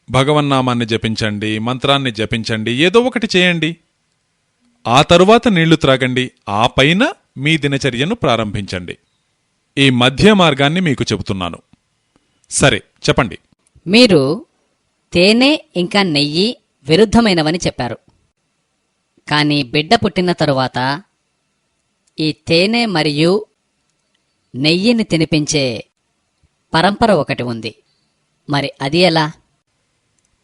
S1: భగవన్నామాన్ని జపించండి, మంత్రాన్ని జపించండి, ఏదో ఒకటి చేయండి. ఆ తరువాత నీళ్లు త్రాగండి. ఆ పైన మీ దినచర్యను ప్రారంభించండి. ఈ మధ్య మార్గాన్ని మీకు చెబుతున్నాను. సరే, చెప్పండి.
S3: మీరు తేనె ఇంకా నెయ్యి విరుద్ధమైనవని చెప్పారు. కానీ బిడ్డ పుట్టిన తరువాత ఈ తేనె మరియు నెయ్యిని తినిపించే పరంపర ఒకటి ఉంది. మరి అది ఎలా?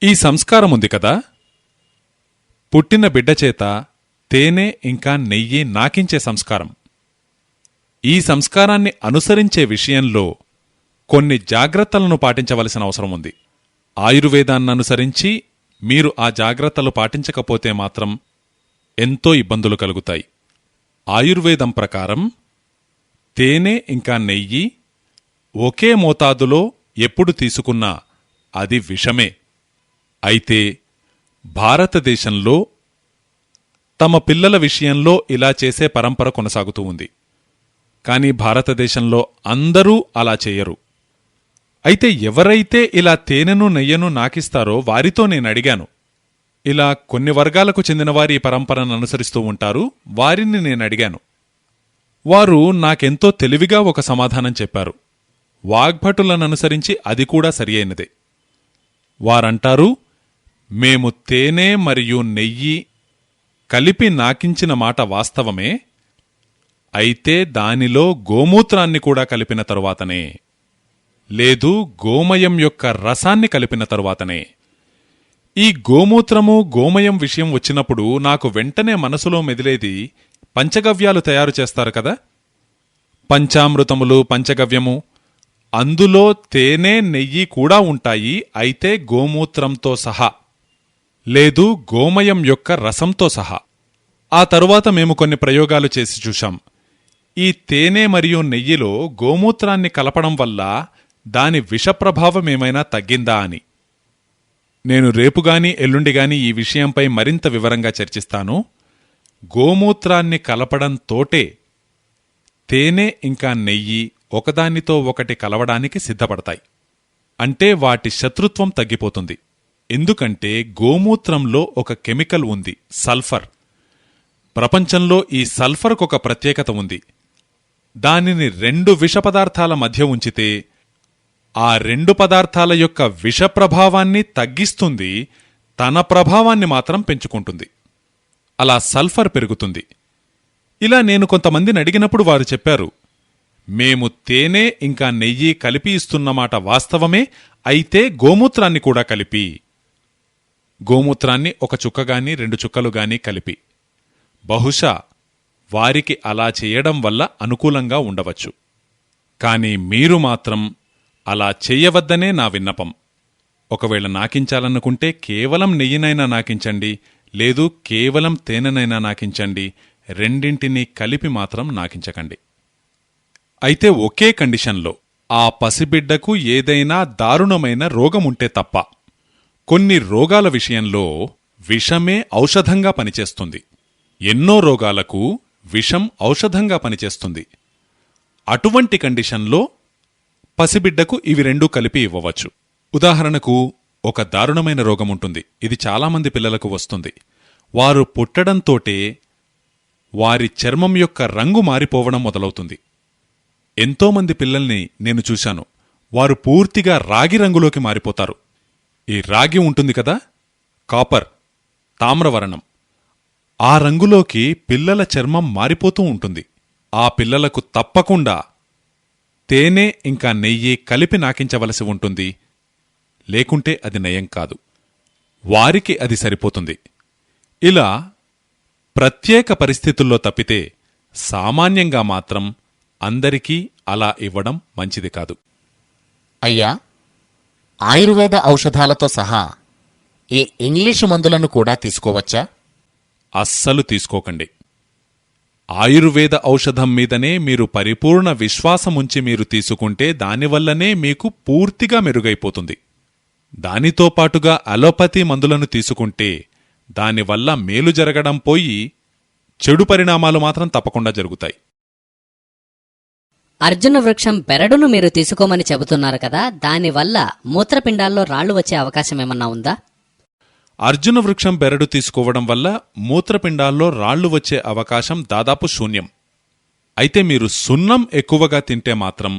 S1: ఈ సంస్కారం ఉంది కదా. పుట్టిన బిడ్డ చేత తేనె ఇంకా నెయ్యి నాకించే సంస్కారం. ఈ సంస్కారాన్ని అనుసరించే విషయంలో కొన్ని జాగ్రత్తలను పాటించవలసిన అవసరం ఉంది. ఆయుర్వేదాన్ననుసరించి మీరు ఆ జాగ్రత్తలు పాటించకపోతే మాత్రం ఎంతో ఇబ్బందులు కలుగుతాయి. ఆయుర్వేదం ప్రకారం తేనె ఇంకా నెయ్యి ఒకే మోతాదులో ఎప్పుడు తీసుకున్నా అది విషమే. అయితే భారతదేశంలో తమ పిల్లల విషయంలో ఇలా చేసే పరంపర కొనసాగుతూ ఉంది. కానీ భారతదేశంలో అందరూ అలా చేయరు. అయితే ఎవరైతే ఇలా తేనెను నెయ్యను నాకిస్తారో వారితో నేనడిగాను. ఇలా కొన్ని వర్గాలకు చెందినవారి ఈ పరంపరను అనుసరిస్తూ ఉంటారు. వారిని నేనడిగాను. వారు నాకెంతో తెలివిగా ఒక సమాధానం చెప్పారు. వాగ్భటులననుసరించి అది కూడా సరియైనదే. వారంటారు, మేము తేనె మరియు నెయ్యి కలిపి నాకించిన మాట వాస్తవమే. అయితే దానిలో గోమూత్రాన్ని కూడా కలిపిన తరువాతనే, లేదు గోమయం యొక్క రసాన్ని కలిపిన తరువాతనే. ఈ గోమూత్రము గోమయం విషయం వచ్చినప్పుడు నాకు వెంటనే మనసులో మెదిలేది పంచగవ్యాలు తయారు చేస్తారు కదా. పంచామృతములు, పంచగవ్యము, అందులో తేనె నెయ్యి కూడా ఉంటాయి. అయితే గోమూత్రంతో సహా, లేదు గోమయం యొక్క రసంతో సహా. ఆ తరువాత మేము కొన్ని ప్రయోగాలు చేసి చూశాం. ఈ తేనె మరియు నెయ్యిలో గోమూత్రాన్ని కలపడం వల్ల దాని విషప్రభావమేమైనా తగ్గిందా అని. నేను రేపుగాని ఎల్లుండిగాని ఈ విషయంపై మరింత వివరంగా చర్చిస్తాను. గోమూత్రాన్ని కలపడంతోటే తేనె ఇంకా నెయ్యి ఒకదానితో ఒకటి కలవడానికి సిద్ధపడతాయి. అంటే వాటి శత్రుత్వం తగ్గిపోతుంది. ఎందుకంటే గోమూత్రంలో ఒక కెమికల్ ఉంది, సల్ఫర్. ప్రపంచంలో ఈ సల్ఫర్కొక ప్రత్యేకత ఉంది. దానిని 2 విషపదార్థాల మధ్య ఉంచితే ఆ 2 పదార్థాల యొక్క విషప్రభావాన్ని తగ్గిస్తుంది, తన ప్రభావాన్ని మాత్రం పెంచుకుంటుంది. అలా సల్ఫర్ పెరుగుతుంది. ఇలా నేను కొంతమందిని అడిగినప్పుడు వారు చెప్పారు, మేము తేనె ఇంకా నెయ్యి కలిపి ఇస్తున్నమాట వాస్తవమే. అయితే గోమూత్రాన్ని కూడా కలిపి, గోమూత్రాన్ని 1 చుక్కగాని 2 చుక్కలుగాని కలిపి. బహుశా వారికి అలా చేయడం వల్ల అనుకూలంగా ఉండవచ్చు. కాని మీరు మాత్రం అలా చెయ్యవద్దనే నా విన్నపం. ఒకవేళ నాకించాలనుకుంటే కేవలం నెయ్యినైనా నాకించండి, లేదు కేవలం తేనెనైనా నాకించండి. రెండింటినీ కలిపి మాత్రం నాకించకండి. అయితే ఒకే కండిషన్లో, ఆ పసిబిడ్డకు ఏదైనా దారుణమైన రోగముంటే తప్ప. కొన్ని రోగాల విషయంలో విషమే ఔషధంగా పనిచేస్తుంది. ఎన్నో రోగాలకు విషం ఔషధంగా పనిచేస్తుంది. అటువంటి కండిషన్లో పసిబిడ్డకు ఇవి 2 కలిపి ఇవ్వవచ్చు. ఉదాహరణకు, ఒక దారుణమైన రోగముంటుంది. ఇది చాలామంది పిల్లలకు వస్తుంది. వారు పుట్టడంతోటే వారి చర్మం యొక్క రంగు మారిపోవడం మొదలవుతుంది. ఎంతోమంది పిల్లల్ని నేను చూశాను. వారు పూర్తిగా రాగి రంగులోకి మారిపోతారు. ఈ రాగి ఉంటుంది కదా, కాపర్, తామ్రవర్ణం, ఆ రంగులోకి పిల్లల చర్మం మారిపోతూ ఉంటుంది. ఆ పిల్లలకు తప్పకుండా తేనె ఇంకా నెయ్యి కలిపి నాకించవలసి ఉంటుంది. లేకుంటే అది నయం కాదు. వారికి అది సరిపోతుంది. ఇలా ప్రత్యేక పరిస్థితుల్లో తప్పితే సామాన్యంగా మాత్రం అందరికీ అలా ఇవ్వడం మంచిది కాదు.
S2: అయ్యా, ఆయుర్వేద ఔషధాలతో సహా ఈ ఇంగ్లీషు మందులను కూడా తీసుకోవచ్చా?
S1: అస్సలు తీసుకోకండి. ఆయుర్వేద ఔషధం మీదనే మీరు పరిపూర్ణ విశ్వాసముంచి మీరు తీసుకుంటే దానివల్లనే మీకు పూర్తిగా మెరుగైపోతుంది. దానితో పాటుగా అలోపతి మందులను తీసుకుంటే దానివల్ల మేలు జరగడం పోయి చెడు పరిణామాలు మాత్రం తప్పకుండా జరుగుతాయి.
S3: అర్జున వృక్షం బెరడును మీరు తీసుకోమని చెబుతున్నారు కదా, దానివల్ల మూత్రపిండాల్లో రాళ్లు వచ్చే అవకాశం ఏమన్నా ఉందా?
S1: అర్జున వృక్షం బెరడు తీసుకోవడం వల్ల మూత్రపిండాల్లో రాళ్లు వచ్చే అవకాశం దాదాపు శూన్యం. అయితే మీరు సున్నం ఎక్కువగా తింటే మాత్రం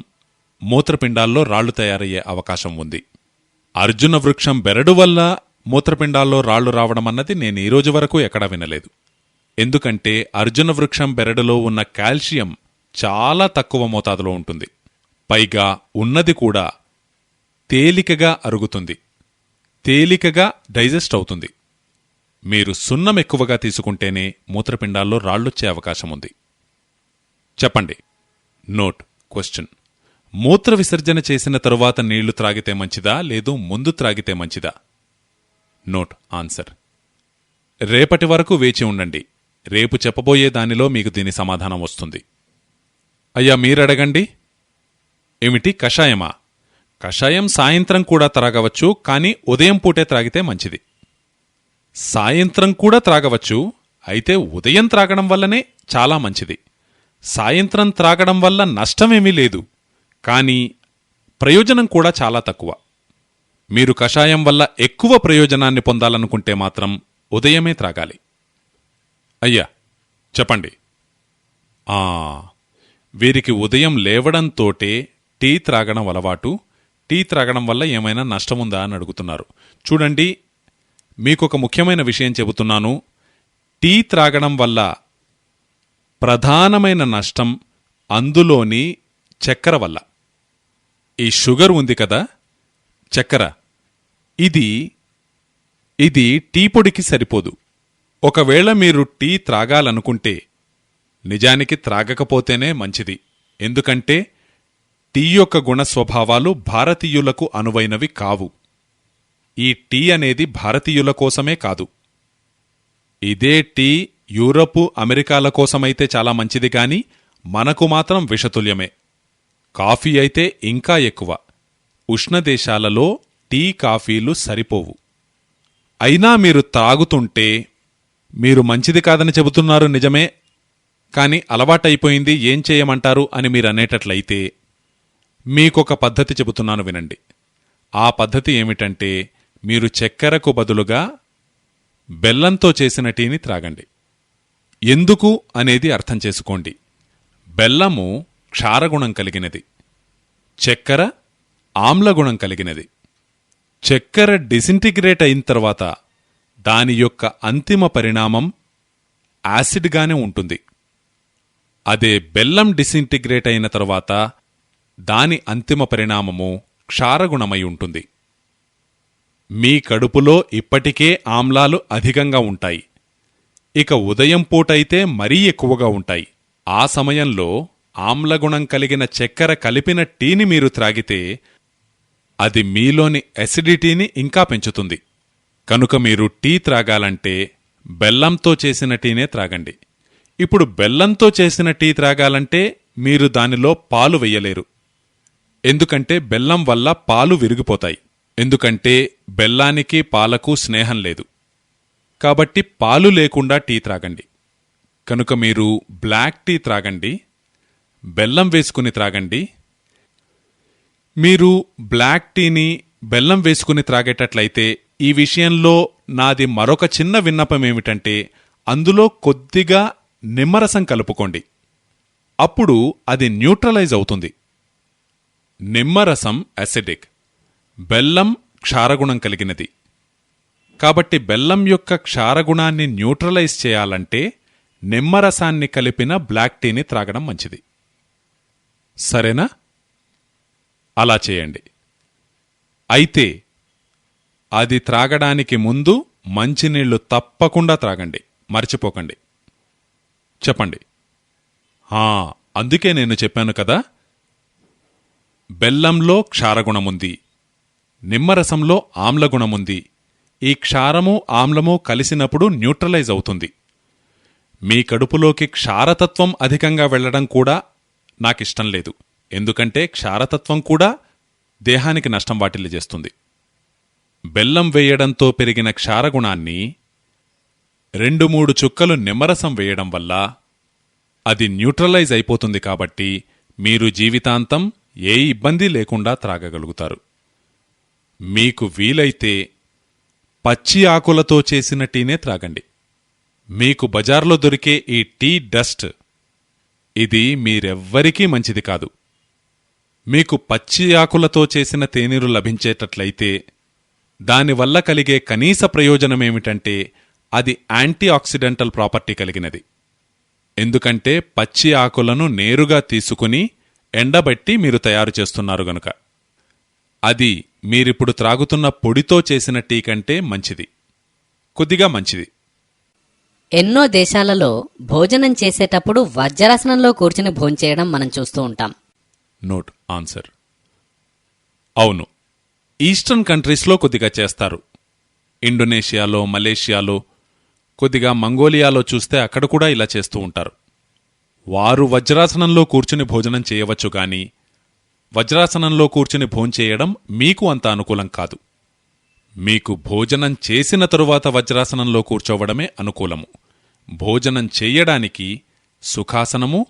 S1: మూత్రపిండాల్లో రాళ్లు తయారయ్యే అవకాశం ఉంది. అర్జున వృక్షం బెరడు వల్ల మూత్రపిండాల్లో రాళ్లు రావడమన్నది నేను ఈ రోజు వరకు ఎక్కడా వినలేదు. ఎందుకంటే అర్జున వృక్షం బెరడులో ఉన్న కాల్షియం చాలా తక్కువ మోతాదులో ఉంటుంది. పైగా ఉన్నది కూడా తేలికగా అరుగుతుంది, తేలికగా డైజెస్ట్ అవుతుంది. మీరు సున్నం ఎక్కువగా తీసుకుంటేనే మూత్రపిండాల్లో రాళ్లొచ్చే అవకాశం ఉంది. చెప్పండి. నోట్ క్వశ్చన్: మూత్ర విసర్జన చేసిన తరువాత నీళ్లు త్రాగితే మంచిదా, లేదు ముందు త్రాగితే మంచిదా? Note answer. రేపటి వరకు వేచి ఉండండి. రేపు చెప్పబోయే దానిలో మీకు దీని సమాధానం వస్తుంది. అయ్యా, మీరడగండి. ఏమిటి, కషాయమా? కషాయం సాయంత్రం కూడా త్రాగవచ్చు, కానీ ఉదయం పూటే త్రాగితే మంచిది. సాయంత్రం కూడా త్రాగవచ్చు, అయితే ఉదయం త్రాగడం వల్లనే చాలా మంచిది. సాయంత్రం త్రాగడం వల్ల నష్టమేమీ లేదు, కానీ ప్రయోజనం కూడా చాలా తక్కువ. మీరు కషాయం వల్ల ఎక్కువ ప్రయోజనాన్ని పొందాలనుకుంటే మాత్రం ఉదయమే త్రాగాలి. అయ్యా చెప్పండి. వీరికి ఉదయం లేవడంతోటే టీ త్రాగడం అలవాటు. టీ త్రాగడం వల్ల ఏమైనా నష్టముందా అని అడుగుతున్నారు. చూడండి, మీకొక ముఖ్యమైన విషయం చెబుతున్నాను. టీ త్రాగడం వల్ల ప్రధానమైన నష్టం అందులోని చక్కెర వల్ల. ఈ షుగర్ ఉంది కదా, చక్కెర, ఇది టీ పొడికి సరిపోదు. ఒకవేళ మీరు టీ త్రాగాలనుకుంటే నిజానికి త్రాగకపోతేనే మంచిది. ఎందుకంటే టీ యొక్క గుణస్వభావాలు భారతీయులకు అనువైనవి కావు. ఈ టీ అనేది భారతీయుల కోసమే కాదు. ఇదే టీ యూరపు, అమెరికాల కోసమైతే చాలా మంచిది, గాని మనకు మాత్రం విషతుల్యమే. కాఫీ అయితే ఇంకా ఎక్కువ. ఉష్ణదేశాలలో టీ, కాఫీలు సరిపోవు. అయినా మీరు తాగుతుంటే, మీరు మంచిది కాదని చెబుతున్నారు నిజమే, కాని అలవాటైపోయింది, ఏం చేయమంటారు అని మీరనేటట్లయితే మీకొక పద్ధతి చెబుతున్నాను వినండి. ఆ పద్ధతి ఏమిటంటే, మీరు చక్కెరకు బదులుగా బెల్లంతో చేసిన టీని త్రాగండి. ఎందుకు అనేది అర్థం చేసుకోండి. బెల్లము క్షారగుణం కలిగినది, చక్కెర ఆమ్లగుణం కలిగినది. చక్కెర డిసింటిగ్రేట్ అయిన తర్వాత దాని యొక్క అంతిమ పరిణామం యాసిడ్గానే ఉంటుంది. అదే బెల్లం డిసింటిగ్రేట్ అయిన తరువాత దాని అంతిమ పరిణామము క్షారగుణమై ఉంటుంది. మీ కడుపులో ఇప్పటికే ఆమ్లాలు అధికంగా ఉంటాయి, ఇక ఉదయం పూటైతే మరీ ఎక్కువగా ఉంటాయి. ఆ సమయంలో ఆమ్లగుణం కలిగిన చక్కెర కలిపిన టీని మీరు త్రాగితే అది మీలోని ఎసిడిటీని ఇంకా పెంచుతుంది. కనుక మీరు టీ త్రాగాలంటే బెల్లంతో చేసిన టీనే త్రాగండి. ఇప్పుడు బెల్లంతో చేసిన టీ త్రాగాలంటే మీరు దానిలో పాలు వెయ్యలేరు. ఎందుకంటే బెల్లం వల్ల పాలు విరిగిపోతాయి. ఎందుకంటే బెల్లానికి పాలకు స్నేహం లేదు. కాబట్టి పాలు లేకుండా టీ త్రాగండి. కనుక మీరు బ్లాక్ టీ త్రాగండి, బెల్లం వేసుకుని త్రాగండి. మీరు బ్లాక్ టీని బెల్లం వేసుకుని త్రాగేటట్లయితే ఈ విషయంలో నాది మరొక చిన్న విన్నపమేమిటంటే, అందులో కొద్దిగా నిమ్మరసం కలుపుకోండి. అప్పుడు అది న్యూట్రలైజ్ అవుతుంది. నిమ్మరసం అసిడిక్, బెల్లం క్షారగుణం కలిగినది. కాబట్టి బెల్లం యొక్క క్షారగుణాన్ని న్యూట్రలైజ్ చేయాలంటే నిమ్మరసాన్ని కలిపిన బ్లాక్ టీని త్రాగడం మంచిది. సరేనా? అలా చేయండి. అయితే అది త్రాగడానికి ముందు మంచినీళ్లు తప్పకుండా త్రాగండి, మర్చిపోకండి. చెప్పండి. అందుకే నేను చెప్పాను కదా, బెల్లంలో క్షారగుణముంది, నిమ్మరసంలో ఆమ్లగుణముంది. ఈ క్షారము ఆమ్లము కలిసినప్పుడు న్యూట్రలైజ్ అవుతుంది. మీ కడుపులోకి క్షారతత్వం అధికంగా వెళ్లడం కూడా నాకిష్టం లేదు. ఎందుకంటే క్షారతత్వం కూడా దేహానికి నష్టం వాటిల్లి చేస్తుంది. బెల్లం వేయడంతో పెరిగిన క్షారగుణాన్ని 2-3 చుక్కలు నిమ్మరసం వేయడం వల్ల అది న్యూట్రలైజ్ అయిపోతుంది కాబట్టి మీరు జీవితాంతం ఏ ఇబ్బంది లేకుండా త్రాగగలుగుతారు. మీకు వీలైతే పచ్చి ఆకులతో చేసిన టీనే త్రాగండి. మీకు బజార్లో దొరికే ఈ టీ డస్ట్ ఇది మీరెవ్వరికీ మంచిది కాదు. మీకు పచ్చి ఆకులతో చేసిన తేనీరు లభించేటట్లయితే దానివల్ల కలిగే కనీస ప్రయోజనమేమిటంటే అది యాంటీ ఆక్సిడెంటల్ ప్రాపర్టీ కలిగినది. ఎందుకంటే పచ్చి ఆకులను నేరుగా తీసుకుని ఎండబెట్టి మీరు తయారు చేస్తున్నారు గనుక. అది మీరిప్పుడు త్రాగుతున్న పొడితో చేసిన టీ కంటే మంచిది, కొద్దిగా మంచిది.
S3: ఎన్నో దేశాలలో భోజనం చేసేటప్పుడు వజ్రాసనంలో కూర్చుని భోంచేయడం మనం చూస్తూ ఉంటాం.
S1: Note answer. అవును, ఈస్టర్న్ కంట్రీస్లో కొద్దిగా చేస్తారు. ఇండోనేషియాలో, మలేషియాలో, కొద్దిగా మంగోలియాలో చూస్తే అక్కడ కూడా ఇలా చేస్తూ ఉంటారు. వారు వజ్రాసనంలో కూర్చుని భోజనం చేయవచ్చు గాని వజ్రాసనంలో కూర్చుని భోంచేయడం మీకు అంత అనుకూలం కాదు. మీకు భోజనం చేసిన తరువాత వజ్రాసనంలో కూర్చోవడమే అనుకూలము. భోజనం చెయ్యడానికి సుఖాసనము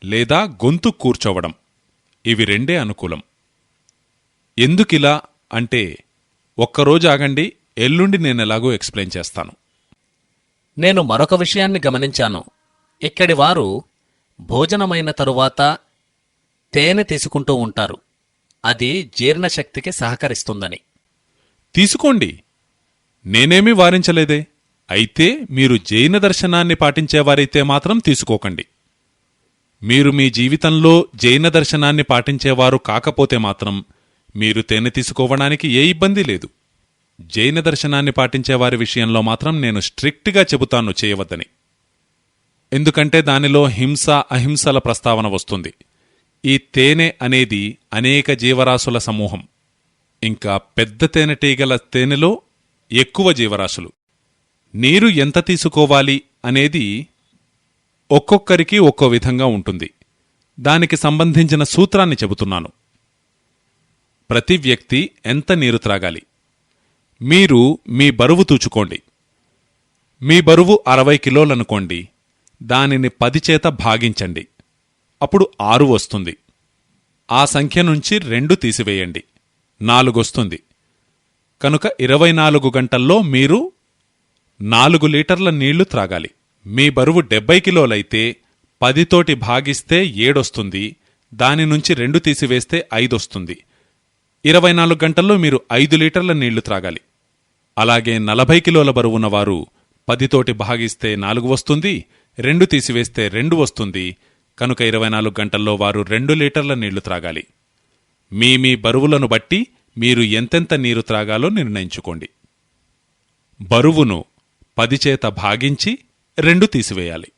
S1: లేదా గొంతు కూర్చోవడం, ఇవి రెండే అనుకూలం. ఎందుకిలా అంటే ఒక్కరోజు ఆగండి, ఎల్లుండి నేనెలాగో ఎక్స్ప్లెయిన్ చేస్తాను.
S4: నేను మరొక విషయాన్ని గమనించాను. ఇక్కడి వారు భోజనమైన తరువాత తేనె తీసుకుంటూ ఉంటారు. అది జీర్ణశక్తికి సహకరిస్తుందని.
S1: తీసుకోండి, నేనేమీ వారించలేదే. అయితే మీరు జైన దర్శనాన్ని పాటించేవారైతే మాత్రం తీసుకోకండి. మీరు మీ జీవితంలో జైన దర్శనాన్ని పాటించేవారు కాకపోతే మాత్రం మీరు తేనె తీసుకోవడానికి ఏ ఇబ్బంది లేదు. జైన దర్శనాన్ని పాటించేవారి విషయంలో మాత్రం నేను స్ట్రిక్ట్గా చెబుతాను చేయవద్దని. ఎందుకంటే దానిలో హింస అహింసల ప్రస్తావన వస్తుంది. ఈ తేనె అనేది అనేక జీవరాశుల సమూహం. ఇంకా పెద్ద తేనెటీగల తేనెలో ఎక్కువ జీవరాశులు. నీరు ఎంత తీసుకోవాలి అనేది ఒక్కొక్కరికి ఒక్కో విధంగా ఉంటుంది. దానికి సంబంధించిన సూత్రాన్ని చెబుతున్నాను. ప్రతి వ్యక్తి ఎంత నీరు త్రాగాలి? మీరు మీ బరువు తూచుకోండి. మీ బరువు 60 కిలోలనుకోండి. దానిని 10 చేత భాగించండి. అప్పుడు 6 వస్తుంది. ఆ సంఖ్య నుంచి 2 తీసివేయండి, 4 వస్తుంది. కనుక 24 గంటల్లో మీరు 4 లీటర్ల నీళ్లు త్రాగాలి. మీ బరువు 70 కిలోలైతే 10 తోటి భాగిస్తే 7 వస్తుంది. దాని నుంచి 2 తీసివేస్తే 5 వస్తుంది. 24 గంటల్లో మీరు 5 లీటర్ల నీళ్లు త్రాగాలి. అలాగే 40 కిలోల బరువున్నవారు 10 తోటి భాగిస్తే 4 వస్తుంది, 2 తీసివేస్తే 2 వస్తుంది. కనుక 24 గంటల్లో వారు 2 లీటర్ల నీళ్లు త్రాగాలి. మీ బరువులను బట్టి మీరు ఎంతెంత నీరు త్రాగాలో నిర్ణయించుకోండి. బరువును 10 చేత భాగించి 2 తీసివేయాలి.